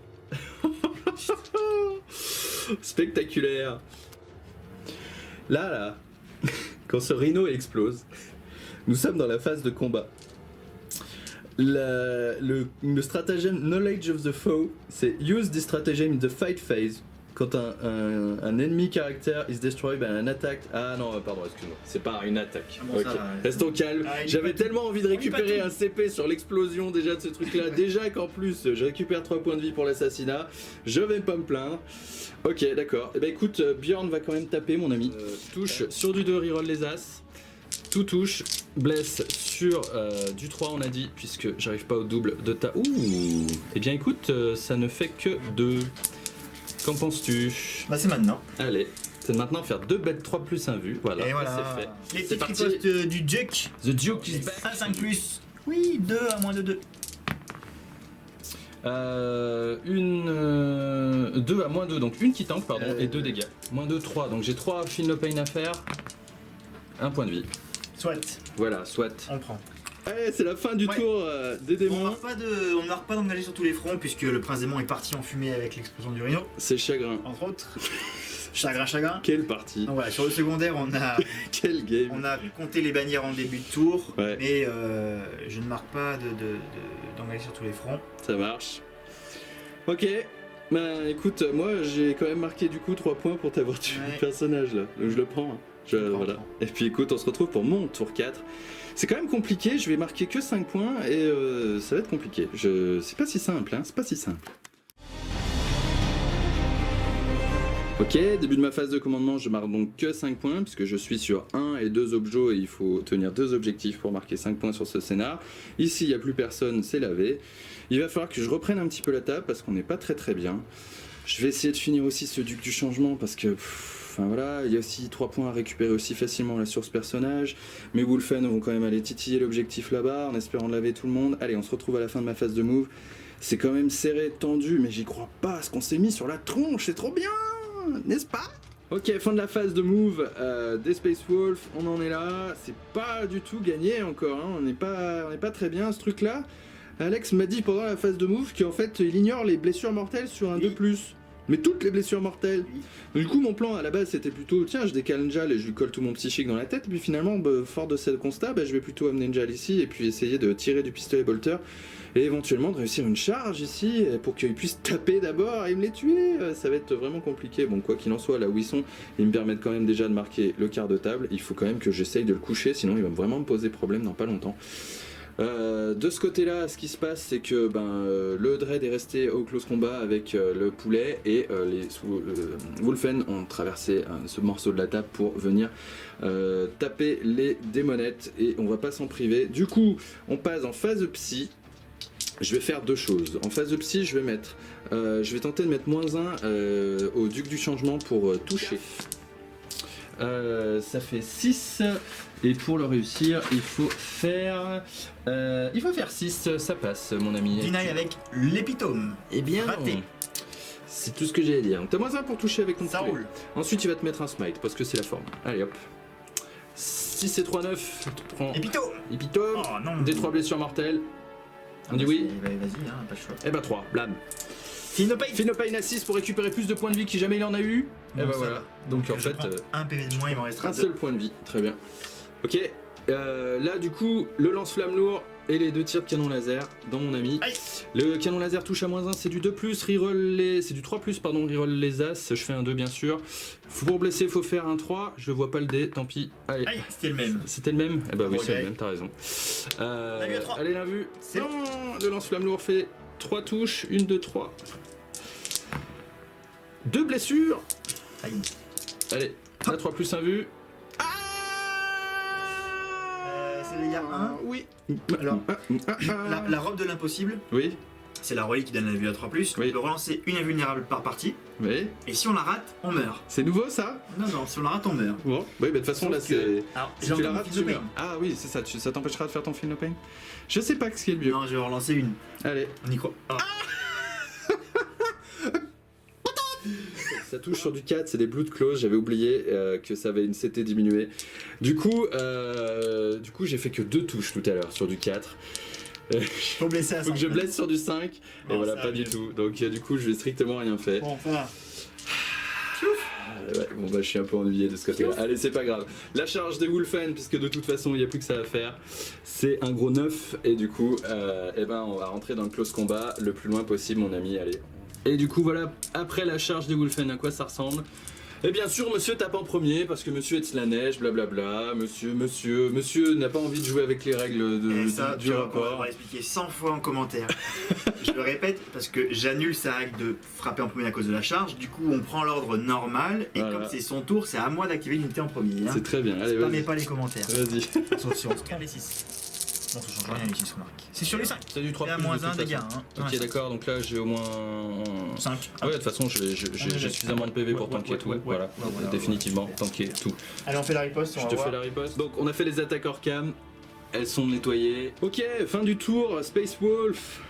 Spectaculaire. Là, quand ce rhino explose, nous sommes dans la phase de combat. Le stratagème Knowledge of the Foe, c'est use this stratagem in the fight phase. Quand un ennemi caractère is destroyed by an attack. Ah non, pardon, excuse-moi. C'est pas une attaque. Ah bon, Ok. ça, Restons calmes. Ah, il dit J'avais pas tout. tellement envie de Il dit pas récupérer tout. un CP sur l'explosion déjà de ce truc-là. Déjà qu'en plus, je récupère 3 points de vie pour l'assassinat. Je vais pas me plaindre. Ok, d'accord. Eh ben écoute, Bjorn va quand même taper, mon ami. Touche sur du 2, reroll les as. Tout touche. Blesse sur du 3, on a dit, puisque j'arrive pas au double de ta. Ouh. Eh bien écoute, ça ne fait que 2. Qu'en penses-tu? Bah, c'est maintenant. Allez, c'est de maintenant faire 2 bêtes 3 plus 1 vue. Voilà, Et voilà. c'est fait. Les C'est petits parti. ripostes du Duke. The Duke is back. À 5+. Oui, 2 à moins de 2. 2 à moins 2, donc une qui tank, pardon, et 2 dégâts. Moins 2, 3, donc j'ai 3 Feel No Pain à faire. 1 point de vie. Soit, Voilà, soit. on prend. Allez, c'est la fin du Ouais. tour des On démons. ne marque pas d'engager sur tous les fronts puisque le prince démon est parti en fumée avec l'explosion du Rhino, C'est chagrin. entre autres. Chagrin. Quelle partie. Donc voilà, sur le secondaire, Quel game. on a compté les bannières en début de tour, Ouais. mais je ne marque pas d'engager sur tous les fronts. Ça marche. Ok. Bah écoute, moi j'ai quand même marqué du coup 3 points pour t'avoir tué Ouais. le personnage là. Donc je le prends. Hein. Je le prends, Voilà. je prends. Et puis écoute, on se retrouve pour mon tour 4. C'est quand même compliqué, je vais marquer que 5 points et ça va être compliqué. C'est pas si simple, hein, c'est pas si simple. Ok, début de ma phase de commandement, je marque donc que 5 points puisque je suis sur 1 et 2 objets et il faut tenir 2 objectifs pour marquer 5 points sur ce scénar. Ici, il n'y a plus personne, c'est lavé. Il va falloir que je reprenne un petit peu la table parce qu'on n'est pas très bien. Je vais essayer de finir aussi ce duc du changement parce que... Enfin voilà, il y a aussi 3 points à récupérer aussi facilement là sur ce personnage. Mes Wolfen vont quand même aller titiller l'objectif là-bas en espérant laver tout le monde. Allez, on se retrouve à la fin de ma phase de move. C'est quand même serré, tendu, mais j'y crois pas. Ce qu'on s'est mis sur la tronche, c'est trop bien, n'est-ce pas? Ok, fin de la phase de move des Space Wolf, on en est là. C'est pas du tout gagné encore, hein. On n'est pas très bien à ce truc-là. Alex m'a dit pendant la phase de move qu'en fait il ignore les blessures mortelles sur un 2+. Mais toutes les blessures mortelles. Donc, du coup, mon plan à la base c'était plutôt tiens, je décale Njal et je lui colle tout mon psychique dans la tête. Et puis finalement, fort de ce constat, je vais plutôt amener Njal ici et puis essayer de tirer du pistolet bolter et éventuellement de réussir une charge ici pour qu'il puisse taper d'abord et me les tuer. Ça va être vraiment compliqué. Bon, quoi qu'il en soit, là où ils sont, ils me permettent quand même déjà de marquer le quart de table. Il faut quand même que j'essaye de le coucher, sinon il va vraiment me poser problème dans pas longtemps. De ce côté-là, ce qui se passe, c'est que le Dread est resté au close combat avec le poulet et les Wolfen ont traversé ce morceau de la table pour venir taper les démonettes et on va pas s'en priver. Du coup, on passe en phase de psy. Je vais faire deux choses. En phase de psy, je vais tenter de mettre -1 au Duc du Changement pour toucher. Ça fait 6 et pour le réussir il faut faire 6, ça passe mon ami. Deny avec l'épitome. Eh bien raté. C'est tout ce que j'ai à dire. T'as -1 pour toucher avec ton Ça poulet. roule. Ensuite il va te mettre un smite parce que c'est la forme. Allez hop. 6 et 3, 9. Tu prends Épitome. Epitome. Oh non. Des 3 blessures mortelles. On dit oui. Vas-y, hein, pas le choix. Eh ben 3, blam. Phenopain. Phenopain à 6 pour récupérer plus de points de vie que jamais il en a eu. Non, Et ben ça voilà. va. Donc en Je fait, prends un PV de moins, il m'en restera un 2. seul point de vie. Très bien. Ok. Là du coup, le lance-flamme lourd et les 2 tirs de canon laser dans mon ami. Aïe. Le canon laser touche à -1, c'est du 2+, c'est du 3+, pardon, reroll les as, je fais un 2 bien sûr. Pour blesser, il faut faire un 3, je vois pas le dé, tant pis. Allez. Aïe, c'était le même. C'était le même? Eh bah oui, Ok. c'est le même, t'as raison. a vu à 3. Allez, l'invue. C'est Non, le lance-flamme lourd fait 3 touches, 1, 2, 3. 2 blessures. Aïe. Allez, la 3 plus 1 vue. C'est les gars 1. Oui. Alors, la robe de l'impossible, Oui, c'est la relique qui donne la vue à 3+. Oui. On peut relancer une invulnérable par partie. oui. Et si on la rate, on meurt. C'est nouveau ça? Non, si on la rate, on meurt. Bon, oui, bah de toute façon là Sauf que- c'est. Alors, Si j'ai tu la encore rates, mon tu Phenopain. meurs. Ah oui, c'est ça, ça t'empêchera de faire ton Phenopain. Je sais pas ce qui est le mieux. Non, je vais en relancer une. Allez, On y croit. Ah. ça touche sur du 4, c'est des Blood Claws, j'avais oublié que ça avait une CT diminuée. Du coup j'ai fait que 2 touches tout à l'heure sur du 4. Faut blesser à Faut que je 100. blesse sur du 5, et Non, voilà, ça pas va du mieux. tout. Donc du coup je vais strictement rien fait. Bon, voilà. Ouais, bon bah je suis un peu ennuyé de ce côté-là. Allez, c'est pas grave. La charge des Wolfen, puisque de toute façon il n'y a plus que ça à faire, c'est un gros 9 et du coup on va rentrer dans le close combat le plus loin possible mon ami, allez. Et du coup voilà, après la charge des Wolfen, à quoi ça ressemble? Et bien sûr, monsieur tape en premier parce que monsieur est de la neige, blablabla. Monsieur n'a pas envie de jouer avec les règles Et ça, du tu vas rapport. expliquer 100 fois en commentaire. Je le répète parce que j'annule sa règle de frapper en premier à cause de la charge. Du coup, on prend l'ordre normal et Voilà. comme c'est son tour, c'est à moi d'activer l'unité en premier. Hein. C'est très bien, allez, Spammez vas-y. pas les commentaires. Vas-y. Sauf si on se calme les 6. Bon, ça change rien les 6 remarques. C'est sur les 5. C'est du 3 Et à plus de moins toute 1 façon. dégâts. Hein. Ok, d'accord, donc là j'ai au moins 5. Ah ouais, de toute façon, j'ai suffisamment de PV pour tanker tout. Voilà, définitivement, tanker tout. Allez, on fait la riposte. Je te fais la riposte. Donc, on a fait les attaques hors cam. Elles sont nettoyées. Ok, fin du tour. Space Wolf.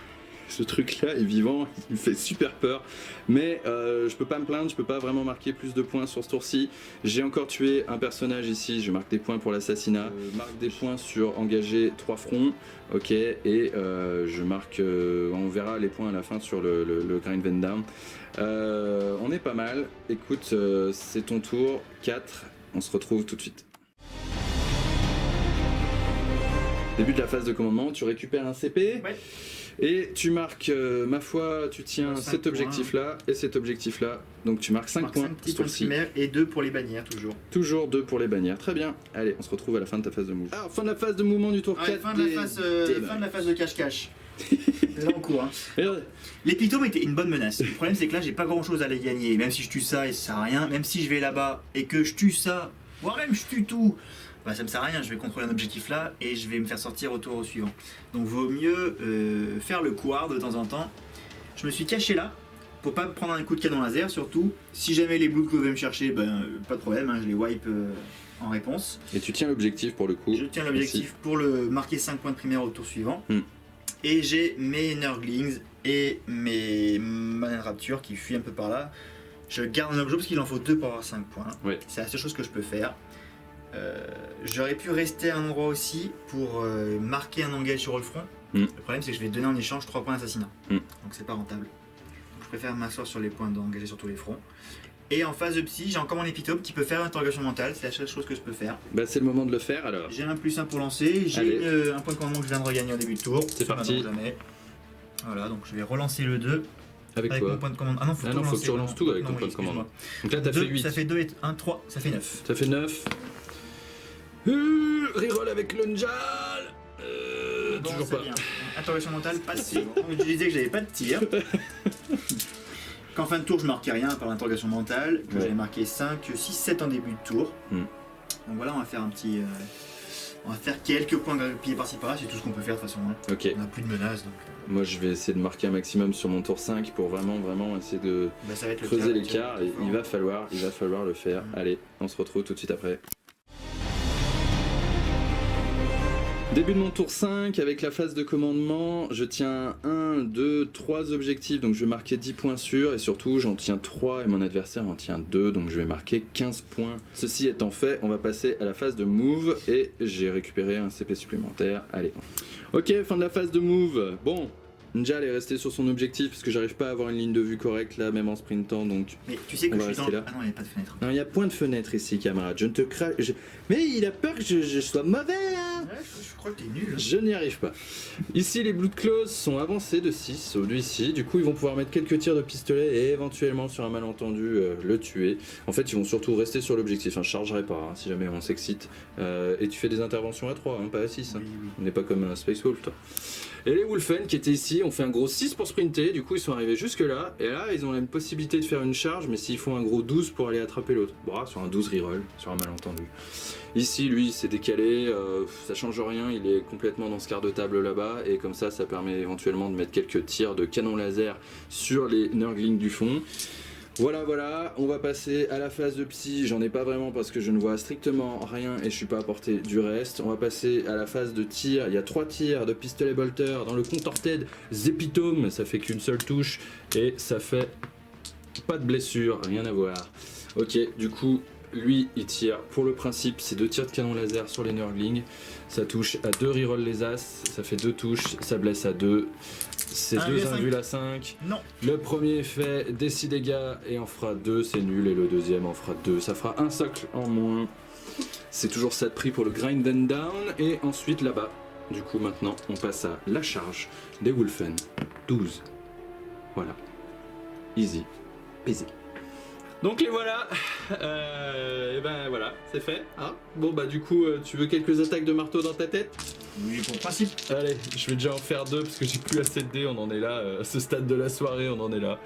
Ce truc-là est vivant. Il me fait super peur. Mais je peux pas me plaindre. Je peux pas vraiment marquer plus de points sur ce tour-ci. J'ai encore tué un personnage ici. Je marque des points pour l'assassinat. Je marque des points sur engager 3 fronts. Ok, et je marque. On verra les points à la fin sur le Grind Van Down. On est pas mal. Écoute, c'est ton tour. 4. On se retrouve tout de suite. Début de la phase de commandement, tu récupères un CP. Ouais. Et tu marques, ma foi, tu tiens 5 cet points. objectif-là et cet objectif-là. Donc tu marques 5 points. 5 petits ce points tour-ci. primaires et 2 pour les bannières, toujours. Toujours 2 pour les bannières. Très bien. Allez, on se retrouve à la fin de ta phase de mouvement. Alors, fin de la phase de mouvement du tour 4. Ouais, fin de la phase de cache-cache. Là en cours. Hein. Regardez. L'épitome était une bonne menace. Le problème c'est que là j'ai pas grand chose à les gagner. Même si je tue ça et ça sert à rien. Même si je vais là-bas et que je tue ça, voire même je tue tout, bah ça me sert à rien. Je vais contrôler un objectif là et je vais me faire sortir au tour suivant. Donc vaut mieux faire le couard de temps en temps. Je me suis caché là pour pas prendre un coup de canon laser. Surtout si jamais les Blue Claws veulent me chercher, ben pas de problème. Hein, je les wipe en réponse. Et tu tiens l'objectif pour le coup. Je tiens l'objectif pour le marquer 5 points de primaire au tour suivant. Et j'ai mes Nurglings et mes Manan Rapture qui fuient un peu par là. Je garde un objet parce qu'il en faut 2 pour avoir 5 points. Ouais. C'est la seule chose que je peux faire. J'aurais pu rester à un endroit aussi pour marquer un engage sur le front. Le problème c'est que je vais donner en échange 3 points d'assassinat. Donc c'est pas rentable. Donc je préfère m'asseoir sur les points d'engager sur tous les fronts. Et en phase de psy, j'ai encore mon épitope qui peut faire l'interrogation mentale, c'est la seule chose que je peux faire. Bah c'est le moment de le faire alors. J'ai un +1 pour lancer, j'ai un point de commandement que je viens de regagner en début de tour. C'est parti. Jamais. Voilà, donc je vais relancer le 2. Avec Avec quoi? mon point de commandement. Ah non, faut faut que tu relances tout avec ton point de commandement. Donc là t'as fait 8. Ça fait 2 et 1, 3, ça fait 9. Ça fait 9. Reroll avec le Njal. Bon, Toujours c'est pas. bien. Interrogation mentale, pas de tir. Je disais que j'avais pas de tir. Qu'en fin de tour, je marquais rien par l'interrogation mentale. Que Ouais. j'avais marqué 5, 6, 7 en début de tour. Hmm. Donc voilà, on va faire un petit. On va faire quelques points grappillés par-ci par-là, c'est tout ce qu'on peut faire de toute façon. Hein. Ok. On n'a plus de menaces donc. Moi je vais essayer de marquer un maximum sur mon tour 5 pour vraiment essayer de Bah, ça va être le creuser cas, l'écart et il va falloir le faire. Mm. Allez, on se retrouve tout de suite après. Début de mon tour 5 avec la phase de commandement, je tiens 1, 2, 3 objectifs, donc je vais marquer 10 points sûrs et surtout j'en tiens 3 et mon adversaire en tient 2, donc je vais marquer 15 points. Ceci étant fait, on va passer à la phase de move et j'ai récupéré un CP supplémentaire. Allez. Ok, fin de la phase de move. Bon, Njal est resté sur son objectif parce que j'arrive pas à avoir une ligne de vue correcte là, même en sprintant, donc... Mais tu sais que On je va suis dans. rester là. Ah non, il n'y a pas de fenêtre. Non, il y a point de fenêtre ici, camarade. Je ne te crache. Mais il a peur que je sois mauvais, hein. Ouais, je crois que t'es nul. Je n'y arrive pas. Ici, les Blood Claws sont avancés de 6, celui-ci. Du coup, ils vont pouvoir mettre quelques tirs de pistolet et éventuellement, sur un malentendu, le tuer. En fait, ils vont surtout rester sur l'objectif. Enfin, je chargerai pas, hein, si jamais on s'excite. Et tu fais des interventions à 3, hein, pas à 6. Hein. Oui, oui. On n'est pas comme un Space Wolf, toi. Et les Wolfen qui étaient ici ont fait un gros 6 pour sprinter, du coup ils sont arrivés jusque là, et là ils ont la possibilité de faire une charge, mais s'ils font un gros 12 pour aller attraper l'autre. Bon, sur un 12 reroll, sur un malentendu. Ici lui s'est décalé, ça change rien, il est complètement dans ce quart de table là-bas, et comme ça permet éventuellement de mettre quelques tirs de canon laser sur les Nurglings du fond. Voilà, on va passer à la phase de psy, j'en ai pas vraiment parce que je ne vois strictement rien et je suis pas à portée du reste. On va passer à la phase de tir, il y a 3 tirs de pistolet bolter dans le contorted Zepitome, ça fait qu'une seule touche et ça fait pas de blessure, rien à voir. Ok, du coup, lui il tire, pour le principe c'est 2 tirs de canon laser sur les Nurglings, ça touche à 2 reroll les as, ça fait 2 touches, ça blesse à 2. C'est 2 invuls à 5. Non. Le premier fait des 6 dégâts et en fera 2, c'est nul. Et le deuxième en fera 2. Ça fera un socle en moins. C'est toujours ça de prix pour le grind and down. Et ensuite là-bas, du coup maintenant, on passe à la charge des Wolfen. 12. Voilà. Easy. Easy. Donc les voilà. Et ben voilà, c'est fait. Hein, bon bah du coup, tu veux quelques attaques de marteau dans ta tête? Oui, pour principe. Allez, je vais déjà en faire 2 parce que j'ai plus assez de dés, on en est là, à ce stade de la soirée, on en est là.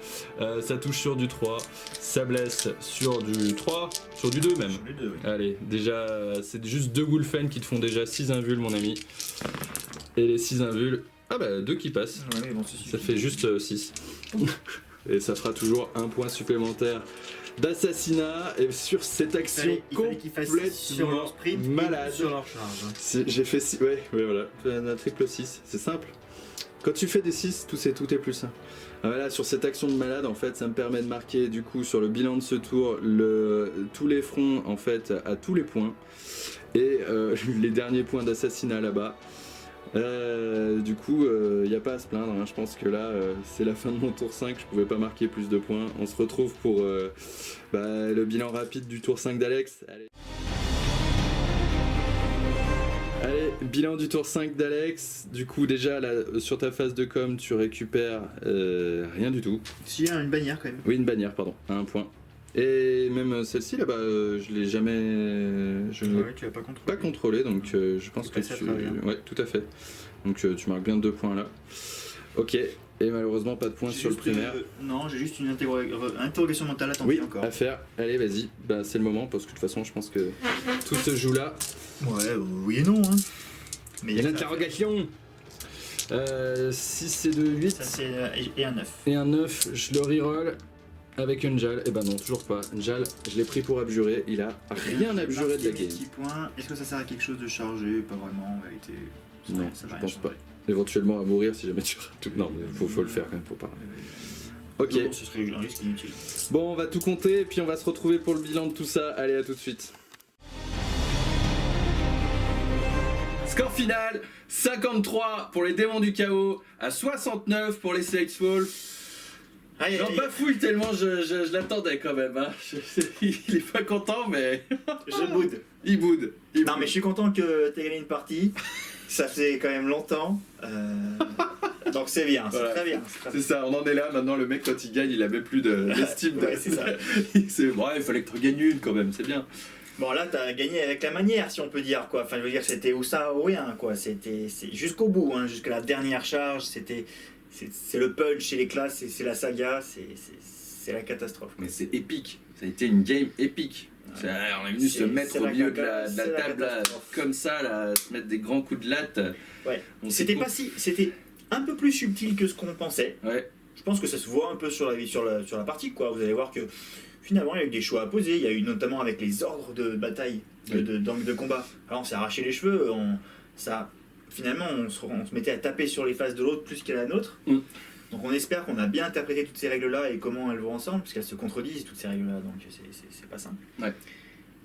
Ça touche sur du 3, ça blesse sur du 3, sur du 2 même. Sur les deux, oui. Allez, déjà, c'est juste 2 Wolfen qui te font déjà 6 invuls mon ami. Et les 6 invuls, ah bah 2 qui passent, Ouais, mais bon, ça fait juste 6. Et ça fera toujours un point supplémentaire d'assassinat et sur cette action Il fallait qu'ils fassent sur leur sprint et malade. sur leur charge. J'ai fait 6, ouais, voilà, un triple 6, c'est simple. Quand tu fais des 6, tout est plus simple. Voilà, sur cette action de malade, en fait, ça me permet de marquer du coup sur le bilan de ce tour tous les fronts en fait à tous les points et les derniers points d'assassinat là-bas. Du coup, il n'y a pas à se plaindre, hein. Je pense que là, c'est la fin de mon tour 5, je pouvais pas marquer plus de points. On se retrouve pour le bilan rapide du tour 5 d'Alex. Allez, bilan du tour 5 d'Alex. Du coup, déjà, là, sur ta phase de com, tu récupères rien du tout. S'il y a une bannière quand même. Oui, une bannière, pardon, à 1 point. Et même celle-ci là-bas, je l'ai jamais. Je ne l'ai Ouais, tu l'as pas contrôlé. pas contrôlé, donc je pense que passé à travers. Ouais, tout à fait. Donc tu marques bien 2 points là. Ok, et malheureusement pas de points J'ai sur le juste, primaire. non, j'ai juste une interrogation mentale à tenter Oui, encore. à faire. Allez, vas-y. Bah, c'est le moment parce que de toute façon, je pense que tout se joue là. Ouais, oui et non. Hein. Mais Il y a ça- l'interrogation. 6 et 2, 8. Ça c'est et un 9. Et un 9, je le reroll avec Njal. Et bah non, toujours pas. Njal, je l'ai pris pour abjurer. Il a rien abjuré de la game. Petit point. Est-ce que ça sert à quelque chose de chargé? Pas vraiment en réalité. Non, Ça va je rien pense changer. pas. Éventuellement à mourir si jamais tu rates tout. Non, mais faut le faire quand même, faut pas. Ok. Non, ce serait un risque inutile. Bon, on va tout compter et puis on va se retrouver pour le bilan de tout ça. Allez, à tout de suite. Score final, 53 pour les démons du chaos, à 69 pour les Space Wolves. J'en bafouille tellement je l'attendais quand même. Hein. Il est pas content, mais. Je boude. Il boude. Non, mais je suis content que tu aies gagné une partie. Ça fait quand même longtemps. Donc c'est bien, c'est Voilà. très bien. C'est ça, on en est là. Maintenant, le mec, quand il gagne, il avait plus d'estime. Ouais, c'est ça. Ouais, il fallait que tu gagnes une quand même, c'est bien. Bon, là, t'as gagné avec la manière, si on peut dire, quoi. Enfin, je veux dire, c'était ou ça ou rien, quoi. C'est jusqu'au bout, hein, jusqu'à la dernière charge. C'est le punch, c'est les classes, c'est la saga, c'est la catastrophe. Mais c'est épique. Ça a été une game épique. Ouais. On est venu se mettre au milieu de la c'est la table, là, catastrophe. comme ça, là, se mettre des grands coups de latte. Ouais. On C'était s'est pas si, c'était un peu plus subtil que ce qu'on pensait. Ouais. Je pense que ça se voit un peu sur la partie, quoi. Vous allez voir que finalement, il y a eu des choix à poser. Il y a eu notamment avec les ordres de bataille, d'angle de combat. Alors, on s'est arraché les cheveux. Finalement, on se mettait à taper sur les faces de l'autre plus qu'à la nôtre. Mm. Donc, on espère qu'on a bien interprété toutes ces règles-là et comment elles vont ensemble, parce qu'elles se contredisent, toutes ces règles-là. Donc, c'est pas simple. Ouais.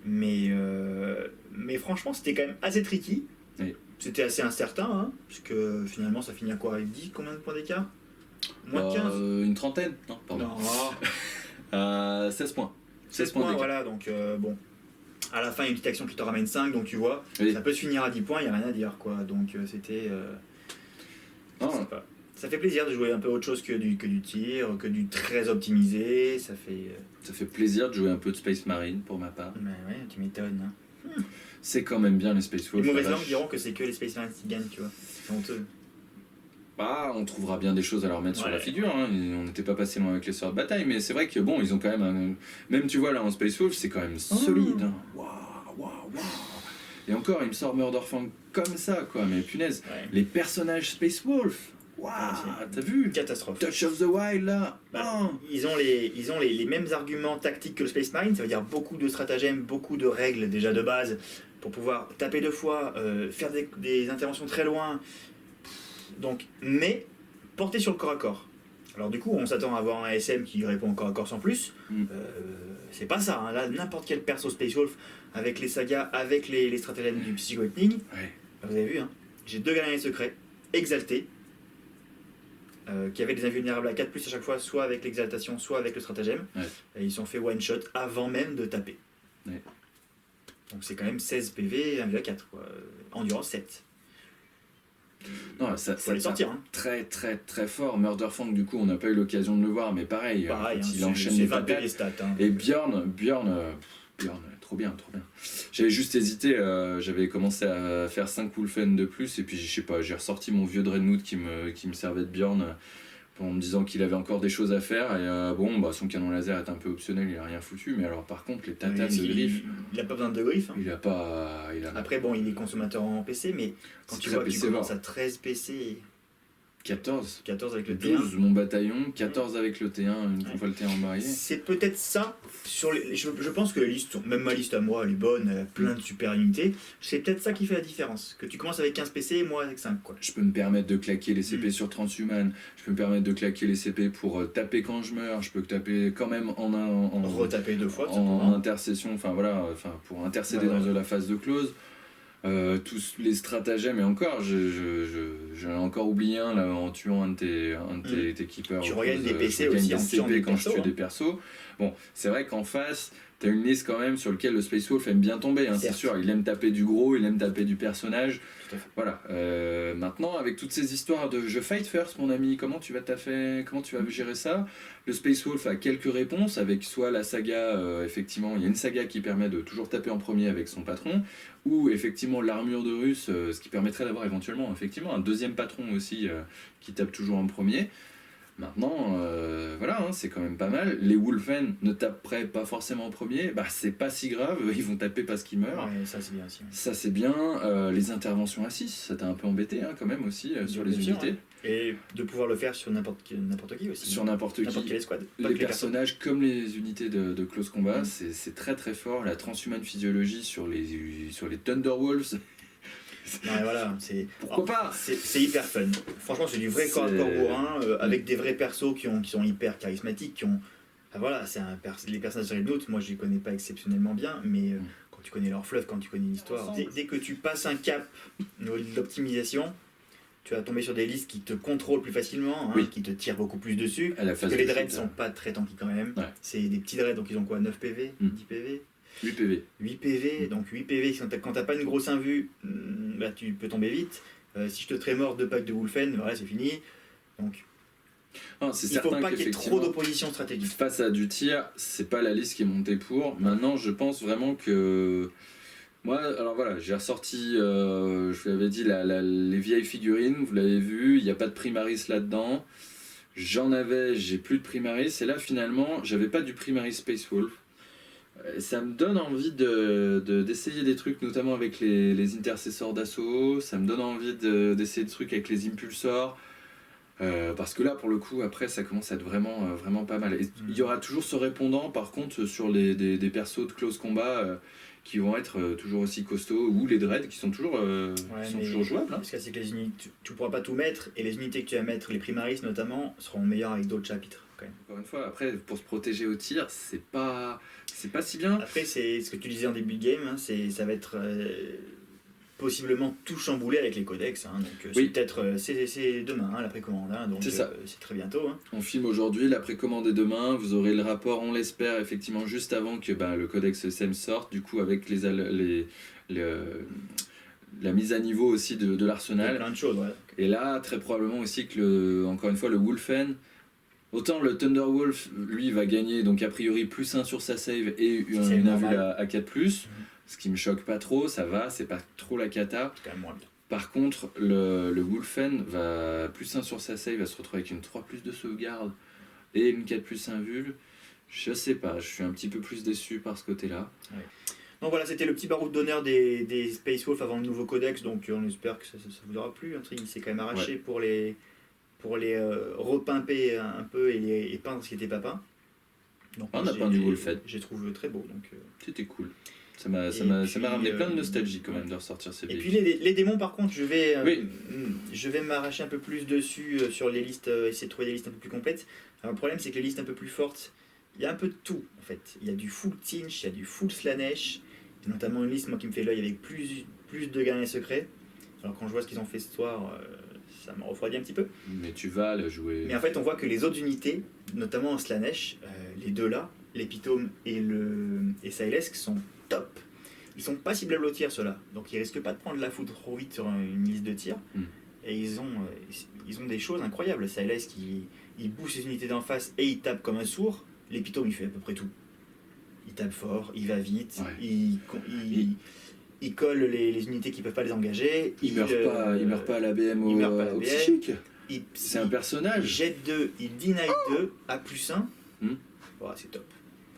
Mais franchement, c'était quand même assez tricky. Oui. C'était assez incertain, hein, puisque finalement, ça finit à quoi? Avec 10, combien de points d'écart? Moins de 15? Une trentaine. Non, pardon. Non. 16 points. 16 points, voilà, donc bon. À la fin, il y a une petite action qui te ramène 5, donc tu vois, Oui. ça peut se finir à 10 points, il n'y a rien à dire, quoi. Donc c'était. Je Non, sais pas. Ça fait plaisir de jouer un peu autre chose que du tir, que du très optimisé, ça fait. ça fait plaisir de jouer un peu de Space Marine pour ma part. Mais ouais, tu m'étonnes. Hein. C'est quand même bien les Space Les Wolves. mauvaises la langues vache. diront que c'est que les Space Marines qui gagnent, tu vois. C'est honteux. Bah, on trouvera bien des choses à leur mettre sur Ouais. la figure. Hein. On n'était pas passé loin avec les sœurs de bataille, mais c'est vrai que bon, ils ont quand même même tu vois là en Space Wolf, c'est quand même solide. Hein. Waouh, waouh, waouh. Et encore, il me sort Murderfang comme ça, quoi. Mais punaise, Ouais. les personnages Space Wolf. Waouh, t'as vu? Catastrophe. Touch of the Wild là. Bah, Oh. ils ont les mêmes arguments tactiques que le Space Marine, ça veut dire beaucoup de stratagèmes, beaucoup de règles déjà de base pour pouvoir taper 2 fois, faire des interventions très loin. Donc, mais porté sur le corps à corps. Alors du coup, on s'attend à avoir un SM qui répond au corps à corps sans plus. Mm. C'est pas ça. Hein. Là, n'importe quel perso Space Wolf avec les sagas, avec les stratagèmes du Psycho Lightning, Ouais. vous avez vu, hein, j'ai 2 galériens secrets exaltés. Qui avaient des invulnérables à 4 plus à chaque fois, soit avec l'exaltation, soit avec le stratagème. Ouais. Et ils sont fait one shot avant même de taper. Ouais. Donc c'est quand même 16 PV, 1,4 quoi. Endurance 7. Non, ça, Faut les sortir. Hein. très très très fort. Murderfang, du coup, on n'a pas eu l'occasion de le voir, mais pareil, Pareil, quand hein, il enchaîne c'est les 20 patates. PV stats. Hein. Et Bjorn, trop bien, trop bien. J'avais juste hésité, j'avais commencé à faire 5 Wolfen de plus, et puis je sais pas, j'ai ressorti mon vieux Dreadnought qui me servait de Bjorn en me disant qu'il avait encore des choses à faire, et bon, bah, son canon laser est un peu optionnel, il a rien foutu, mais alors par contre, les tatanes de griffes, Il a pas besoin de griffes. Hein. il a pas. Il en a Après, bon, il est consommateur en PC, mais quand C'est tu très vois que tu PC commences mort. à 13 PC, 14. 14 avec le T1, 12 mon bataillon, 14 avec le T1, une Ouais. fois le T1 embarqué. c'est peut-être ça. Je pense que les listes, même ma liste à moi, elle est bonne, elle a plein de super unités. C'est peut-être ça qui fait la différence. Que tu commences avec 15 PC et moi avec 5, quoi. Je peux me permettre de claquer les CP sur Transhuman, je peux me permettre de claquer les CP pour taper quand je meurs, je peux taper quand même en Retaper 2 fois, tout en simplement. intercession, enfin voilà, pour intercéder Ouais, ouais. dans la phase de close. Tous les stratagèmes, et encore, j'en ai encore oublié un là, en tuant un de tes keepers. Tu regagnes des Je PC regagne aussi des en tuant CP des quand persos, je tue hein. des persos. Bon, c'est vrai qu'en face, t'as une liste quand même sur laquelle le Space Wolf aime bien tomber, hein, c'est Certes. sûr. Il aime taper du gros, il aime taper du personnage. Tout à fait. Voilà. Maintenant, avec toutes ces histoires de je fight first, mon ami, comment tu vas gérer ça? Le Space Wolf a quelques réponses avec soit la saga, effectivement, il y a une saga qui permet de toujours taper en premier avec son patron, ou effectivement l'armure de russe, ce qui permettrait d'avoir éventuellement effectivement un deuxième patron aussi qui tape toujours en premier. Maintenant, voilà, hein, c'est quand même pas mal. Les Wolfen ne taperaient pas forcément en premier, bah c'est pas si grave, ils vont taper parce qu'ils meurent. Ouais, ça c'est bien aussi. Ça c'est bien. Les interventions à 6, ça t'a un peu embêté hein, quand même aussi sur les Bien sûr, unités. ouais. Et de pouvoir le faire sur n'importe qui aussi. Sur n'importe N'importe qui. quelle escouade. Pas Les que les persos. personnages comme les unités de close combat, Mm. c'est très très fort. La transhuman physiologie sur les Thunderwolves, Ouais, voilà, c'est. pourquoi pas? C'est hyper fun. Franchement, c'est du vrai corps à corps bourrin, avec des vrais persos qui sont hyper charismatiques, qui ont. Enfin, voilà, les personnages de Dreadnought, moi je les connais pas exceptionnellement bien, mais quand tu connais leur fluff, quand tu connais l'histoire, dès que tu passes un cap au niveau de l'optimisation, tu vas tomber sur des listes qui te contrôlent plus facilement, hein, Oui. qui te tirent beaucoup plus dessus. À la Parce phase que les de dreads shoot, sont pas très tanky quand même. Ouais. C'est des petits dreads, donc ils ont quoi, 9 PV, 10 PV 8 PV. 8 PV, donc 8 PV, quand t'as pas une grosse invue, bah, tu peux tomber vite. Si je te trémors 2 packs de Wolfen, voilà, c'est fini. Donc Non, c'est il faut certain pas qu'il y ait trop qu'effectivement, d'opposition stratégique. face à du tir, c'est pas la liste qui est montée pour. Maintenant, je pense vraiment que. Moi, alors voilà, j'ai ressorti, je vous l'avais dit, les vieilles figurines, vous l'avez vu, il n'y a pas de Primaris là-dedans. J'ai plus de Primaris, et là finalement, j'avais pas du Primaris Space Wolf. Ça me donne envie d'essayer des trucs, notamment avec les intercesseurs d'assaut. Ça me donne envie d'essayer des trucs avec les impulsors. Parce que là, pour le coup, après, ça commence à être vraiment, vraiment pas mal. Et il y aura toujours ce répondant, par contre, sur des persos de close combat qui vont être toujours aussi costauds, ou les dreads qui sont toujours, toujours jouables. Hein. Parce que c'est que les unités, tu pourras pas tout mettre, et les unités que tu vas mettre, les Primaris notamment, seront meilleures avec d'autres chapitres. Quand même. Encore une fois, après, pour se protéger au tir, c'est pas si bien. Après, c'est ce que tu disais en début de game, hein, ça va être possiblement tout chamboulé avec les codex. Hein, donc Oui. c'est demain, hein, la précommande. Hein, donc C'est ça. C'est très bientôt. Hein. On filme aujourd'hui, la précommande est demain, vous aurez le rapport, on l'espère, effectivement, juste avant que le codex SEM sorte, du coup, avec la mise à niveau aussi de Il y a l'arsenal. plein de choses. Ouais. Et là, très probablement aussi que, encore une fois, le Wolfen, autant le Thunderwolf, lui, va gagner, donc a priori, plus 1 sur sa save et C'est une invue normal. à 4+, ce qui me choque pas trop, ça va, c'est pas trop la cata. C'est quand même moins bien. Par contre, le Wolfen va plus 1 sur sa save, va se retrouver avec une 3+ de sauvegarde et une 4+ invul. Je sais pas, je suis un petit peu plus déçu par ce côté-là. Ouais. Donc voilà, c'était le petit baroud d'honneur des Space Wolf avant le nouveau codex, donc on espère que ça vous aura plu. Il s'est quand même arraché pour les repimper un peu et peindre ce qui n'était pas peint. Donc, On a peint du Wolfen. J'ai trouvé très beau. Donc, C'était cool. Ça m'a puis, ramené plein de nostalgie quand même de ressortir ces et billes. puis les démons, par contre, je vais Oui. m'arracher un peu plus dessus sur les listes, essayer de trouver des listes un peu plus complètes. Alors, le problème, c'est que les listes un peu plus fortes, il y a un peu de tout en fait. Il y a du full Tinch, il y a du full Slanesh, et notamment une liste moi qui me fait l'œil avec plus de gardiens secrets. Alors quand je vois ce qu'ils ont fait ce soir, ça me refroidit un petit peu. Mais tu vas le jouer. Mais en fait, on voit que les autres unités, notamment en Slanesh, les deux là, l'Epitome et Silesk, sont top. Ils sont pas ciblables au tir, ceux-là. Donc ils risquent pas de prendre la foudre trop vite sur une liste de tir. Et ils ont des choses incroyables. Silesk, il bouge ses unités d'en face et il tape comme un sourd. L'Epitome, il fait à peu près tout. Il tape fort, il va vite, Ouais. il colle les unités qui peuvent pas les engager. Il meurt pas à la BM il meurt pas à la au BM. psychique. Il C'est un personnage. jette 2, il deny 2 à plus 1. Voilà, c'est top.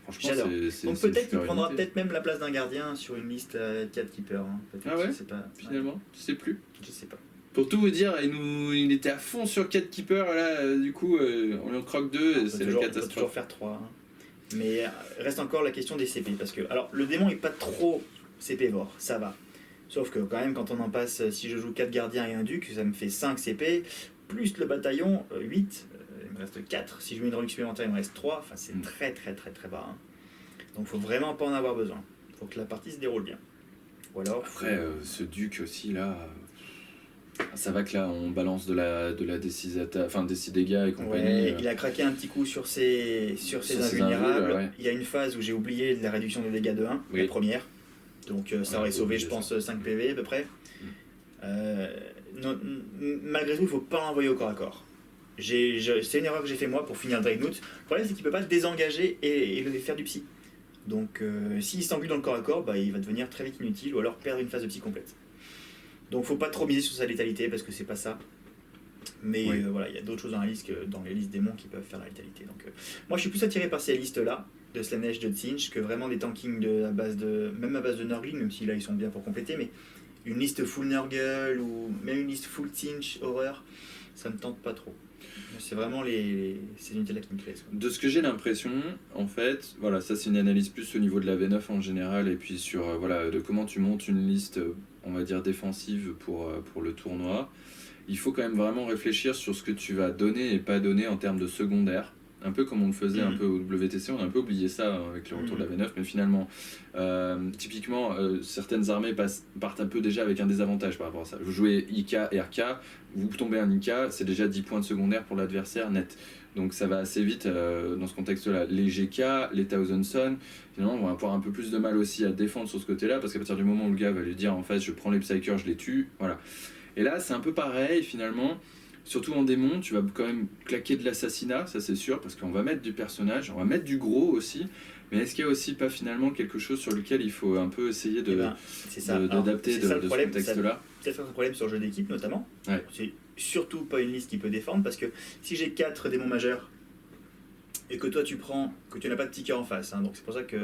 Franchement, J'adore. c'est Donc c'est une peut-être qu'il super prendra unité. peut-être même la place d'un gardien sur une liste 4 keepers. Hein. Ah ouais, je sais pas. Finalement, tu sais plus. Je sais pas. Pour tout vous dire, il était à fond sur 4 keepers, là, du coup, on lui en croque 2, On et peut c'est la toujours, on peut catastrophe. toujours faire 3. Hein. Mais reste encore la question des CP. Parce que, alors, le démon est pas trop CP-vor, ça va. Sauf que quand même, quand on en passe, si je joue 4 gardiens et un duc, ça me fait 5 CP, plus le bataillon, 8, il me reste 4. Si je mets une relique supplémentaire, il me reste 3. Enfin, c'est très bas. Hein. Donc faut vraiment pas en avoir besoin. Faut que la partie se déroule bien. Ou alors, Après, ce duc aussi, là, ça va que là, on balance de la décisata, enfin des dégâts et compagnie. ouais, il a craqué un petit coup sur ses invulnérables. ouais. Il y a une phase où j'ai oublié la réduction des dégâts de 1, Oui. la première. Donc ça aurait sauvé, je pense, 5 PV à peu près. Malgré tout, il faut pas l'envoyer au corps à corps. C'est une erreur que j'ai fait moi pour finir Dreadnought. Le problème, c'est qu'il peut pas désengager et le faire du psy. Donc s'il s'engule dans le corps à corps, bah, il va devenir très vite inutile ou alors perdre une phase de psy complète. Donc faut pas trop miser sur sa létalité parce que c'est pas ça. Mais Oui. voilà, il y a d'autres choses dans les listes démons qui peuvent faire la létalité. Donc moi je suis plus attiré par ces listes-là, de Slanesh, de Tzinch, que vraiment des tankings même à base de Nurgling, même si là ils sont bien pour compléter, mais une liste full Nurgle ou même une liste full Tzinch, horreur, ça me tente pas trop. C'est vraiment ces unités-là qui me plaisent. De ce que j'ai l'impression, en fait, voilà, ça c'est une analyse plus au niveau de la V9 en général, et puis sur voilà, de comment tu montes une liste, on va dire défensive pour le tournoi. Il faut quand même vraiment réfléchir sur ce que tu vas donner et pas donner en termes de secondaire. un peu comme on le faisait un peu au WTC, on a un peu oublié ça avec le retour de la V9, mais finalement, typiquement, certaines armées partent un peu déjà avec un désavantage par rapport à ça. Vous jouez IK et RK, vous tombez un IK, c'est déjà 10 points de secondaire pour l'adversaire net. Donc ça va assez vite dans ce contexte-là. Les GK, les Thousand Sun, finalement, vont avoir un peu plus de mal aussi à défendre sur ce côté-là, parce qu'à partir du moment où le gars va lui dire en fait je prends les Psykers, je les tue, voilà. Et là c'est un peu pareil finalement, surtout en démon, tu vas quand même claquer de l'assassinat, ça c'est sûr, parce qu'on va mettre du personnage, on va mettre du gros aussi, mais est-ce qu'il y a aussi pas finalement quelque chose sur lequel il faut un peu essayer d'adapter de ce contexte-là? C'est ça le problème sur le jeu d'équipe notamment. Ouais. C'est surtout pas une liste qui peut défendre, parce que si j'ai 4 démons majeurs et que toi tu n'as pas de ticker en face, hein, donc c'est pour ça que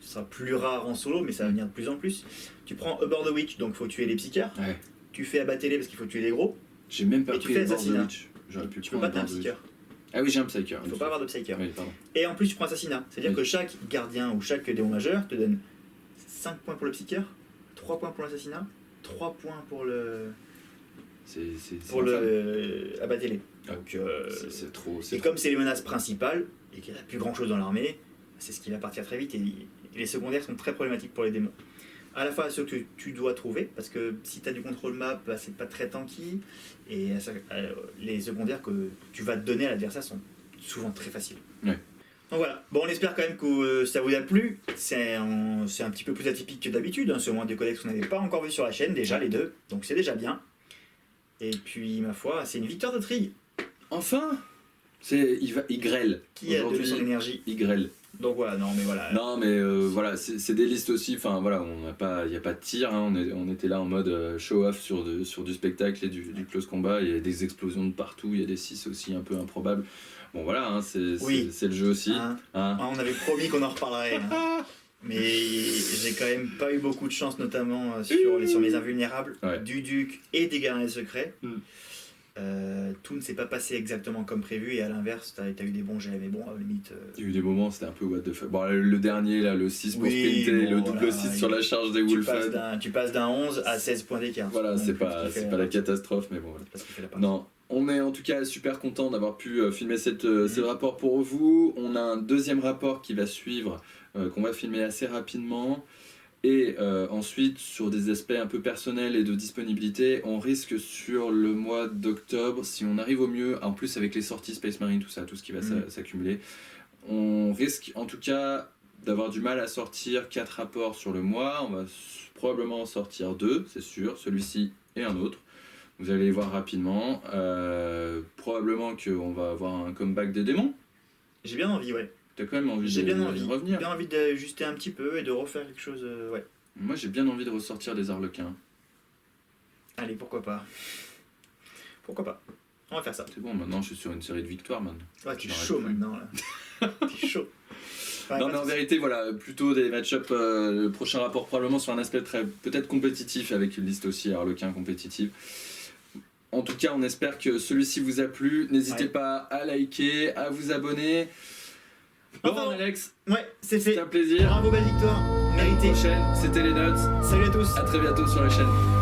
ce sera plus rare en solo, mais ça va venir de plus en plus. Tu prends Abort the Witch, donc il faut tuer les psychers. Ouais. Tu fais abattre-les parce qu'il faut tuer les gros. J'ai même pas Et tu pris fais le bord de assassinat. Witch. J'aurais pu Tu peux prendre pas un un bord de psyker. Witch. Ah oui, j'ai un Psyker. Il faut pas avoir de psyker. Oui, pardon. Et en plus tu prends assassinat, c'est-à-dire Oui. que chaque gardien ou chaque démon majeur te donne 5 points pour le psyker, 3 points pour l'assassinat, 3 points pour le abattre-les. Ouais. Donc c'est trop. et comme c'est les menaces principales et qu'il n'y a plus grand chose dans l'armée, c'est ce qui va partir très vite, et les secondaires sont très problématiques pour les démons. À la fois ceux que tu dois trouver, parce que si tu as du contrôle map, bah, c'est pas très tanky, et les secondaires que tu vas te donner à l'adversaire sont souvent très faciles. Ouais. Donc voilà, bon, on espère quand même que ça vous a plu. C'est un petit peu plus atypique que d'habitude, hein. C'est au moins des codex qu'on n'avait pas encore vu sur la chaîne, déjà les deux, donc c'est déjà bien. Et puis ma foi, c'est une victoire de Trig Enfin, il grêle. qui a donné son énergie. Il grêle. Donc voilà, non mais voilà. Non mais voilà, c'est des listes aussi, enfin voilà, il n'y a pas de tir, hein, on était là en mode show-off sur du spectacle et du close combat, il y a des explosions de partout, il y a des 6 aussi un peu improbables. Bon voilà, hein, c'est le jeu aussi. Hein. Hein. On avait promis qu'on en reparlerait. Hein. Mais j'ai quand même pas eu beaucoup de chance, notamment sur mes invulnérables, Ouais. du Duc et des gardiens secrets. Mm. Tout ne s'est pas passé exactement comme prévu, et à l'inverse, t'as eu des bons jets, mais bon, à la limite. Il y a eu des moments, c'était un peu what the fuck. Bon, le dernier, là, le 6 pour Oui, sprinter, bon, le double voilà, 6 sur la charge des Wolfhead. Tu passes d'un 11 à 16 points d'écart. Voilà, Donc, c'est pas la catastrophe, mais bon. Voilà. parce qu'il fait la partie. Non, on est en tout cas super content d'avoir pu filmer ce rapport pour vous. On a un deuxième rapport qui va suivre, qu'on va filmer assez rapidement. Et ensuite, sur des aspects un peu personnels et de disponibilité, on risque sur le mois d'octobre, si on arrive au mieux, en plus avec les sorties Space Marine, tout ça, tout ce qui va s'accumuler, on risque en tout cas d'avoir du mal à sortir 4 rapports sur le mois. On va probablement en sortir 2, c'est sûr, celui-ci et un autre. Vous allez les voir rapidement. Probablement qu'on va avoir un comeback des démons. J'ai bien envie, ouais. T'as quand même envie J'ai de bien envie. revenir. J'ai bien envie d'ajuster un petit peu et de refaire quelque chose, ouais. Moi j'ai bien envie de ressortir des Harlequins. Allez, pourquoi pas. Pourquoi pas. On va faire ça. C'est bon, maintenant je suis sur une série de victoires maintenant. Ouais, tu es J'arrête chaud plus. maintenant, là. T'es chaud. Ouais, Non pas mais en de soucis. vérité voilà, plutôt des match-up, le prochain rapport probablement sur un aspect très peut-être compétitif, avec une liste aussi Harlequin compétitive. En tout cas on espère que celui-ci vous a plu, n'hésitez Ouais. pas à liker, à vous abonner. Bon Enfin, Alex, Ouais, c'est fait. c'était un plaisir. Bravo, belle victoire. À la Méritée. prochaine, c'était les notes, Salut à tous. à très bientôt sur la chaîne.